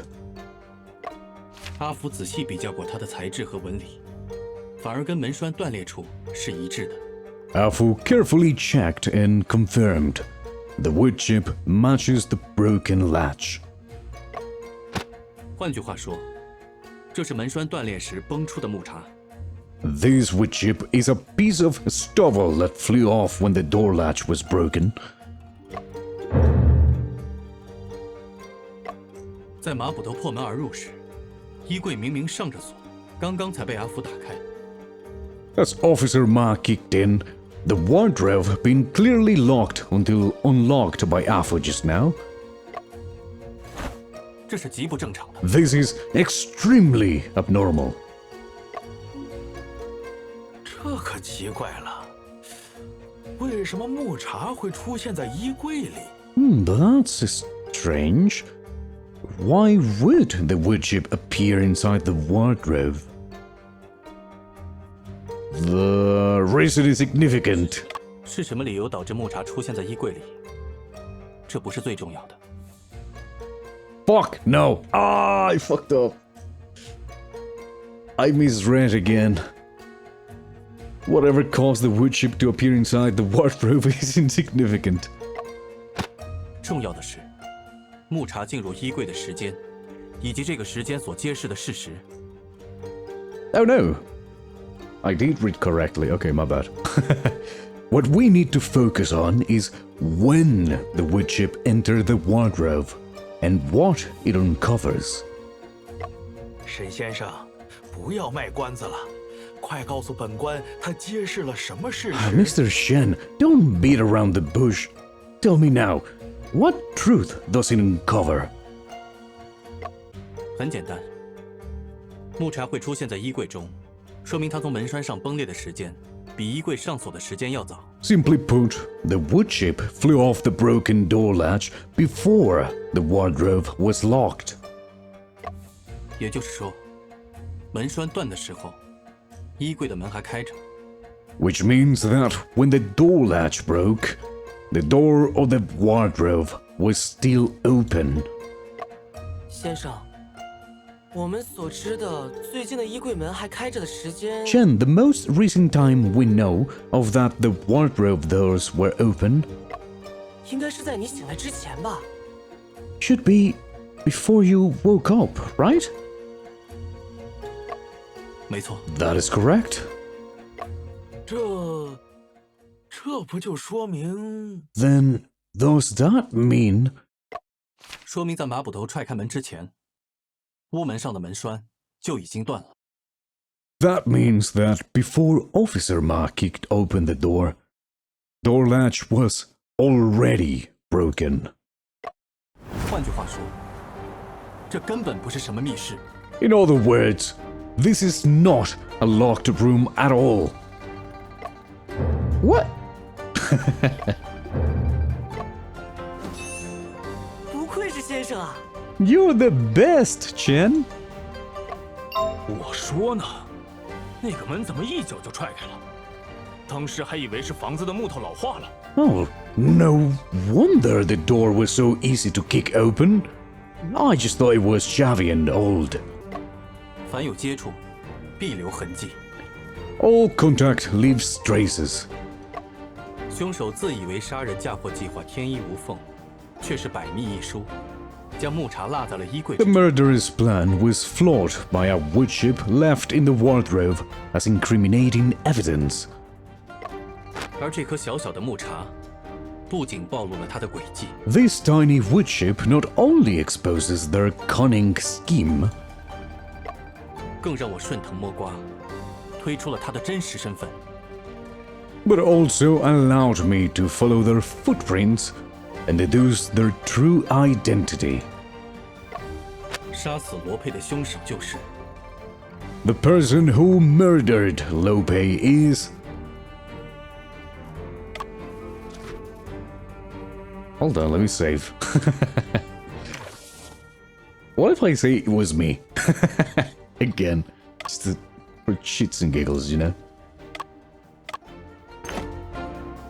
[SPEAKER 7] 阿福仔细比较过它的材质和纹理，反而跟门栓断裂处是一致的。
[SPEAKER 1] Afu carefully checked and confirmed. The wood chip matches the broken latch.
[SPEAKER 7] 换句话说，这是门栓断裂时崩出的木茶。
[SPEAKER 1] This wood chip is a piece of stubble that flew off when the door latch was broken.
[SPEAKER 7] 在马捕头破门而入时，衣柜明明上着锁，刚刚才被阿福打开。
[SPEAKER 1] As Officer Ma kicked in, the wardrobe had been clearly locked until unlocked by Afu just now.
[SPEAKER 7] 这是极不正常的。
[SPEAKER 1] This is extremely abnormal.
[SPEAKER 4] 这可奇怪了，为什么木茶会出现在衣柜里？
[SPEAKER 1] That's strange. Why would the wood chip appear inside the wardrobe? The reason is significant.
[SPEAKER 7] 是什么理由导致木茶出现在衣柜里？这不是最重要的。
[SPEAKER 1] Fuck, no. I fucked up. I misread again. Whatever caused the wood chip to appear inside the wardrobe is insignificant.
[SPEAKER 7] 重要的是，木茶进入衣柜的时间，以及这个时间所揭示的事实。
[SPEAKER 1] Oh no. I did read correctly. Okay, my bad. What we need to focus on is when the wood chip entered the wardrobe and what it uncovers.
[SPEAKER 4] 沈先生，不要卖关子了，快告诉本官，他揭示了什么事实？
[SPEAKER 1] Mr. Shen, don't beat around the bush. Tell me now, what truth does it uncover?
[SPEAKER 7] 很简单，木茶会出现在衣柜中，说明它从门栓上崩裂的时间比衣柜上锁的时间要早。
[SPEAKER 1] Simply put, the wood chip flew off the broken door latch before the wardrobe was locked.
[SPEAKER 7] 也就是说，门栓断的时候，衣柜的门还开着。
[SPEAKER 1] Which means that when the door latch broke, the door of the wardrobe was still open.
[SPEAKER 5] 先生，我们所知的最近的衣柜门还开着的时间，
[SPEAKER 1] Chen, the most recent time we know of that the wardrobe doors were open
[SPEAKER 5] 应该是在你醒来之前吧？
[SPEAKER 1] should be before you woke up, right?
[SPEAKER 7] 没错，
[SPEAKER 1] That is correct.
[SPEAKER 4] 这这不就说明
[SPEAKER 1] Then, does that mean...
[SPEAKER 7] 说明在马捕头踹开门之前，屋门上的门栓就已经断了。
[SPEAKER 1] That means that before Officer Ma kicked open the door latch was already broken.
[SPEAKER 7] 换句话说，这根本不是什么密室。
[SPEAKER 1] In other words, this is not a locked room at all. What?
[SPEAKER 5] 不愧是先生啊！
[SPEAKER 1] You're the best, Chen.
[SPEAKER 6] 我说呢，那个门怎么一脚就踹开了？当时还以为是房子的木头老化了。
[SPEAKER 1] Oh, no wonder the door was so easy to kick open. I just thought it was shabby and old.
[SPEAKER 7] 凡有接触，必留痕迹。
[SPEAKER 1] All contact leaves traces.
[SPEAKER 7] 凶手自以为杀人嫁祸计划天衣无缝，却是百密一疏，将木茬落在了衣柜
[SPEAKER 1] The
[SPEAKER 7] 之中。
[SPEAKER 1] murderous plan was flawed by a wood chip left in the wardrobe as incriminating evidence.
[SPEAKER 7] 而这颗小小的木茬，不仅暴露了他的诡计，
[SPEAKER 1] This tiny wood chip not only exposes their cunning scheme,
[SPEAKER 7] 更让我顺藤摸瓜，推出了他的真实身份。
[SPEAKER 1] but also allowed me to follow their footprints and deduce their true identity.
[SPEAKER 7] 杀死罗佩的凶手就是
[SPEAKER 1] The person who murdered Lope is... Hold on, let me save. What if I say it was me? Again, for shits and giggles, you know?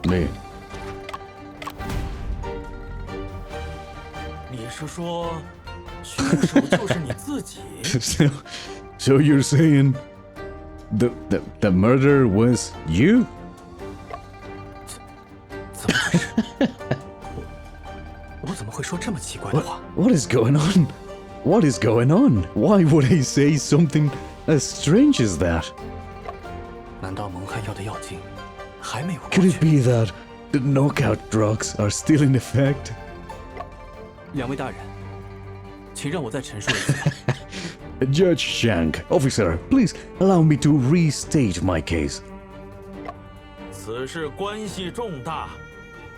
[SPEAKER 1] Me.
[SPEAKER 4] 你是说，凶手就是你自己？
[SPEAKER 1] So you're saying the murder was you?
[SPEAKER 7] 怎么回事？我怎么会说这么奇怪的话？
[SPEAKER 1] What is going on? What is going on? Why would I say something as strange as that?
[SPEAKER 7] 难道蒙汗药的药劲还没有过
[SPEAKER 1] Could it
[SPEAKER 7] 去？
[SPEAKER 1] be that the knockout drugs are still in effect?
[SPEAKER 7] 两位大人，请让我再陈述一次吧。
[SPEAKER 1] Judge Shank, officer, please allow me to restate my case.
[SPEAKER 4] 此事关系重大，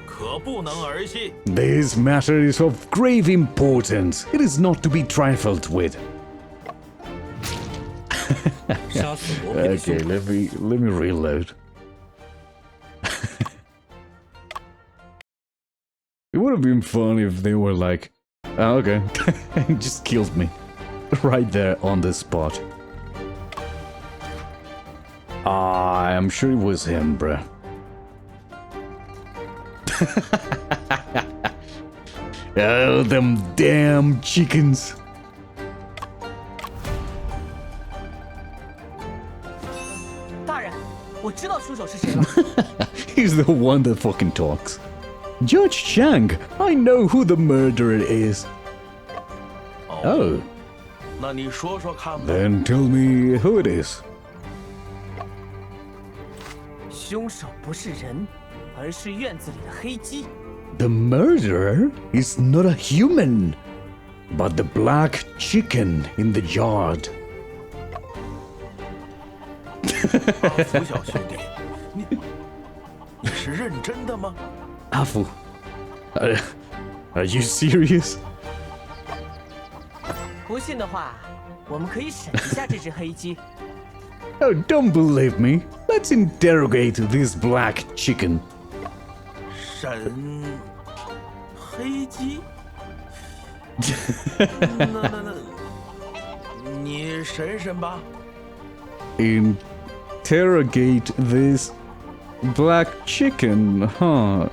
[SPEAKER 4] 可不能儿戏。
[SPEAKER 1] This matter is of grave importance. It is not to be trifled with.
[SPEAKER 7] 杀死罗佩的凶
[SPEAKER 1] Okay,
[SPEAKER 7] 手
[SPEAKER 1] let me reload. It would have been fun if they were like, oh, okay, just killed me right there on the spot. I'm sure it was him, bruh. Oh, them damn chickens.
[SPEAKER 5] 大人，我知道凶手是谁了。
[SPEAKER 1] He's the one that fucking talks. Judge Chang, I know who the murderer is. Oh,
[SPEAKER 4] 那你说说看吧。
[SPEAKER 1] then tell me who it is.
[SPEAKER 5] 凶手不是人，而是院子里的黑鸡。
[SPEAKER 1] The murderer is not a human, but the black chicken in the yard.
[SPEAKER 4] 阿福小兄弟，你是认真的吗？
[SPEAKER 1] Afu, are you serious?
[SPEAKER 5] 不信的话，我们可以审一下这只黑鸡。
[SPEAKER 1] Oh, don't believe me. Let's interrogate this black chicken.
[SPEAKER 4] 审黑鸡？那，你审吧。
[SPEAKER 1] Interrogate this black chicken, huh?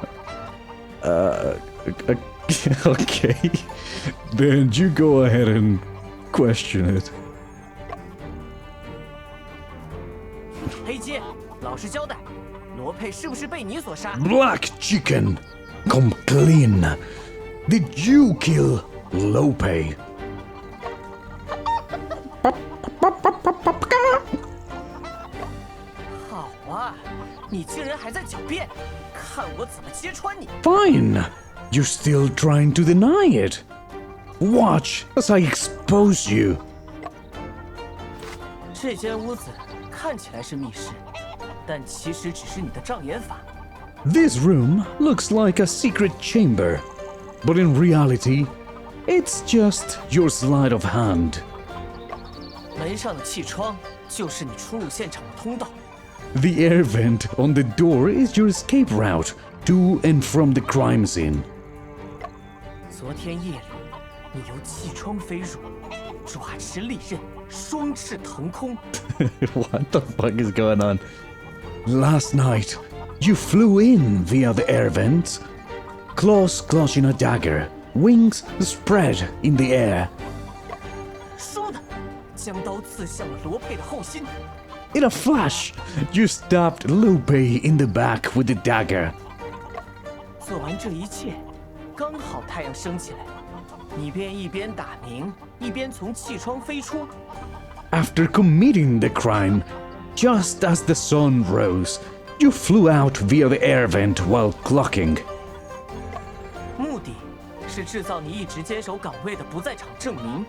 [SPEAKER 1] Okay. Then you go ahead and question it.
[SPEAKER 5] 黑鸡，老实交代，罗佩是不是被你所杀？
[SPEAKER 1] Black chicken, come clean. Did you kill Lope?
[SPEAKER 5] 好啊，你竟然还在狡辩，看我怎么揭穿你！
[SPEAKER 1] Fine. You're still trying to deny it. Watch as I expose you.
[SPEAKER 5] 这间屋子看起来是密室，但其实只是你的障眼法。
[SPEAKER 1] This room looks like a secret chamber, but in reality, it's just your sleight of hand.
[SPEAKER 5] 门上的气窗就是你出入现场的通道。
[SPEAKER 1] The air vent on the door is your escape route to and from the crime scene.
[SPEAKER 5] 昨天夜里，你由气窗飞入，爪持利刃，双翅腾空。
[SPEAKER 1] What the fuck is going on? Last night, you flew in via the air vents, claws clutching a dagger, wings spread in the air.
[SPEAKER 5] 倏地，将刀刺向了罗佩的后心。
[SPEAKER 1] In a flash, you stabbed Lupe in the back with the dagger.
[SPEAKER 5] 做完这一切，刚好太阳升起来，你便一边打鸣，一边从气窗飞出。
[SPEAKER 1] After committing the crime, just as the sun rose, you flew out via the air vent while clocking.
[SPEAKER 5] 目的是制造你一直坚守岗位的不在场证明。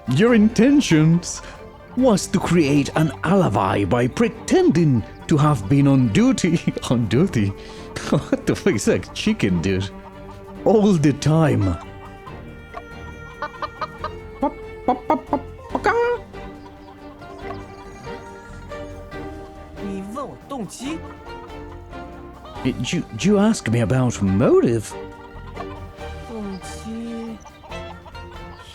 [SPEAKER 1] Your intentions was to create an alibi by pretending to have been on duty. On duty? What the fuck is that chicken, dude? All the time.
[SPEAKER 5] 你问我动机？
[SPEAKER 1] You ask me about motive?
[SPEAKER 5] 动机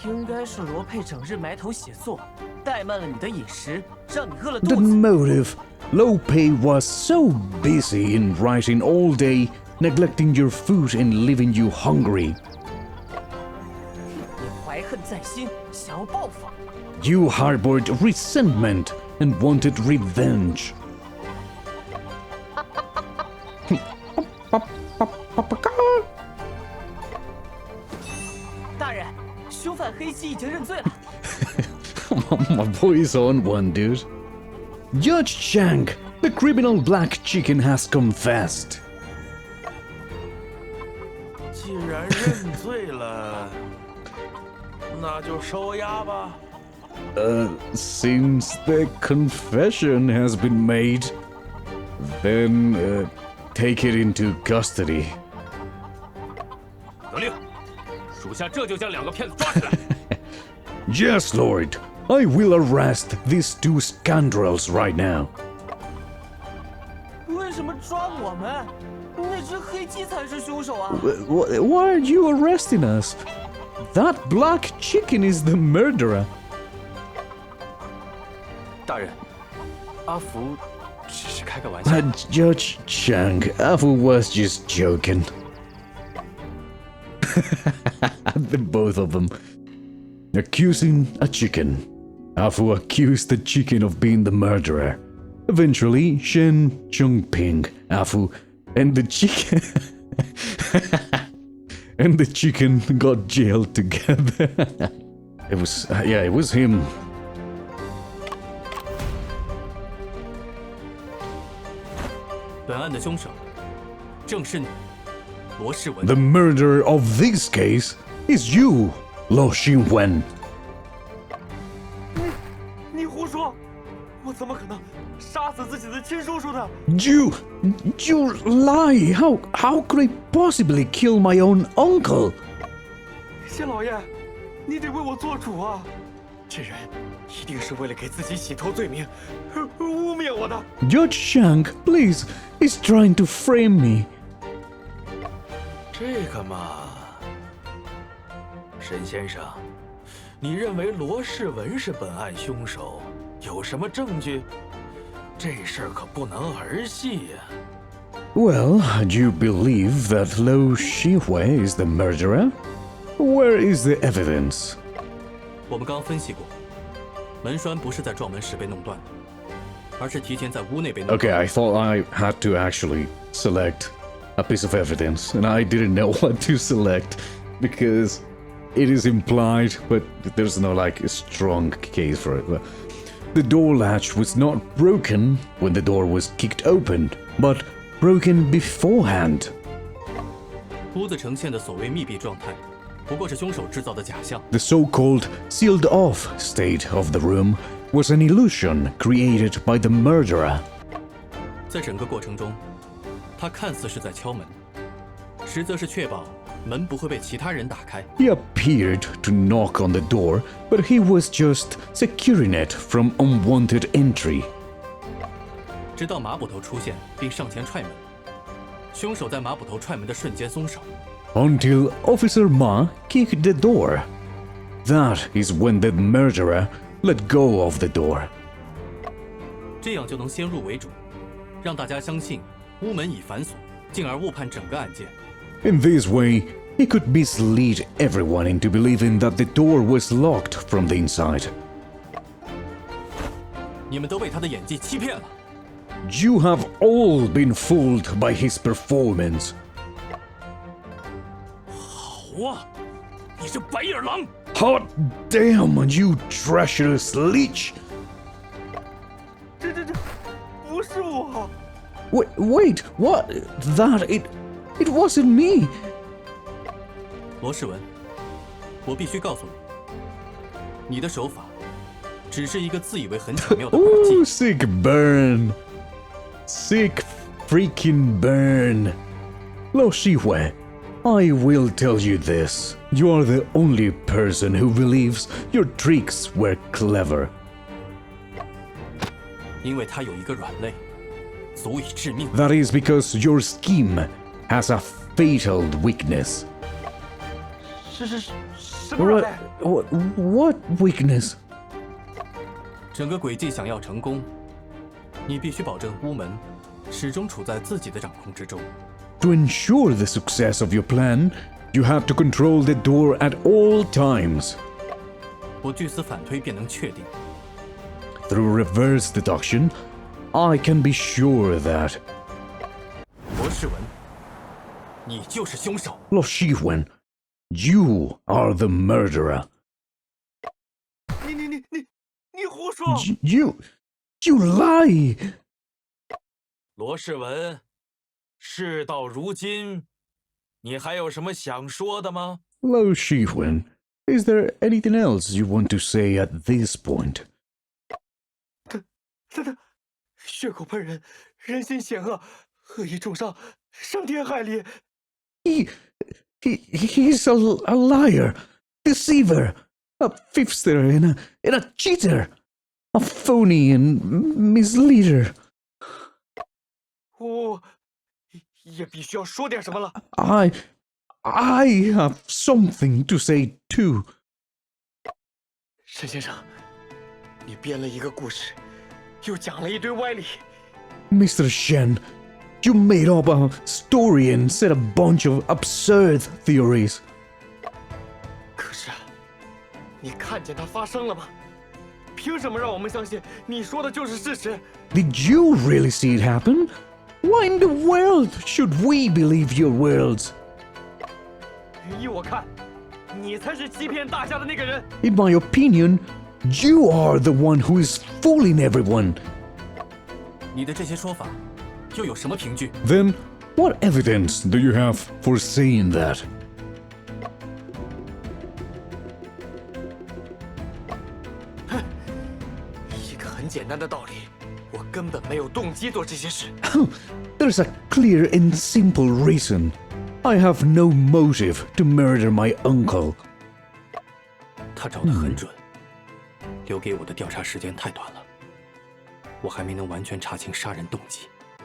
[SPEAKER 5] 应该是罗佩整日埋头写作，怠慢了你的饮食，让你饿了
[SPEAKER 1] The
[SPEAKER 5] 肚子。
[SPEAKER 1] motive. Lope was so busy in writing all day, neglecting your food and leaving you hungry.
[SPEAKER 5] 你怀恨在心，想要报复。
[SPEAKER 1] You harbored resentment and wanted revenge.
[SPEAKER 5] 大人，凶犯黑鸡已经认罪了。
[SPEAKER 1] My boy's on one, dude. Judge Chang, the criminal black chicken has confessed.
[SPEAKER 4] 既然认罪了，那就收押吧。
[SPEAKER 1] Since the confession has been made, then take it into custody.
[SPEAKER 6] 得令，属下这就将两个骗子抓起来。
[SPEAKER 1] Yes, Lord. I will arrest these two scoundrels right now.
[SPEAKER 5] 为什么抓我们？那只黑鸡才是凶手啊！
[SPEAKER 1] Why are you arresting us? That black chicken is the murderer.
[SPEAKER 3] 大人，阿福只是开个玩笑。
[SPEAKER 1] Judge Chang, Afu was just joking. The both of them. Accusing a chicken. Afu accused the chicken of being the murderer. Eventually, Shen, Chongping, Afu, and the chicken... and the chicken got jailed together. It was him.
[SPEAKER 7] 本案的凶手正是你，罗世文。
[SPEAKER 1] The murderer of this case is you, Lo Xinwen.
[SPEAKER 4] 你胡说！我怎么可能杀死自己的亲叔叔呢？
[SPEAKER 1] You lie! How could I possibly kill my own uncle?
[SPEAKER 4] 谢老爷，你得为我做主啊！这人一定是为了给自己洗脱罪名，污蔑我的。
[SPEAKER 1] Judge Shang, please, is trying to frame me.
[SPEAKER 4] 这个嘛，沈先生，你认为罗世文是本案凶手，有什么证据？这事儿可不能儿戏呀。
[SPEAKER 1] Well, do you believe that Lo Xinhui is the murderer? Where is the evidence?
[SPEAKER 7] 我们刚分析过，门栓不是在撞门时被弄断的，而是提前在屋内被弄断。
[SPEAKER 1] Okay, I thought I had to actually select a piece of evidence, and I didn't know what to select because it is implied, but there's no like strong case for it. But The door latch was not broken when the door was kicked open, but broken beforehand.
[SPEAKER 7] 屋子呈现的所谓密闭状态，不过是凶手制造的假象。
[SPEAKER 1] The so-called sealed-off state of the room was an illusion created by the murderer.
[SPEAKER 7] 在整个过程中，他看似是在敲门，实则是确保门不会被其他人打开。
[SPEAKER 1] He appeared to knock on the door, but he was just securing it from unwanted entry.
[SPEAKER 7] 直到马捕头出现并上前踹门，凶手在马捕头踹门的瞬间松手。
[SPEAKER 1] Until Officer Ma kicked the door. That is when the murderer let go of the door.
[SPEAKER 7] 这样就能先入为主，让大家相信屋门已反锁，进而误判整个案件。
[SPEAKER 1] In this way, he could mislead everyone into believing that the door was locked from the inside.
[SPEAKER 7] 你们都被他的演技欺骗了。
[SPEAKER 1] You have all been fooled by his performance.
[SPEAKER 6] 好啊，你这白眼狼！
[SPEAKER 1] Hot damn, you treacherous leech!
[SPEAKER 4] 这不是我。
[SPEAKER 1] Wait, what? It wasn't me.
[SPEAKER 7] 罗世文，我必须告诉你，你的手法只是一个自以为很巧妙的把
[SPEAKER 1] Ooh,
[SPEAKER 7] 戏。
[SPEAKER 1] sick burn. Sick freaking burn. Lo Shihui, I will tell you this. You are the only person who believes your tricks were clever.
[SPEAKER 7] 因为他有一个软肋，足以致命。
[SPEAKER 1] That is because your scheme has a fatal weakness.
[SPEAKER 4] 什么软肋？
[SPEAKER 1] What weakness?
[SPEAKER 7] 整个诡计想要成功，你必须保证屋门始终处在自己的掌控之中。
[SPEAKER 1] To ensure the success of your plan, you have to control the door at all times.
[SPEAKER 7] 我据此反推便能确定，
[SPEAKER 1] Through reverse deduction, I can be sure that
[SPEAKER 7] 罗世文，你就是凶手。
[SPEAKER 1] Lo Shiwen, you are the murderer.
[SPEAKER 4] 你胡说！
[SPEAKER 1] You lie!
[SPEAKER 4] 罗世文，事到如今，你还有什么想说的吗？
[SPEAKER 1] Lo Shiwen, is there anything else you want to say at this point?
[SPEAKER 4] 他血口喷人，人心险恶，恶意重伤，伤天害理。
[SPEAKER 1] He's a liar, deceiver, a fipster and a cheater, a phony and misleader.
[SPEAKER 4] 我也必须要说点什么了。
[SPEAKER 1] I have something to say too.
[SPEAKER 4] 沈先生，你编了一个故事，又讲了一堆歪理。
[SPEAKER 1] Mr. Shen, you made up a story and said a bunch of absurd theories.
[SPEAKER 4] 可是，你看见它发生了吗？凭什么让我们相信你说的就是事实？
[SPEAKER 1] Did you really see it happen? Why in the world should we believe your words?
[SPEAKER 4] 依我看，你才是欺骗大家的那个人。
[SPEAKER 1] In my opinion, you are the one who is fooling everyone.
[SPEAKER 7] 你的这些说法又有什么凭据？
[SPEAKER 1] Then, what evidence do you have for saying that?
[SPEAKER 4] 一个很简单的道理，我根本没有动机做这些事。
[SPEAKER 1] There's a clear and simple reason. I have no motive to murder my uncle.
[SPEAKER 7] 他找得很准，留给我的调查时间太短了，我还没能完全查清杀人动机。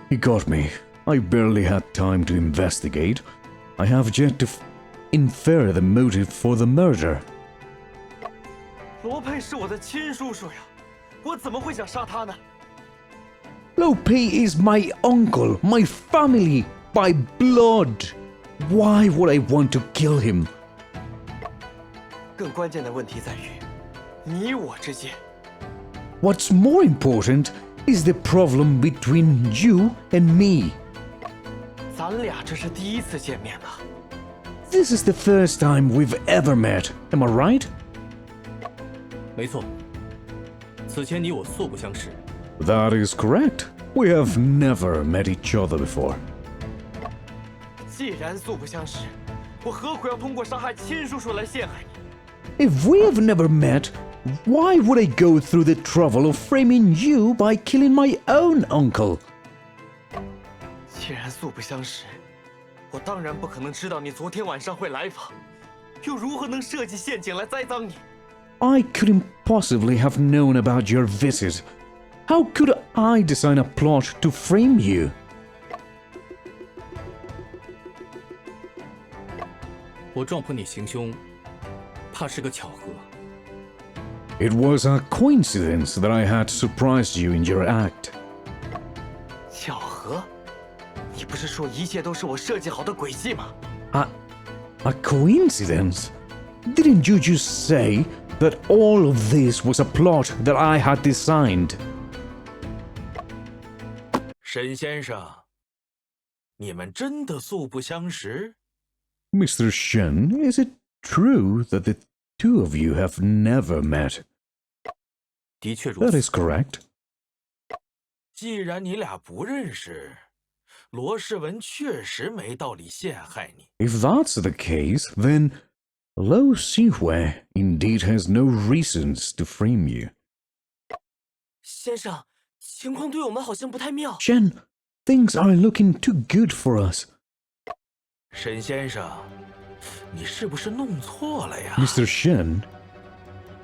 [SPEAKER 1] He got me. I barely had time to investigate. I have yet to infer the motive for the murder.
[SPEAKER 4] 罗佩是我的亲叔叔呀，我怎么会想杀他呢？
[SPEAKER 1] Lope is my uncle, my family, by blood. Why would I want to kill him?
[SPEAKER 4] 更关键的问题在于，你我之间。
[SPEAKER 1] What's more important is the problem between you and me.
[SPEAKER 4] 咱俩这是第一次见面吧？
[SPEAKER 1] This is the first time we've ever met, am I right?
[SPEAKER 7] 没错，此前你我素不相识。
[SPEAKER 1] That is correct. We have never met each other before.
[SPEAKER 8] 既然素不相识，我何苦要通过杀害亲叔叔来陷害你？
[SPEAKER 1] If we have never met, why would I go through the trouble of framing you by killing my own uncle?
[SPEAKER 8] 既然素不相识，我当然不可能知道你昨天晚上会来访，又如何能设计陷阱来栽赃你？
[SPEAKER 1] I couldn't possibly have known about your visit. How could I design a plot to frame you?
[SPEAKER 7] 我撞破你行凶，怕是个巧合。
[SPEAKER 1] It was a coincidence that I had surprised you in your act.
[SPEAKER 8] 巧合？你不是说一切都是我设计好的诡计吗？
[SPEAKER 1] A coincidence? Didn't you just say that all of this was a plot that I had designed?
[SPEAKER 4] 沈先生，你们真的素不相识？
[SPEAKER 1] Mr. Shen, is it true that the two of you have never met?
[SPEAKER 7] 的确如
[SPEAKER 1] That
[SPEAKER 7] 此。
[SPEAKER 1] is correct.
[SPEAKER 4] 既然你俩不认识，罗世文确实没道理陷害你。
[SPEAKER 1] If that's the case, then Lo Xihui indeed has no reasons to frame you.
[SPEAKER 5] 先生，情况对我们好像不太妙。
[SPEAKER 1] Shen, things are looking too good for us.
[SPEAKER 4] 沈先生，你是不是弄错了呀？
[SPEAKER 1] Mr. Shen,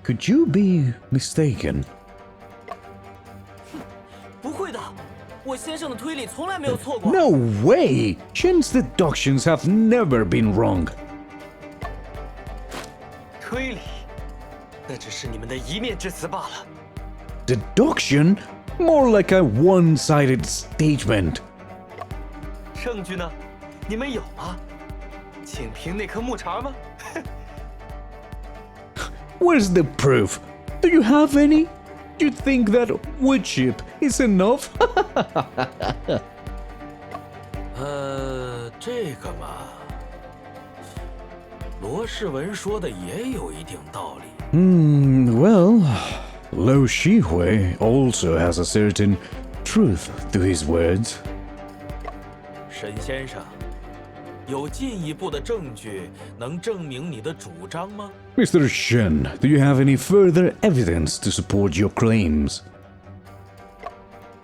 [SPEAKER 1] could you be mistaken?
[SPEAKER 5] 不会的，我先生的推理从来没有错过。
[SPEAKER 1] No way! Shen's deductions have never been wrong.
[SPEAKER 8] 推理，那只是你们的一面之词罢了。
[SPEAKER 1] Deduction? More like a one-sided statement.
[SPEAKER 8] 证据呢？你们有吗？仅凭那颗木茬吗？
[SPEAKER 1] Where's the proof? Do you have any? Do you think that wood chip is enough?
[SPEAKER 4] 这个嘛，罗世文说的也有一定道理。
[SPEAKER 1] Well, Lo Xihui also has a certain truth to his words.
[SPEAKER 4] 沈先生，有进一步的证据能证明你的主张吗？
[SPEAKER 1] Mr. Shen, do you have any further evidence to support your claims?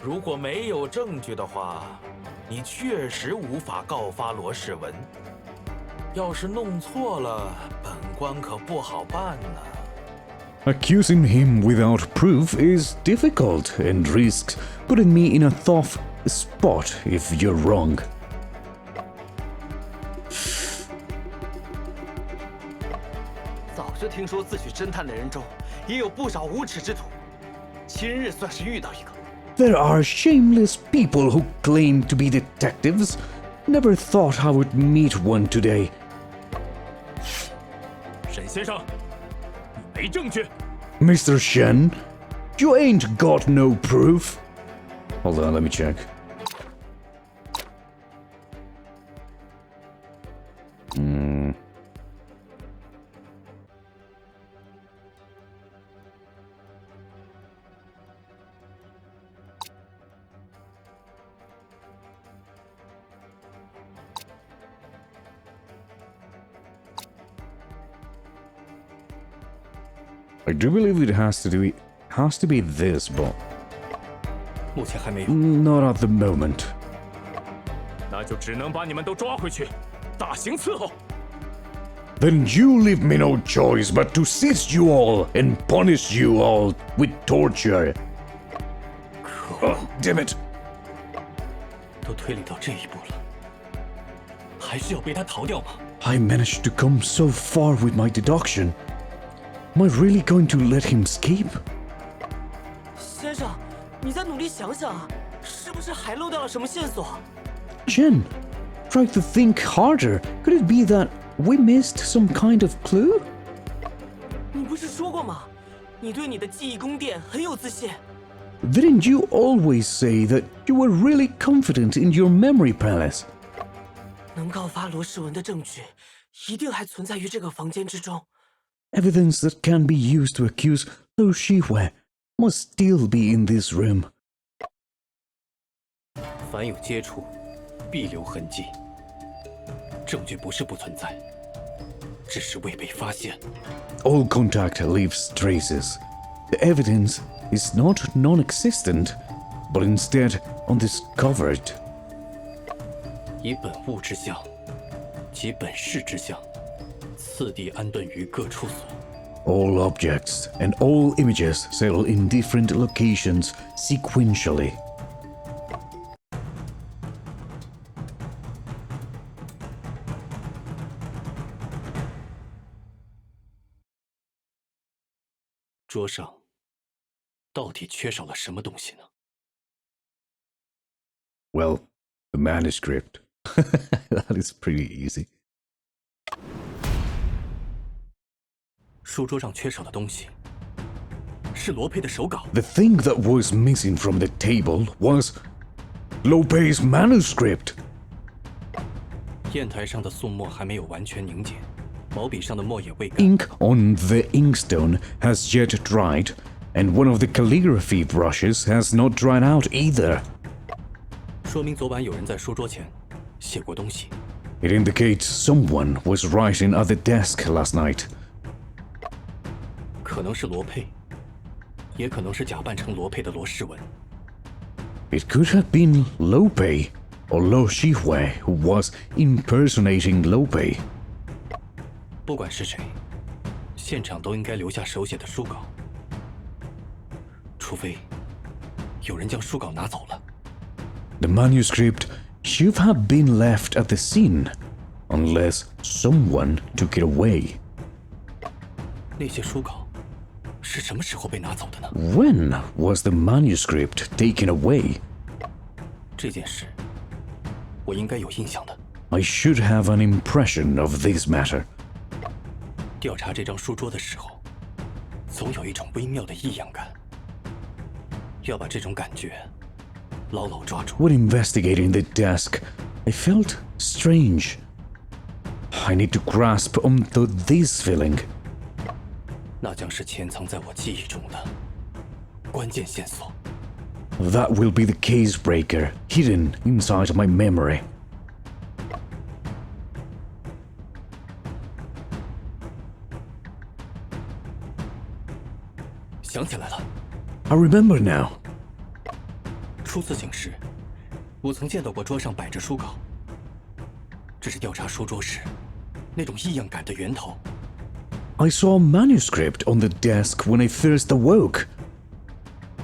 [SPEAKER 4] 如果没有证据的话，你确实无法告发罗世文。要是弄错了，本官可不好办呢。
[SPEAKER 1] Accusing him without proof is difficult and risks putting me in a tough spot if you're wrong.
[SPEAKER 8] 早就听说自诩侦探的人中，也有不少无耻之徒。今日算是遇到一个。
[SPEAKER 1] There are shameless people who claim to be detectives. Never thought I would meet one today.
[SPEAKER 6] 沈先生，你没证据。
[SPEAKER 1] Mr. Shen, you ain't got no proof. Hold on, let me check. I do believe it has to be this, but
[SPEAKER 7] 目前还没有。
[SPEAKER 1] not at the moment.
[SPEAKER 6] 那就只能把你们都抓回去，大刑伺候。
[SPEAKER 1] Then you leave me no choice but to seize you all and punish you all with torture. Oh, damn it.
[SPEAKER 7] 都推理到这一步了，还是要被他逃掉吗？
[SPEAKER 1] I managed to come so far with my deduction. Am I really going to let him escape?
[SPEAKER 5] 先生，你再努力想想啊，是不是还漏掉了什么线索？
[SPEAKER 1] Jen, try to think harder. Could it be that we missed some kind of clue?
[SPEAKER 5] 你不是说过吗？你对你的记忆宫殿很有自信。
[SPEAKER 1] Didn't you always say that you were really confident in your memory palace?
[SPEAKER 5] 能告发罗世文的证据，一定还存在于这个房间之中。
[SPEAKER 1] Evidence that can be used to accuse Lo Xihui. must still be in this room.
[SPEAKER 7] 凡有接触，必留痕迹。证据不是不存在，只是未被发现。
[SPEAKER 1] All contact leaves traces. The evidence is not non-existent, but instead undiscovered.
[SPEAKER 7] 以本物之相，及本事之相，次第安顿于各处所。
[SPEAKER 1] All objects and all images settle in different locations sequentially. 桌上到底缺少了什么东西呢？ Well, the manuscript. That is pretty easy.
[SPEAKER 7] 书桌上缺少的东西是罗佩的手稿。
[SPEAKER 1] The thing that was missing from the table was Lope's manuscript.
[SPEAKER 7] 砚台上的素墨还没有完全凝结，毛笔上的墨也未干。
[SPEAKER 1] Ink on the inkstone has yet dried, and one of the calligraphy brushes has not dried out either.
[SPEAKER 7] 说明昨晚有人在书桌前写过东西。
[SPEAKER 1] It indicates someone was writing at the desk last night.
[SPEAKER 7] 可能是罗佩，也可能是假扮成罗佩的罗世文。
[SPEAKER 1] It could have been Lope or Lo Shihue who was impersonating Lope.
[SPEAKER 7] 不管是谁，现场都应该留下手写的书稿，除非有人将书稿拿走了。
[SPEAKER 1] The manuscript should have been left at the scene, unless someone took it away.
[SPEAKER 7] 那些书稿是什么时候被拿走的呢？
[SPEAKER 1] When was the manuscript taken away?
[SPEAKER 7] 这件事我应该有印象的。
[SPEAKER 1] I should have an impression of this matter.
[SPEAKER 7] 调查这张书桌的时候，总有一种微妙的异样感，要把这种感觉牢牢抓住。
[SPEAKER 1] When investigating the desk, I felt strange. I need to grasp onto this feeling.
[SPEAKER 7] 那将是潜藏在我记忆中的关键线索。
[SPEAKER 1] That will be the case breaker hidden inside my memory.
[SPEAKER 7] 想起来了，
[SPEAKER 1] I remember now.
[SPEAKER 7] 初次醒时，我曾见到过桌上摆着书稿，这是调查书桌时那种异样感的源头。
[SPEAKER 1] I saw a manuscript on the desk when I first awoke.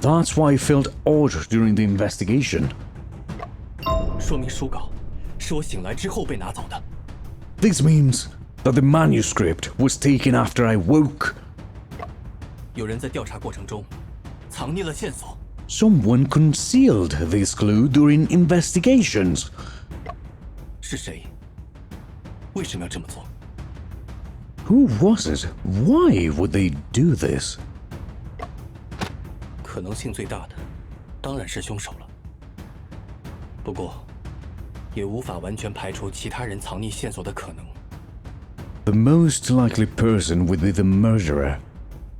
[SPEAKER 1] That's why I felt odd during the investigation.
[SPEAKER 7] 说明书稿是我醒来之后被拿走的。
[SPEAKER 1] This means that the manuscript was taken after I woke.
[SPEAKER 7] 有人在调查过程中藏匿了线索。
[SPEAKER 1] Someone concealed this clue during investigations.
[SPEAKER 7] 是谁？为什么要这么做？
[SPEAKER 1] Who was it? Why would they do this?
[SPEAKER 7] 可能性最大的，当然是凶手了。不过，也无法完全排除其他人藏匿线索的可能。
[SPEAKER 1] The most likely person would be the murderer.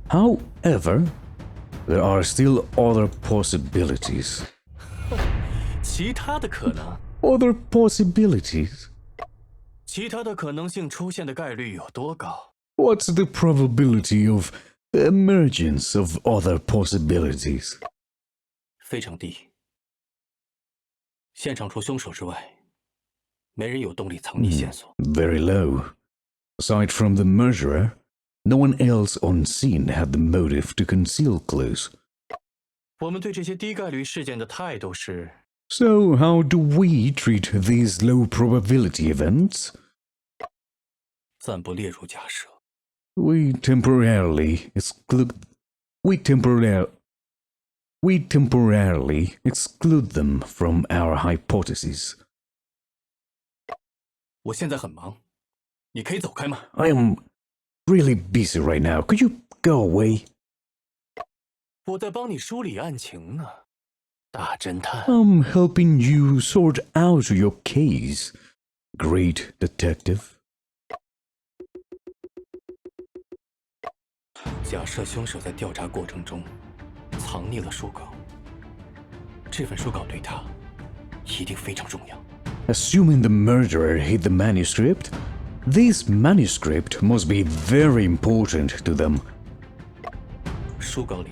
[SPEAKER 1] However, there are still other possibilities.
[SPEAKER 7] 其他的可能，
[SPEAKER 1] Other possibilities?
[SPEAKER 7] 其他的可能性出现的概率有多高？
[SPEAKER 1] What's the probability of the emergence of other possibilities?
[SPEAKER 7] 非常低。现场除凶手之外，没人有动力藏匿线索。
[SPEAKER 1] Very low. Aside from the murderer, no one else on scene had the motive to conceal clues.
[SPEAKER 7] 我们对这些低概率事件的态度是：
[SPEAKER 1] So how do we treat these low probability events?
[SPEAKER 7] 暂不列入假设。
[SPEAKER 1] We temporarily exclude them from our hypotheses.
[SPEAKER 7] 我现在很忙，你可以走开吗？
[SPEAKER 1] I am really busy right now. Could you go away?
[SPEAKER 7] 我在帮你梳理案情呢，大侦探。
[SPEAKER 1] I'm helping you sort out your case, great detective.
[SPEAKER 7] 假设凶手在调查过程中藏匿了书稿，这份书稿对他一定非常重要。
[SPEAKER 1] Assuming the murderer hid the manuscript, this manuscript must be very important to them.
[SPEAKER 7] 书稿里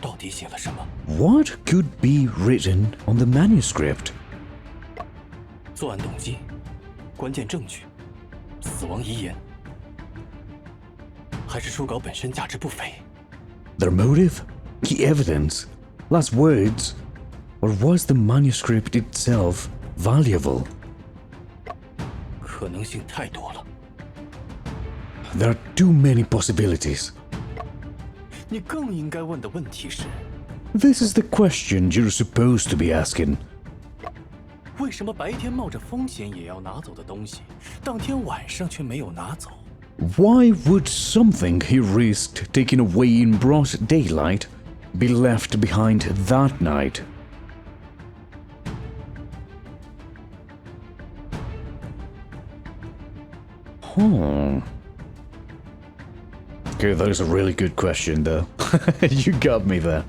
[SPEAKER 7] 到底写了什么？
[SPEAKER 1] What could be written on the manuscript?
[SPEAKER 7] 作案动机、关键证据、死亡遗言，还是书稿本身价值不菲？
[SPEAKER 1] Their motive? Key evidence? Last words? Or was the manuscript itself valuable?
[SPEAKER 7] 可能性太多了。
[SPEAKER 1] There are too many possibilities.
[SPEAKER 7] 你更应该问的问题是：
[SPEAKER 1] This is the question you're supposed to be asking.
[SPEAKER 7] 为什么白天冒着风险也要拿走的东西，当天晚上却没有拿走？
[SPEAKER 1] Why would something he risked taking away in broad daylight be left behind that night? Okay, that is a really good question, though. You got me there.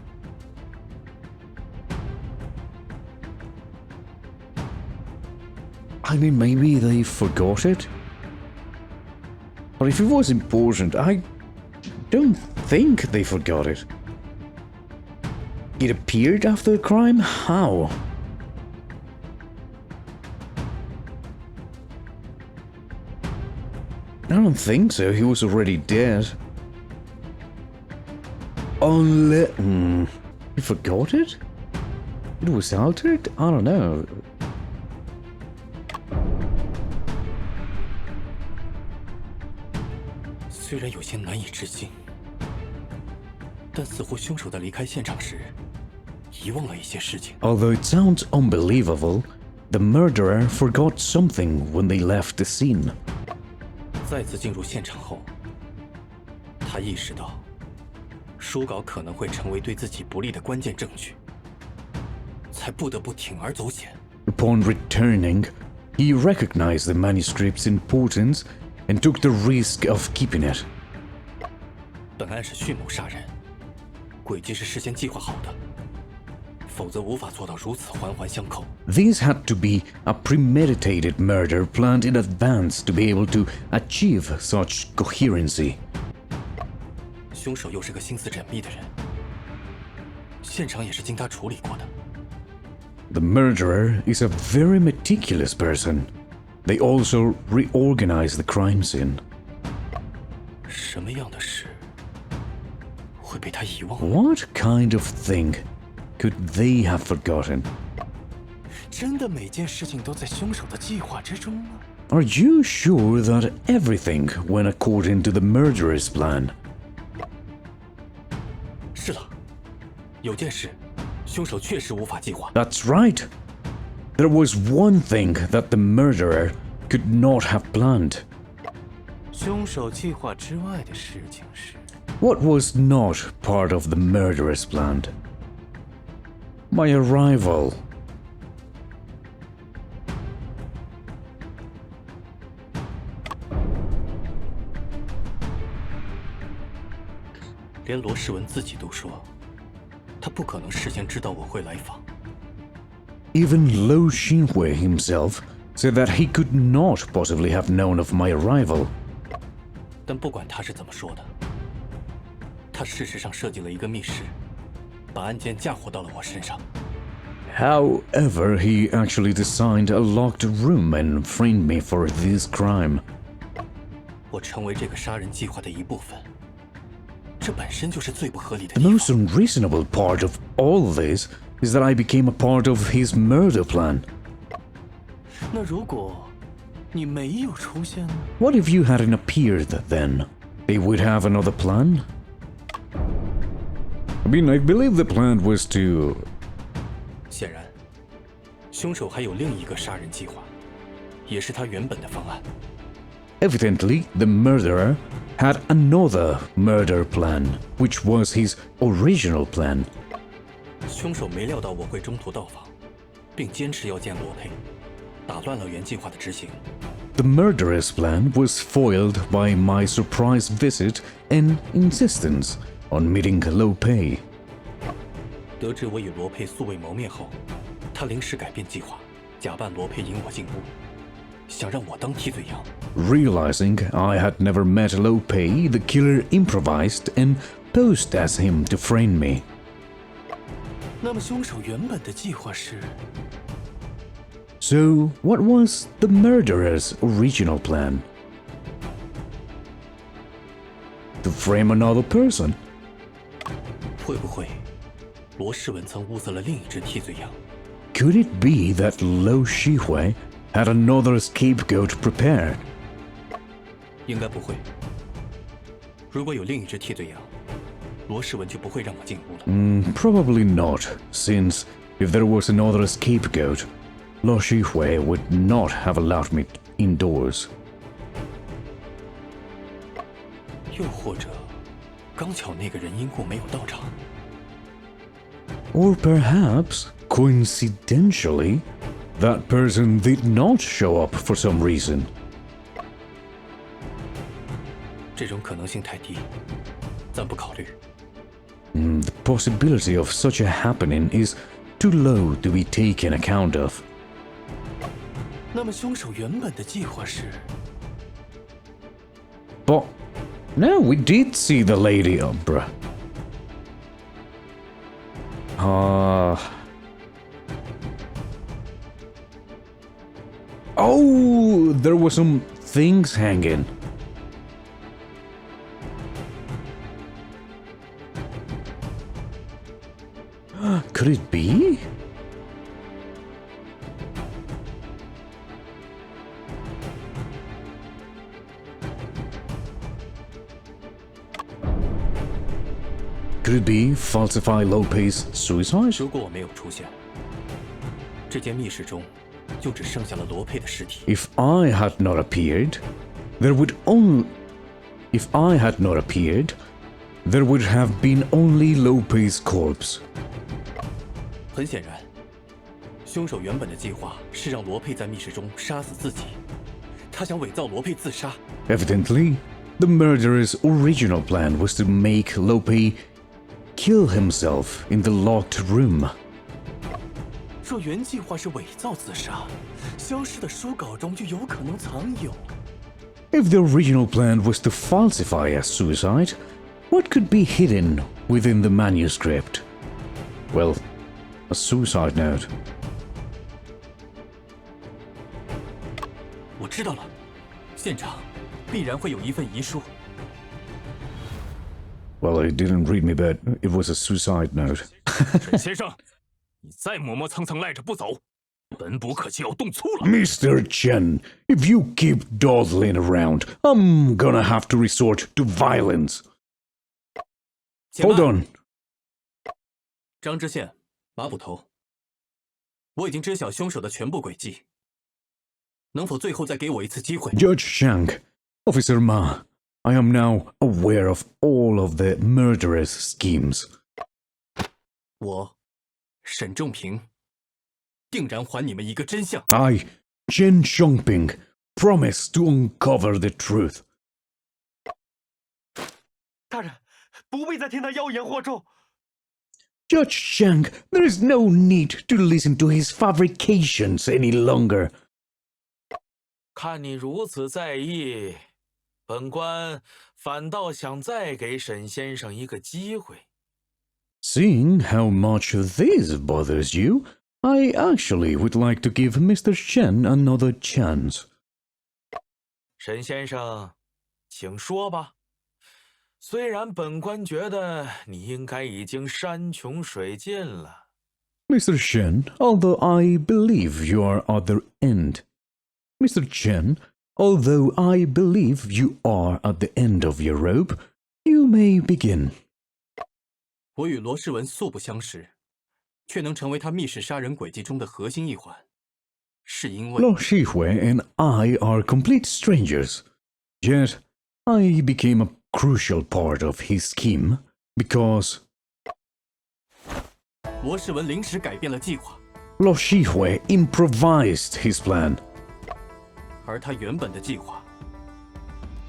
[SPEAKER 1] I mean, maybe they forgot it? But if it was important, I don't think they forgot it. It appeared after the crime? How? I don't think so. He was already dead. He forgot it? It was altered? I don't know.
[SPEAKER 7] 虽然有些难以置信，但似乎凶手在离开现场时遗忘了一些事情。
[SPEAKER 1] Although it sounds unbelievable, the murderer forgot something when they left the scene.
[SPEAKER 7] 再次进入现场后，他意识到，书稿可能会成为对自己不利的关键证据，才不得不铤而走险。
[SPEAKER 1] Upon returning, he recognized the manuscript's importance and took the risk of keeping it.
[SPEAKER 7] 本案是蓄谋杀人，轨迹是事先计划好的，否则无法做到如此环环相扣。
[SPEAKER 1] This had to be a premeditated murder planned in advance to be able to achieve such coherency.
[SPEAKER 7] 凶手又是个心思缜密的人，现场也是经他处理过的。
[SPEAKER 1] The murderer is a very meticulous person. They also reorganized the crime scene.
[SPEAKER 7] 什么样的事会被他遗忘？
[SPEAKER 1] What kind of thing could they have forgotten?
[SPEAKER 7] 真的每件事情都在凶手的计划之中吗？
[SPEAKER 1] Are you sure that everything went according to the murderer's plan?
[SPEAKER 7] 是的，有件事，凶手确实无法计划。
[SPEAKER 1] That's right. There was one thing that the murderer could not have planned.
[SPEAKER 7] 凶手计划之外的事情是，
[SPEAKER 1] What was not part of the murderer's plan? My arrival.
[SPEAKER 7] 连罗世文自己都说，他不可能事先知道我会来访。
[SPEAKER 1] Even Lo Xinhui himself said that he could not possibly have known of my arrival.
[SPEAKER 7] 但不管他是怎么说的，他事实上设计了一个密室，把案件嫁祸到了我身上。
[SPEAKER 1] However, he actually designed a locked room and framed me for this crime.
[SPEAKER 7] 我成为这个杀人计划的一部分，这本身就是最不合理的
[SPEAKER 1] The
[SPEAKER 7] 地
[SPEAKER 1] most
[SPEAKER 7] 方。
[SPEAKER 1] unreasonable part of all this is that I became a part of his murder plan.
[SPEAKER 7] 那如果你没有出现呢？
[SPEAKER 1] What if you hadn't appeared then? They would have another plan? I mean, I believe the plan was to...
[SPEAKER 7] 显然，凶手还有另一个杀人计划，也是他原本的方案。
[SPEAKER 1] Evidently, the murderer had another murder plan, which was his original plan.
[SPEAKER 7] 凶手没料到我会中途到访，并坚持要见罗佩，打乱了原计划的执行。
[SPEAKER 1] The murderer's plan was foiled by my surprise visit and insistence on meeting Lo Pei.
[SPEAKER 7] 得知我与罗佩素未谋面后，他临时改变计划，假扮罗佩引我进屋，想让我当替罪羊。
[SPEAKER 1] Realizing I had never met Lo Pei, the killer improvised and posed as him to frame me.
[SPEAKER 7] 那么凶手原本的计划是？
[SPEAKER 1] So, what was the murderer's original plan? To frame another person?
[SPEAKER 7] 会不会罗世文曾物色了另一只替罪羊？
[SPEAKER 1] Could it be that Lo Shihui had another scapegoat prepared?
[SPEAKER 7] 应该不会。如果有另一只替罪羊，罗世文就不会让我进屋了。
[SPEAKER 1] Probably not, since if there was another scapegoat, Lo Shihui would not have allowed me indoors.
[SPEAKER 7] 又或者，刚巧那个人因故没有到场。
[SPEAKER 1] Or perhaps, coincidentally, that person did not show up for some reason.
[SPEAKER 7] 这种可能性太低，暂不考虑。
[SPEAKER 1] The possibility of such a happening is too low to be taken account of.
[SPEAKER 7] 那么凶手原本的计划是？
[SPEAKER 1] But no, we did see the Lady Umbra. Oh, there were some things hanging. Could it be? Could it be falsify Lopez suicide?
[SPEAKER 7] 如果我没有出现，这间密室中就只剩下了罗佩的尸体。
[SPEAKER 1] If I had not appeared, there would only... If I had not appeared, there would have been only Lopez's corpse.
[SPEAKER 7] 很显然，凶手原本的计划是让罗佩在密室中杀死自己，他想伪造罗佩自杀。
[SPEAKER 1] Evidently, the murderer's original plan was to make Lope kill himself in the locked room.
[SPEAKER 7] 若原计划是伪造自杀，消失的书稿中就有可能藏有。
[SPEAKER 1] If the original plan was to falsify a suicide, what could be hidden within the manuscript? Well, a suicide note.
[SPEAKER 7] 我知道了，现场必然会有一份遗书。
[SPEAKER 1] Well, it didn't read me, but it was a suicide note.
[SPEAKER 6] 沈先生，你再磨磨蹭蹭赖着不走，本捕可就要动粗了。
[SPEAKER 1] Mr. Chen, if you keep dawdling around, I'm gonna have to resort to violence.
[SPEAKER 7] 且慢
[SPEAKER 1] Hold on.
[SPEAKER 7] 张知县，马捕头，我已经知晓凶手的全部轨迹，能否最后再给我一次机会？
[SPEAKER 1] Judge Shank, Officer Ma, I am now aware of all of the murderous schemes.
[SPEAKER 7] 我，沈仲平，定然还你们一个真相。
[SPEAKER 1] I, Chen Xiongping, promise to uncover the truth.
[SPEAKER 8] 大人，不必再听他妖言惑众。
[SPEAKER 1] Judge Shank, there is no need to listen to his fabrications any longer.
[SPEAKER 4] 看你如此在意，本官反倒想再给沈先生一个机会。
[SPEAKER 1] Seeing how much this bothers you, I actually would like to give Mr. Chen another chance.
[SPEAKER 4] 沈先生，请说吧。虽然本官觉得你应该已经山穷水尽了。
[SPEAKER 1] Mr. Chen, although I believe you are at the end. Mr. Chen, although I believe you are at the end of your rope, you may begin.
[SPEAKER 7] 我与罗世文素不相识，却能成为他密室杀人诡计中的核心一环，是因为
[SPEAKER 1] Lo Shihui and I are complete strangers. Yet, I became a crucial part of his scheme because
[SPEAKER 7] 罗世文临时改变了计划，
[SPEAKER 1] Lo Shihui improvised his plan.
[SPEAKER 7] 而他原本的计划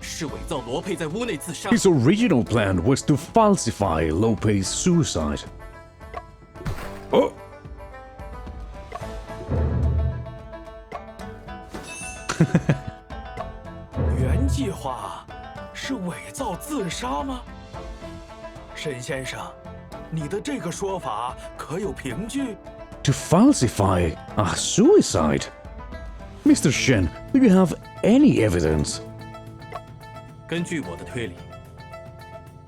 [SPEAKER 7] 是伪造罗佩在屋内自杀。
[SPEAKER 1] His original plan was to falsify Lope's suicide. Oh.
[SPEAKER 4] 原计划是伪造自杀吗？沈先生，你的这个说法可有凭据？
[SPEAKER 1] To falsify a suicide? Mr. Shen, do you have any evidence?
[SPEAKER 7] 根据我的推理，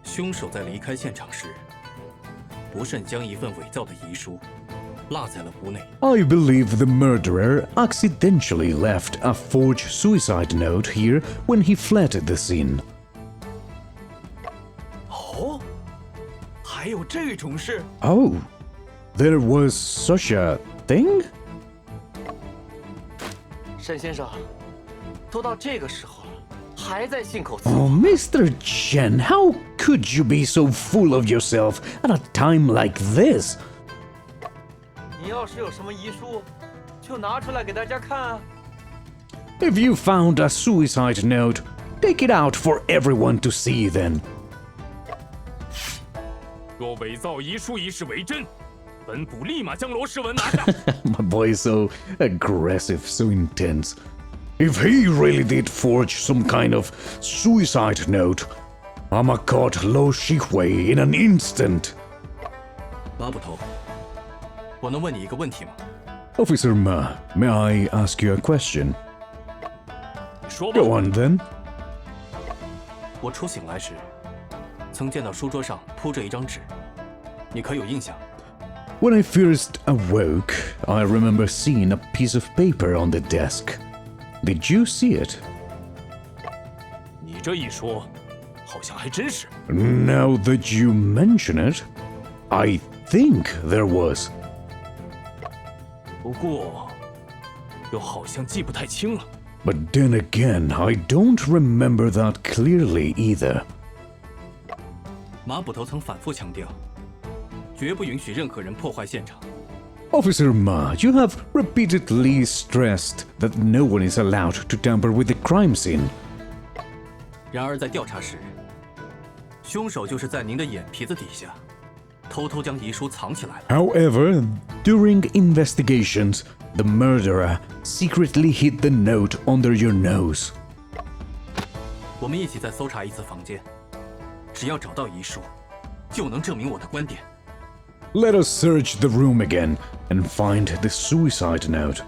[SPEAKER 7] 凶手在离开现场时，不慎将一份伪造的遗书落在了屋内。
[SPEAKER 1] I believe the murderer accidentally left a forged suicide note here when he fled the scene.
[SPEAKER 4] 哦，还有这种事？
[SPEAKER 1] Oh, there was such a thing?
[SPEAKER 8] 沈先生，都到这个时候了，还在信口雌
[SPEAKER 1] Oh,
[SPEAKER 8] 黄。
[SPEAKER 1] Mr. Chen, how could you be so full of yourself at a time like this?
[SPEAKER 8] 你要是有什么遗书，就拿出来给大家看啊。
[SPEAKER 1] If you found a suicide note, take it out for everyone to see then.
[SPEAKER 6] 若伪造遗书一事为真，本部立马将罗诗文拿下。
[SPEAKER 1] My boy is so aggressive, so intense. If he really did forge some kind of suicide note, I'ma caught Lo Shihui in an instant.
[SPEAKER 7] 马捕头，我能问你一个问题吗？
[SPEAKER 1] Officer Ma, may I ask you a question?
[SPEAKER 6] 你说吧。
[SPEAKER 1] Go on then.
[SPEAKER 7] 我初醒来时，曾见到书桌上铺着一张纸，你可有印象？
[SPEAKER 1] When I first awoke, I remember seeing a piece of paper on the desk. Did you see it?
[SPEAKER 6] 你这一说，好像还真是。
[SPEAKER 1] Now that you mention it, I think there was.
[SPEAKER 6] 不过，又好像记不太清了。
[SPEAKER 1] But then again, I don't remember that clearly either.
[SPEAKER 7] 马捕头曾反复强调，绝不允许任何人破坏现场。
[SPEAKER 1] Officer Ma, you have repeatedly stressed that no one is allowed to tamper with the crime scene.
[SPEAKER 7] 然而在调查时，凶手就是在您的眼皮子底下，偷偷将遗书藏起来了。
[SPEAKER 1] However, during investigations, the murderer secretly hid the note under your nose.
[SPEAKER 7] 我们一起再搜查一次房间，只要找到遗书，就能证明我的观点。
[SPEAKER 1] Let us search the room again and find the suicide note.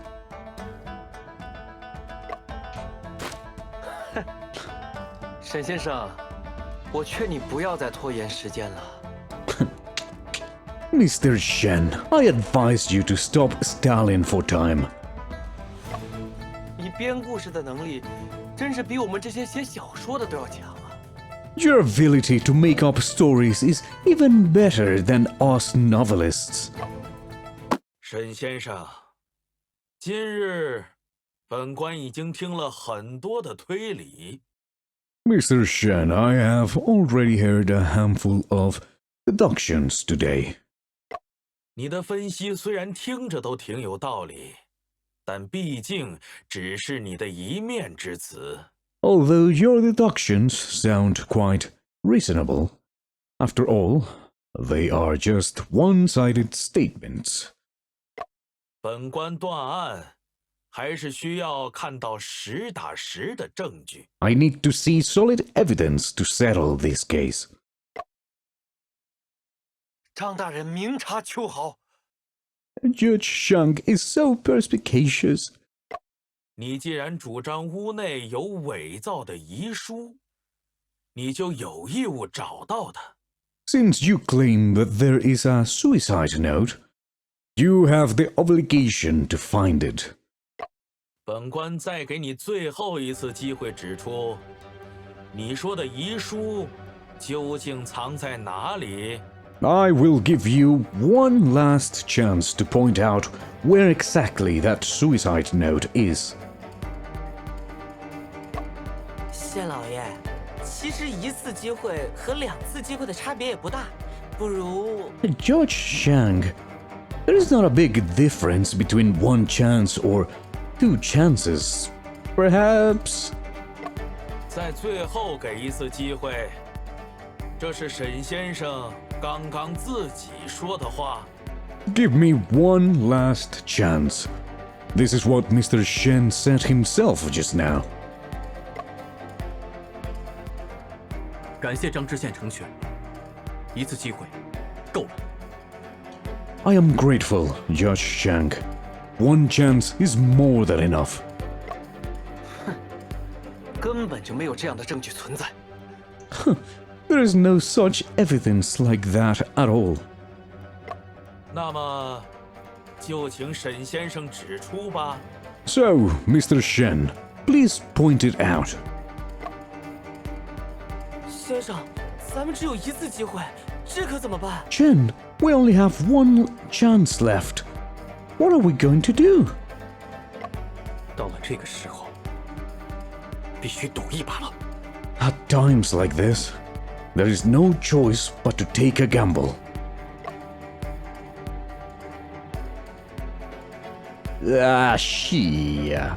[SPEAKER 8] 沈先生，我劝你不要再拖延时间了。
[SPEAKER 1] Mr. Shen, I advise you to stop stalling for time.
[SPEAKER 8] 你编故事的能力，真是比我们这些写小说的都要强啊！
[SPEAKER 1] Your ability to make up stories is even better than us novelists.
[SPEAKER 4] 沈先生，今日本官已经听了很多的推理。
[SPEAKER 1] Mr. Shen, I have already heard a handful of deductions today.
[SPEAKER 4] 你的分析虽然听着都挺有道理，但毕竟只是你的一面之词。
[SPEAKER 1] Although your deductions sound quite reasonable, after all, they are just one-sided statements.
[SPEAKER 4] 本官断案，还是需要看到实打实的证据。
[SPEAKER 1] I need to see solid evidence to settle this case.
[SPEAKER 8] 张大人明察秋毫，
[SPEAKER 1] Judge Shang is so perspicacious.
[SPEAKER 4] 你既然主张屋内有伪造的遗书，你就有义务找到它。
[SPEAKER 1] Since you claim that there is a suicide note, you have the obligation to find it.
[SPEAKER 4] 本官再给你最后一次机会，指出你说的遗书究竟藏在哪里？
[SPEAKER 1] I will give you one last chance to point out where exactly that suicide note is.
[SPEAKER 5] 谢老爷，其实一次机会和2次机会的差别也不大，不如
[SPEAKER 1] Judge Shang, there is not a big difference between one chance or two chances. Perhaps.
[SPEAKER 4] 在最后给一次机会，这是沈先生刚刚自己说的话。
[SPEAKER 1] Give me one last chance. This is what Mr. Shen said himself just now.
[SPEAKER 7] 感谢张知县成全，一次机会够了。
[SPEAKER 1] I am grateful, Judge Shank. One chance is more than enough.
[SPEAKER 8] 根本就没有这样的证据存在。
[SPEAKER 1] There is no such evidence like that at all.
[SPEAKER 4] 那么，就请沈先生指出吧。
[SPEAKER 1] So, Mr. Shen, please point it out.
[SPEAKER 5] 先生，咱们只有一次机会，这可怎么办？
[SPEAKER 1] Shen, we only have one chance left. What are we going to do?
[SPEAKER 7] 到了这个时候，必须赌一把了。
[SPEAKER 1] At times like this, there is no choice but to take a gamble. Ah, shit.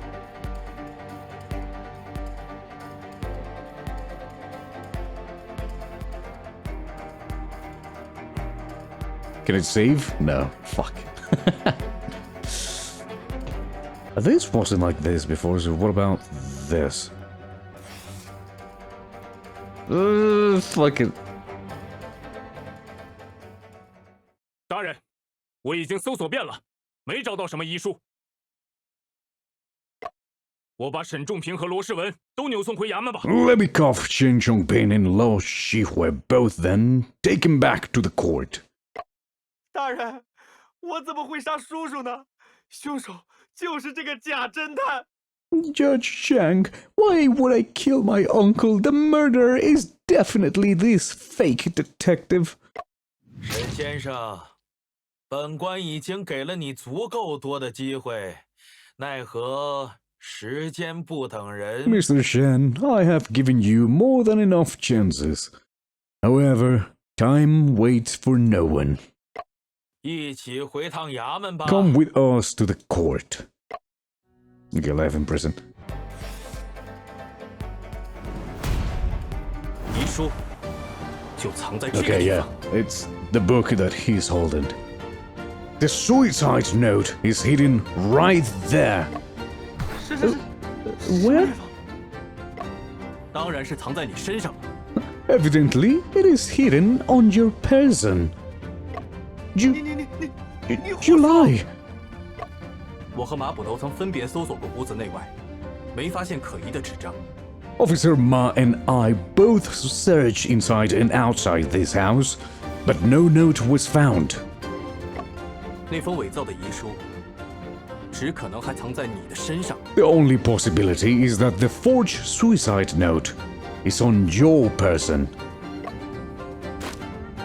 [SPEAKER 1] Can it save? No. Fuck. This wasn't like this before, so what about this? Fuck it.
[SPEAKER 6] 大人，我已经搜索遍了，没找到什么遗书。我把沈仲平和罗世文都扭送回衙门吧。
[SPEAKER 1] Lebikov, Chen Chongping, and Lo Shihui both then take him back to the court.
[SPEAKER 8] 大人，我怎么会杀叔叔呢？凶手就是这个假侦探。
[SPEAKER 1] Judge Shank, why would I kill my uncle? The murderer is definitely this fake detective.
[SPEAKER 4] 沈先生，本官已经给了你足够多的机会，奈何时间不等人。
[SPEAKER 1] Mr. Shen, I have given you more than enough chances. However, time waits for no one.
[SPEAKER 4] 一起回趟衙门吧。
[SPEAKER 1] Come with us to the court. Okay, life in prison.
[SPEAKER 7] 遗书就藏在这个
[SPEAKER 1] Okay,
[SPEAKER 7] 地
[SPEAKER 1] yeah.
[SPEAKER 7] 方。
[SPEAKER 1] It's the book that he's holding. The suicide note is hidden right there.
[SPEAKER 8] 是
[SPEAKER 1] Where?
[SPEAKER 7] 当然是藏在你身上了。
[SPEAKER 1] Evidently, it is hidden on your person. You
[SPEAKER 8] 你
[SPEAKER 1] lie.
[SPEAKER 7] 我和马捕头曾分别搜索过屋子内外，没发现可疑的纸张。
[SPEAKER 1] Officer Ma and I both searched inside and outside this house, but no note was found.
[SPEAKER 7] 那封伪造的遗书，只可能还藏在你的身上。
[SPEAKER 1] The only possibility is that the forged suicide note is on your person.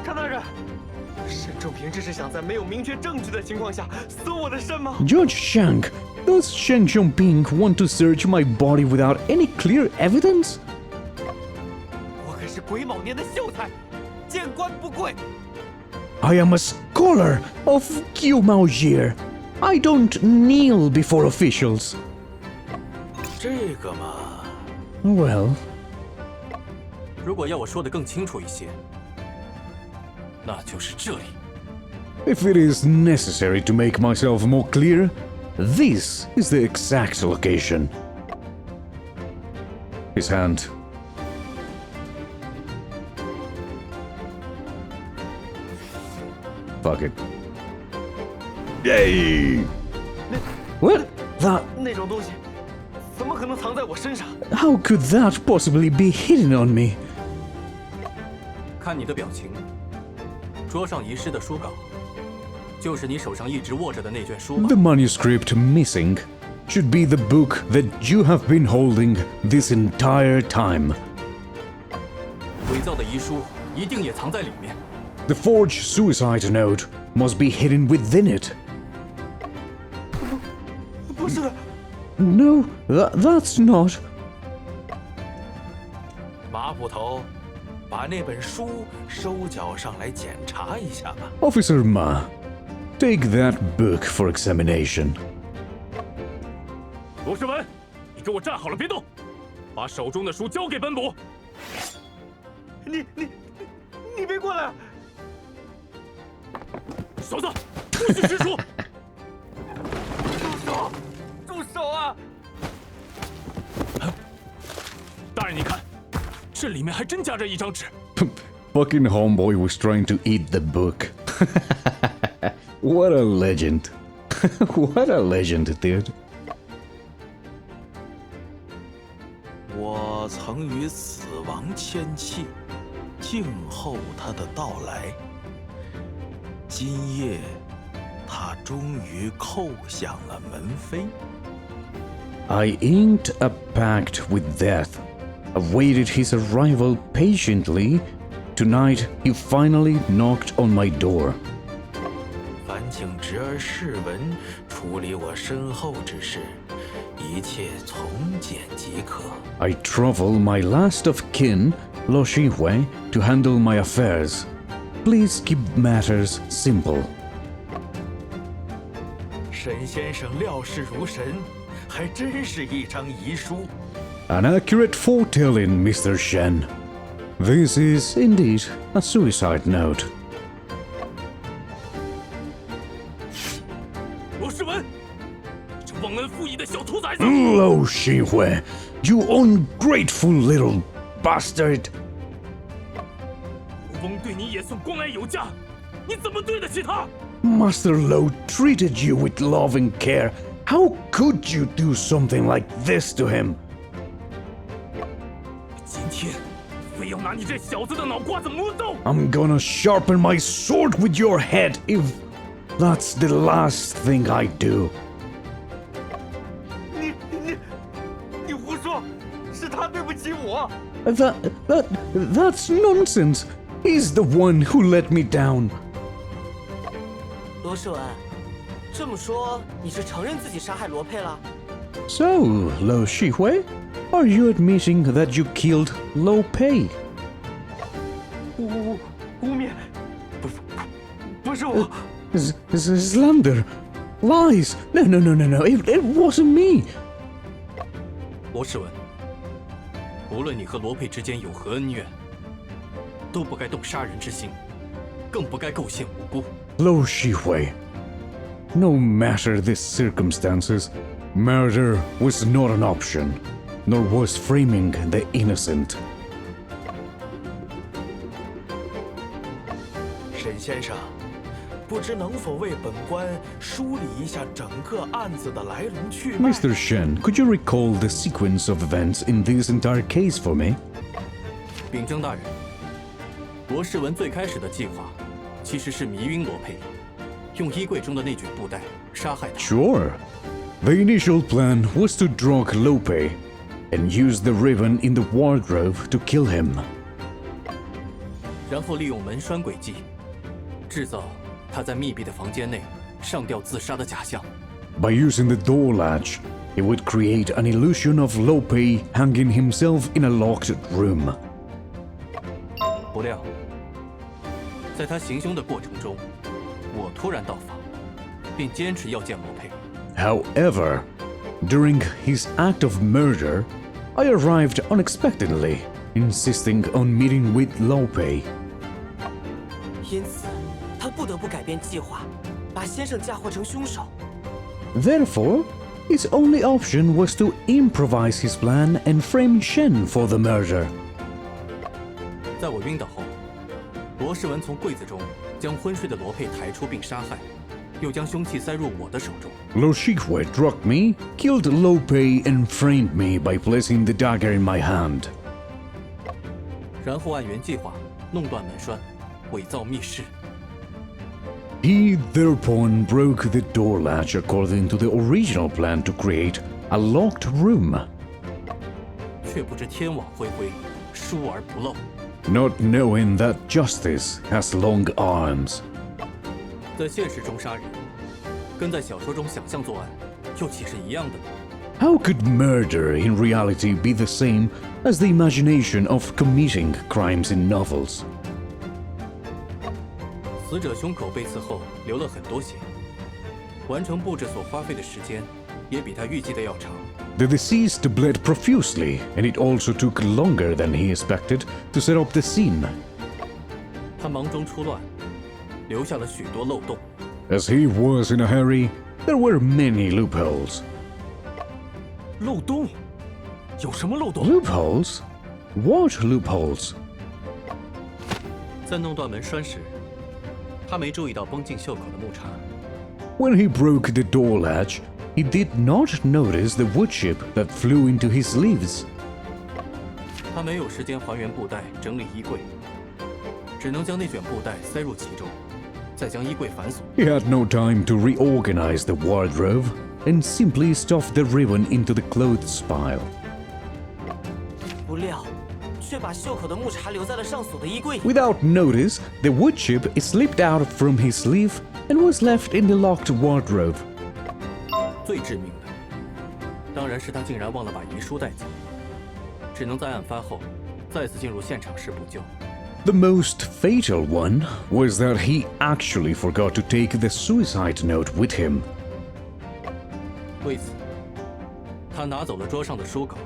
[SPEAKER 8] 张大人，沈仲平这是想在没有明确证据的情况下搜我的身吗？
[SPEAKER 1] Judge Shank, does Shen Xiongping want to search my body without any clear evidence?
[SPEAKER 8] 我可是癸卯年的秀才，见官不跪。
[SPEAKER 1] I am a scholar of Qiumao year. I don't kneel before officials.
[SPEAKER 4] 这个嘛，
[SPEAKER 1] Well,
[SPEAKER 7] 如果要我说的更清楚一些，那就是这里。
[SPEAKER 1] if it is necessary to make myself more clear, this is the exact location. His hand. Fuck it. Yay! What? That?
[SPEAKER 8] 那种东西怎么可能藏在我身上？
[SPEAKER 1] How could that possibly be hidden on me?
[SPEAKER 7] 看你的表情，桌上遗失的书稿，就是你手上一直握着的那卷书吧
[SPEAKER 1] The manuscript missing should be the book that you have been holding this entire time.
[SPEAKER 7] 伪造的遗书一定也藏在里面。
[SPEAKER 1] The forged suicide note must be hidden within it.
[SPEAKER 8] 不是的，
[SPEAKER 1] No, that's not.
[SPEAKER 4] 马捕头，把那本书收缴上来检查一下吧。
[SPEAKER 1] Officer Ma, take that book for examination.
[SPEAKER 6] 罗世文，你给我站好了，别动，把手中的书交给本捕。
[SPEAKER 8] 你别过来！
[SPEAKER 6] 小子，不许吃书！
[SPEAKER 8] 住手啊！
[SPEAKER 6] 大人，你看，这里面还真夹着一张纸。
[SPEAKER 1] Fucking homeboy was trying to eat the book. What a legend. What a legend, dude.
[SPEAKER 4] 我曾与死亡签契，静候他的到来。今夜，他终于叩响了门扉。
[SPEAKER 1] I inked a pact with death, awaited his arrival patiently. Tonight, he finally knocked on my door.
[SPEAKER 4] 烦请侄儿试闻处理我身后之事，一切从简即可。
[SPEAKER 1] I trouble my last of kin, Lo Shihui, to handle my affairs. Please keep matters simple.
[SPEAKER 4] 沈先生料事如神，还真是一张遗书。
[SPEAKER 1] An accurate foretelling, Mr. Shen. This is indeed a suicide note.
[SPEAKER 6] 罗世文，这忘恩负义的小兔崽子！
[SPEAKER 1] Lo Shihui, you ungrateful little bastard!
[SPEAKER 6] 国翁对你也算关爱有加，你怎么对得起他？
[SPEAKER 1] Master Lo treated you with love and care. How could you do something like this to him?
[SPEAKER 6] 今天非要拿你这小子的脑瓜子磨豆！
[SPEAKER 1] I'm gonna sharpen my sword with your head if that's the last thing I do.
[SPEAKER 8] 你胡说，是他对不起我。
[SPEAKER 1] That's nonsense. He's the one who let me down.
[SPEAKER 5] 罗世文，这么说你是承认自己杀害罗佩了？
[SPEAKER 1] So, Lo Shihui, are you admitting that you killed Lo Pei?
[SPEAKER 8] 污蔑，不是我。
[SPEAKER 1] Slander, lies. No. It wasn't me.
[SPEAKER 7] 罗世文，无论你和罗佩之间有何恩怨，都不该动杀人之心，更不该构陷无辜。
[SPEAKER 1] Lo Shihui, no matter the circumstances, murder was not an option, nor was framing the innocent.
[SPEAKER 4] 沈先生，不知能否为本官梳理一下整个案子的来龙去脉？
[SPEAKER 1] Mr. Shen, could you recall the sequence of events in this entire case for me?
[SPEAKER 7] 秉正大人，罗世文最开始的计划其实是迷晕罗佩，用衣柜中的那卷布袋杀害他。
[SPEAKER 1] Sure. The initial plan was to drug Lo Pei and use the ribbon in the wardrobe to kill him.
[SPEAKER 7] 然后利用门栓诡计，制造他在密闭的房间内上吊自杀的假象。
[SPEAKER 1] By using the door latch, he would create an illusion of Lo Pei hanging himself in a locked room.
[SPEAKER 7] 不料，在他行凶的过程中，我突然到访，并坚持要见罗佩。
[SPEAKER 1] However, during his act of murder, I arrived unexpectedly, insisting on meeting with Lo Pei.
[SPEAKER 5] 因此，他不得不改变计划，把先生嫁祸成凶手。
[SPEAKER 1] Therefore, his only option was to improvise his plan and frame Shen for the murder.
[SPEAKER 7] 在我晕倒后，罗世文从柜子中将昏睡的罗佩抬出并杀害，又将凶器塞入我的手中。
[SPEAKER 1] Lo Shihui drugged me, killed Lo Pei, and framed me by placing the dagger in my hand.
[SPEAKER 7] 然后按原计划弄断门栓，伪造密室。
[SPEAKER 1] He thereupon broke the door latch according to the original plan to create a locked room.
[SPEAKER 7] 却不知天网恢恢，疏而不漏。
[SPEAKER 1] Not knowing that justice has long arms.
[SPEAKER 7] 在现实中杀人，跟在小说中想象作案，又岂是一样的呢？
[SPEAKER 1] How could murder in reality be the same as the imagination of committing crimes in novels?
[SPEAKER 7] 死者胸口被刺后流了很多血，完成布置所花费的时间也比他预计的要长。
[SPEAKER 1] The deceased bled profusely, and it also took longer than he expected to set up the scene.
[SPEAKER 7] 他忙中出乱，留下了许多漏洞。
[SPEAKER 1] As he was in a hurry, there were many loopholes.
[SPEAKER 6] 漏洞？有什么漏洞？
[SPEAKER 1] Loopholes? What loopholes?
[SPEAKER 7] 在弄断门栓时，他没注意到绷进袖口的木叉。
[SPEAKER 1] When he broke the door latch, he did not notice the wood chip that flew into his sleeves.
[SPEAKER 7] 他没有时间还原布袋、整理衣柜，只能将那卷布袋塞入其中，再将衣柜反锁。
[SPEAKER 1] He had no time to reorganize the wardrobe and simply stuffed the ribbon into the clothes pile.
[SPEAKER 5] 不料，却把袖口的木叉留在了上锁的衣柜里。
[SPEAKER 1] Without notice, the wood chip slipped out from his sleeve and was left in the locked wardrobe.
[SPEAKER 7] 最致命的，当然是他竟然忘了把遗书带走，只能在案发后再次进入现场时补救。
[SPEAKER 1] The most fatal one was that he actually forgot to take the suicide note with him.
[SPEAKER 7] 为此，他拿走了桌上的书稿，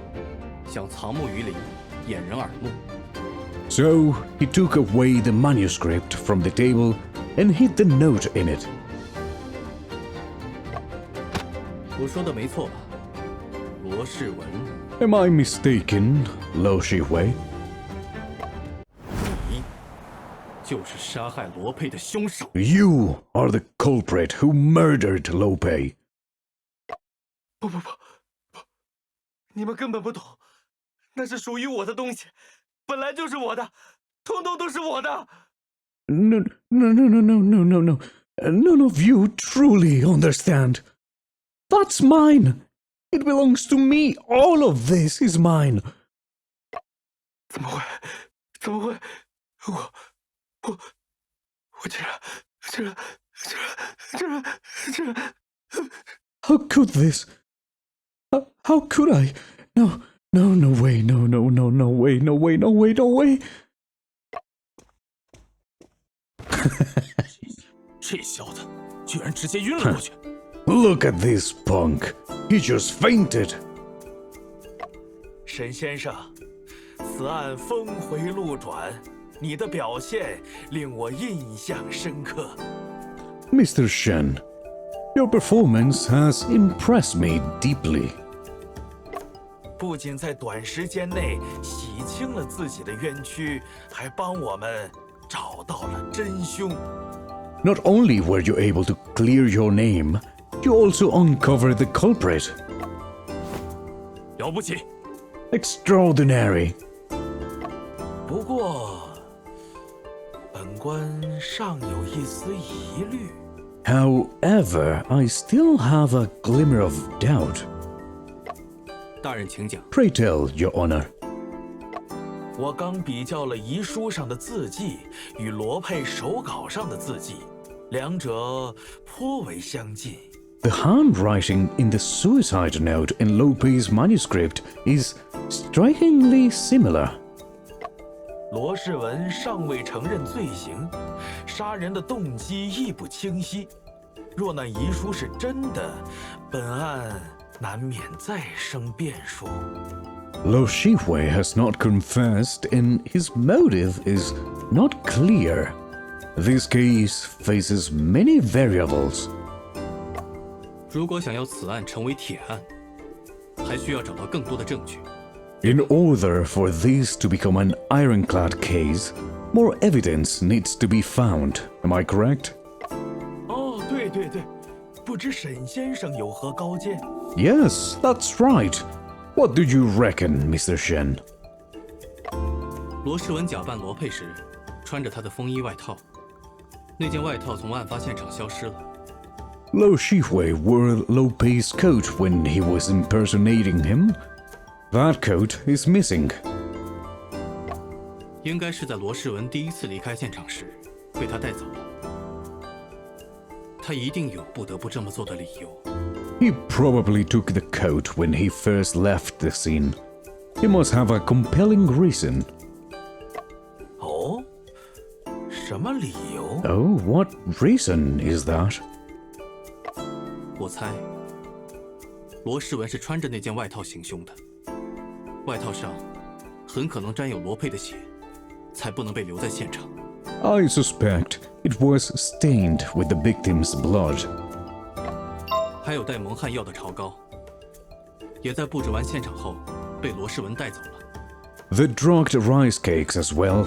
[SPEAKER 7] 想藏木于林，掩人耳目。
[SPEAKER 1] So he took away the manuscript from the table and hid the note in it.
[SPEAKER 7] 我说的没错吧，罗世文？
[SPEAKER 1] Am I mistaken, Lo Shihui?
[SPEAKER 7] 你就是杀害罗佩的凶手。
[SPEAKER 1] You are the culprit who murdered Lope.
[SPEAKER 8] 不，你们根本不懂，那是属于我的东西，本来就是我的，通通都是我的。
[SPEAKER 1] No. None of you truly understand. That's mine. It belongs to me. All of this is mine.
[SPEAKER 8] 怎么会？我竟然
[SPEAKER 1] How could this? How could I? No way. No way.
[SPEAKER 6] 这小子居然直接晕了过去！
[SPEAKER 1] Look at this punk. He just fainted.
[SPEAKER 4] 沈先生，此案峰回路转，你的表现令我印象深刻。
[SPEAKER 1] Mr. Shen, your performance has impressed me deeply.
[SPEAKER 4] 不仅在短时间内洗清了自己的冤屈，还帮我们找到了真凶。
[SPEAKER 1] Not only were you able to clear your name, you also uncovered the culprit.
[SPEAKER 6] 了不起！
[SPEAKER 1] Extraordinary.
[SPEAKER 4] 不过，本官尚有一丝疑虑。
[SPEAKER 1] However, I still have a glimmer of doubt.
[SPEAKER 7] 大人请讲。
[SPEAKER 1] Pray tell, Your Honor.
[SPEAKER 4] 我刚比较了遗书上的字迹与罗佩手稿上的字迹，两者颇为相近。
[SPEAKER 1] The handwriting in the suicide note in Lope's manuscript is strikingly similar.
[SPEAKER 4] 罗世文尚未承认罪行，杀人的动机亦不清晰。若那遗书是真的，本案难免再生变数。
[SPEAKER 1] Lo Shihui has not confessed and his motive is not clear. This case faces many variables.
[SPEAKER 7] 如果想要此案成为铁案，还需要找到更多的证据。
[SPEAKER 1] In order for this to become an ironclad case, more evidence needs to be found. Am I correct?
[SPEAKER 4] 哦，对，不知沈先生有何高见？
[SPEAKER 1] Yes, that's right. What do you reckon, Mr. Shen?
[SPEAKER 7] 罗世文假扮罗佩时，穿着他的风衣外套，那件外套从案发现场消失了。
[SPEAKER 1] Lo Shihui wore Lope's coat when he was impersonating him. That coat is missing.
[SPEAKER 7] 应该是在罗世文第一次离开现场时被他带走了。他一定有不得不这么做的理由。
[SPEAKER 1] He probably took the coat when he first left the scene. He must have a compelling reason.
[SPEAKER 4] 哦，什么理由？
[SPEAKER 1] Oh, what reason is that?
[SPEAKER 7] 我猜，罗世文是穿着那件外套行凶的。外套上很可能沾有罗佩的血，才不能被留在现场。
[SPEAKER 1] I suspect it was stained with the victim's blood.
[SPEAKER 7] 还有带蒙汗药的潮膏，也在布置完现场后被罗世文带走了。
[SPEAKER 1] The drugged rice cakes as well.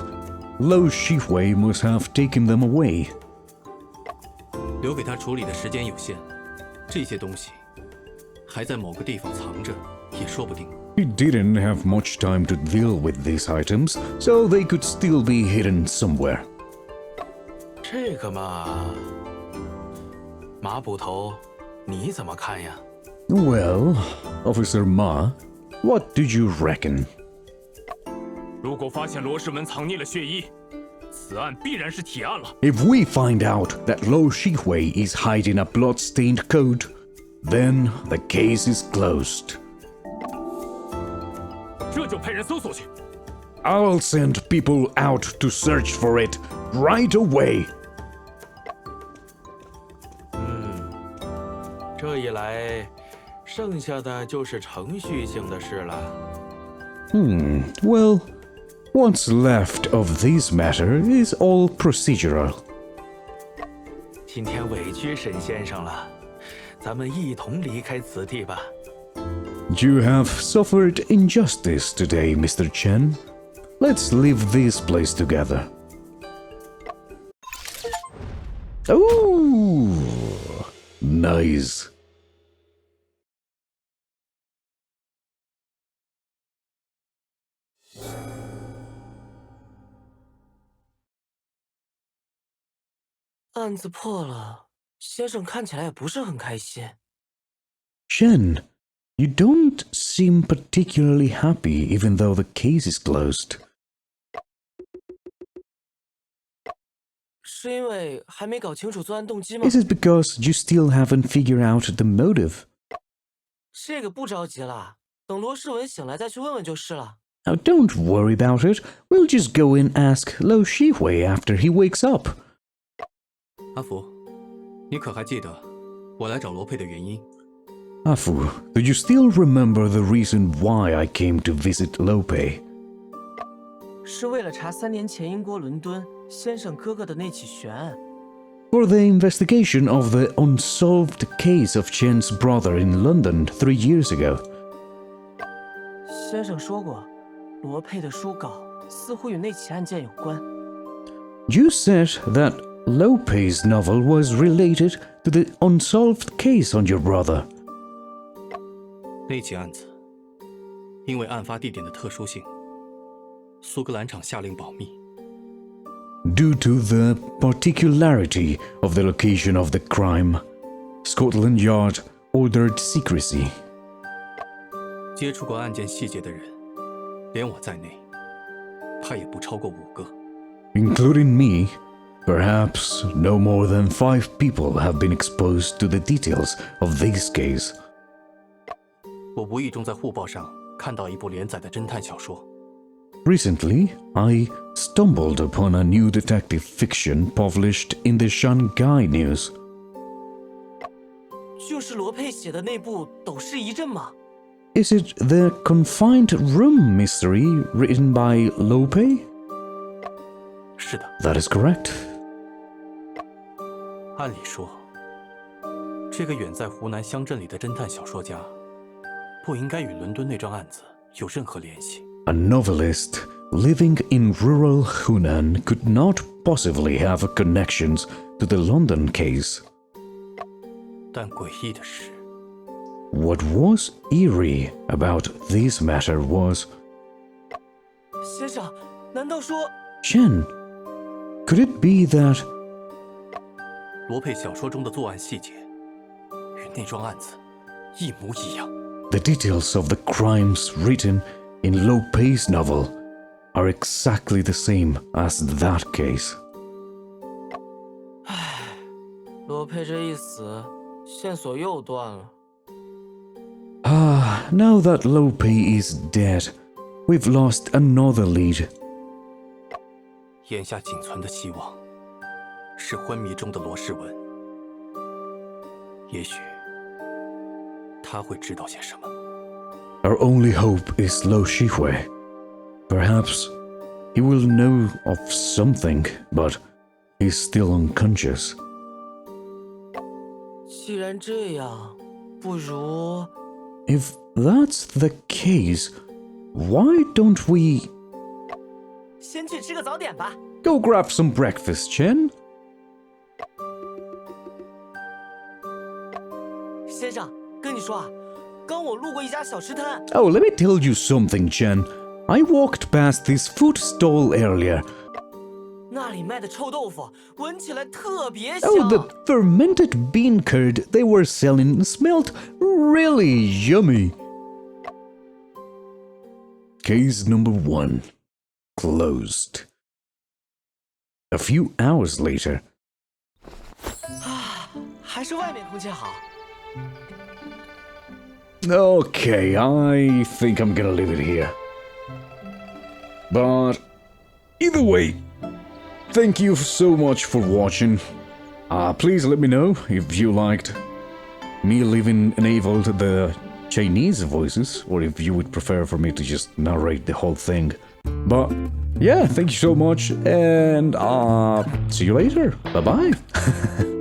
[SPEAKER 1] Lo Shihui must have taken them away.
[SPEAKER 7] 留给他处理的时间有限，这些东西还在某个地方藏着，也说不定。
[SPEAKER 1] He didn't have much time to deal with these items, so they could still be hidden somewhere.
[SPEAKER 4] 这个嘛，马捕头，你怎么看呀？
[SPEAKER 1] Well, Officer Ma, what do you reckon?
[SPEAKER 6] 如果发现罗世文藏匿了血衣，此案必然是铁案了。
[SPEAKER 1] If we find out that Lo Shihui is hiding a blood-stained coat, then the case is closed.
[SPEAKER 6] 这就派人搜索去。
[SPEAKER 1] I'll send people out to search for it right away.
[SPEAKER 4] 这一来，剩下的就是程序性的事了。
[SPEAKER 1] Well, what's left of this matter is all procedural.
[SPEAKER 4] 今天委屈沈先生了，咱们一同离开此地吧。
[SPEAKER 1] You have suffered injustice today, Mr. Chen. Let's leave this place together. Ooh, nice.
[SPEAKER 5] 案子破了，先生看起来也不是很开心。
[SPEAKER 1] Chen, you don't seem particularly happy even though the case is closed.
[SPEAKER 5] 是因为还没搞清楚作案动机吗？
[SPEAKER 1] Is it because you still haven't figured out the motive?
[SPEAKER 5] 这个不着急啦，等罗世文醒来再去问问就是了。
[SPEAKER 1] Now don't worry about it. We'll just go and ask Lo Shihui after he wakes up.
[SPEAKER 7] 阿福，你可还记得我来找罗佩的原因？
[SPEAKER 1] Afu, do you still remember the reason why I came to visit Lope?
[SPEAKER 5] 是为了查3年前英国伦敦先生哥哥的那起悬案。
[SPEAKER 1] For the investigation of the unsolved case of Chen's brother in London 3 years ago.
[SPEAKER 5] 先生说过，罗佩的书稿似乎与那起案件有关。
[SPEAKER 1] You said that Lope's novel was related to the unsolved case on your brother.
[SPEAKER 7] 那起案子，因为案发地点的特殊性，苏格兰场下令保密。
[SPEAKER 1] Due to the particularity of the location of the crime, Scotland Yard ordered secrecy.
[SPEAKER 7] 接触过案件细节的人，连我在内，怕也不超过5个。
[SPEAKER 1] Including me, perhaps no more than 5 people have been exposed to the details of this case.
[SPEAKER 7] 我无意中在护报上看到一部连载的侦探小说。
[SPEAKER 1] Recently, I stumbled upon a new detective fiction published in the Shanghai News.
[SPEAKER 5] 就是罗佩写的那部《斗士一阵》吗？
[SPEAKER 1] Is it the Confined Room mystery written by Lope?
[SPEAKER 7] 是的，
[SPEAKER 1] That is correct.
[SPEAKER 7] 按理说，这个远在湖南乡镇里的侦探小说家，不应该与伦敦那桩案子有任何联系。
[SPEAKER 1] A novelist living in rural Hunan could not possibly have connections to the London case.
[SPEAKER 7] 但诡异的是，
[SPEAKER 1] What was eerie about this matter was,
[SPEAKER 5] 先生，难道说
[SPEAKER 1] Chen, could it be that
[SPEAKER 7] 罗佩小说中的作案细节与那桩案子一模一样？
[SPEAKER 1] the details of the crimes written in Lope's novel are exactly the same as that case?
[SPEAKER 5] 罗佩这一死，线索又断了。
[SPEAKER 1] Now that Lope is dead, we've lost another lead.
[SPEAKER 7] 眼下仅存的希望是昏迷中的罗世文，也许他会知道些什么。
[SPEAKER 1] Our only hope is Lo Shihui. Perhaps he will know of something, but he's still unconscious.
[SPEAKER 5] 既然这样，不如
[SPEAKER 1] If that's the case, why don't we
[SPEAKER 5] 先去吃个早点吧。
[SPEAKER 1] go grab some breakfast, Chen?
[SPEAKER 5] 先生，跟你说啊，刚我路过一家小吃摊，
[SPEAKER 1] Oh, let me tell you something, Chen. I walked past this food stall earlier.
[SPEAKER 5] 那里卖的臭豆腐闻起来特别香。
[SPEAKER 1] Oh, the fermented bean curd they were selling smelled really yummy. Case number 1. Closed. A few hours later.
[SPEAKER 5] 还是外面空气好。
[SPEAKER 1] Okay, I think I'm gonna leave it here. But either way, thank you so much for watching. Please let me know if you liked me enabled the Chinese voices, or if you would prefer for me to just narrate the whole thing. But yeah, thank you so much, and see you later. Bye bye.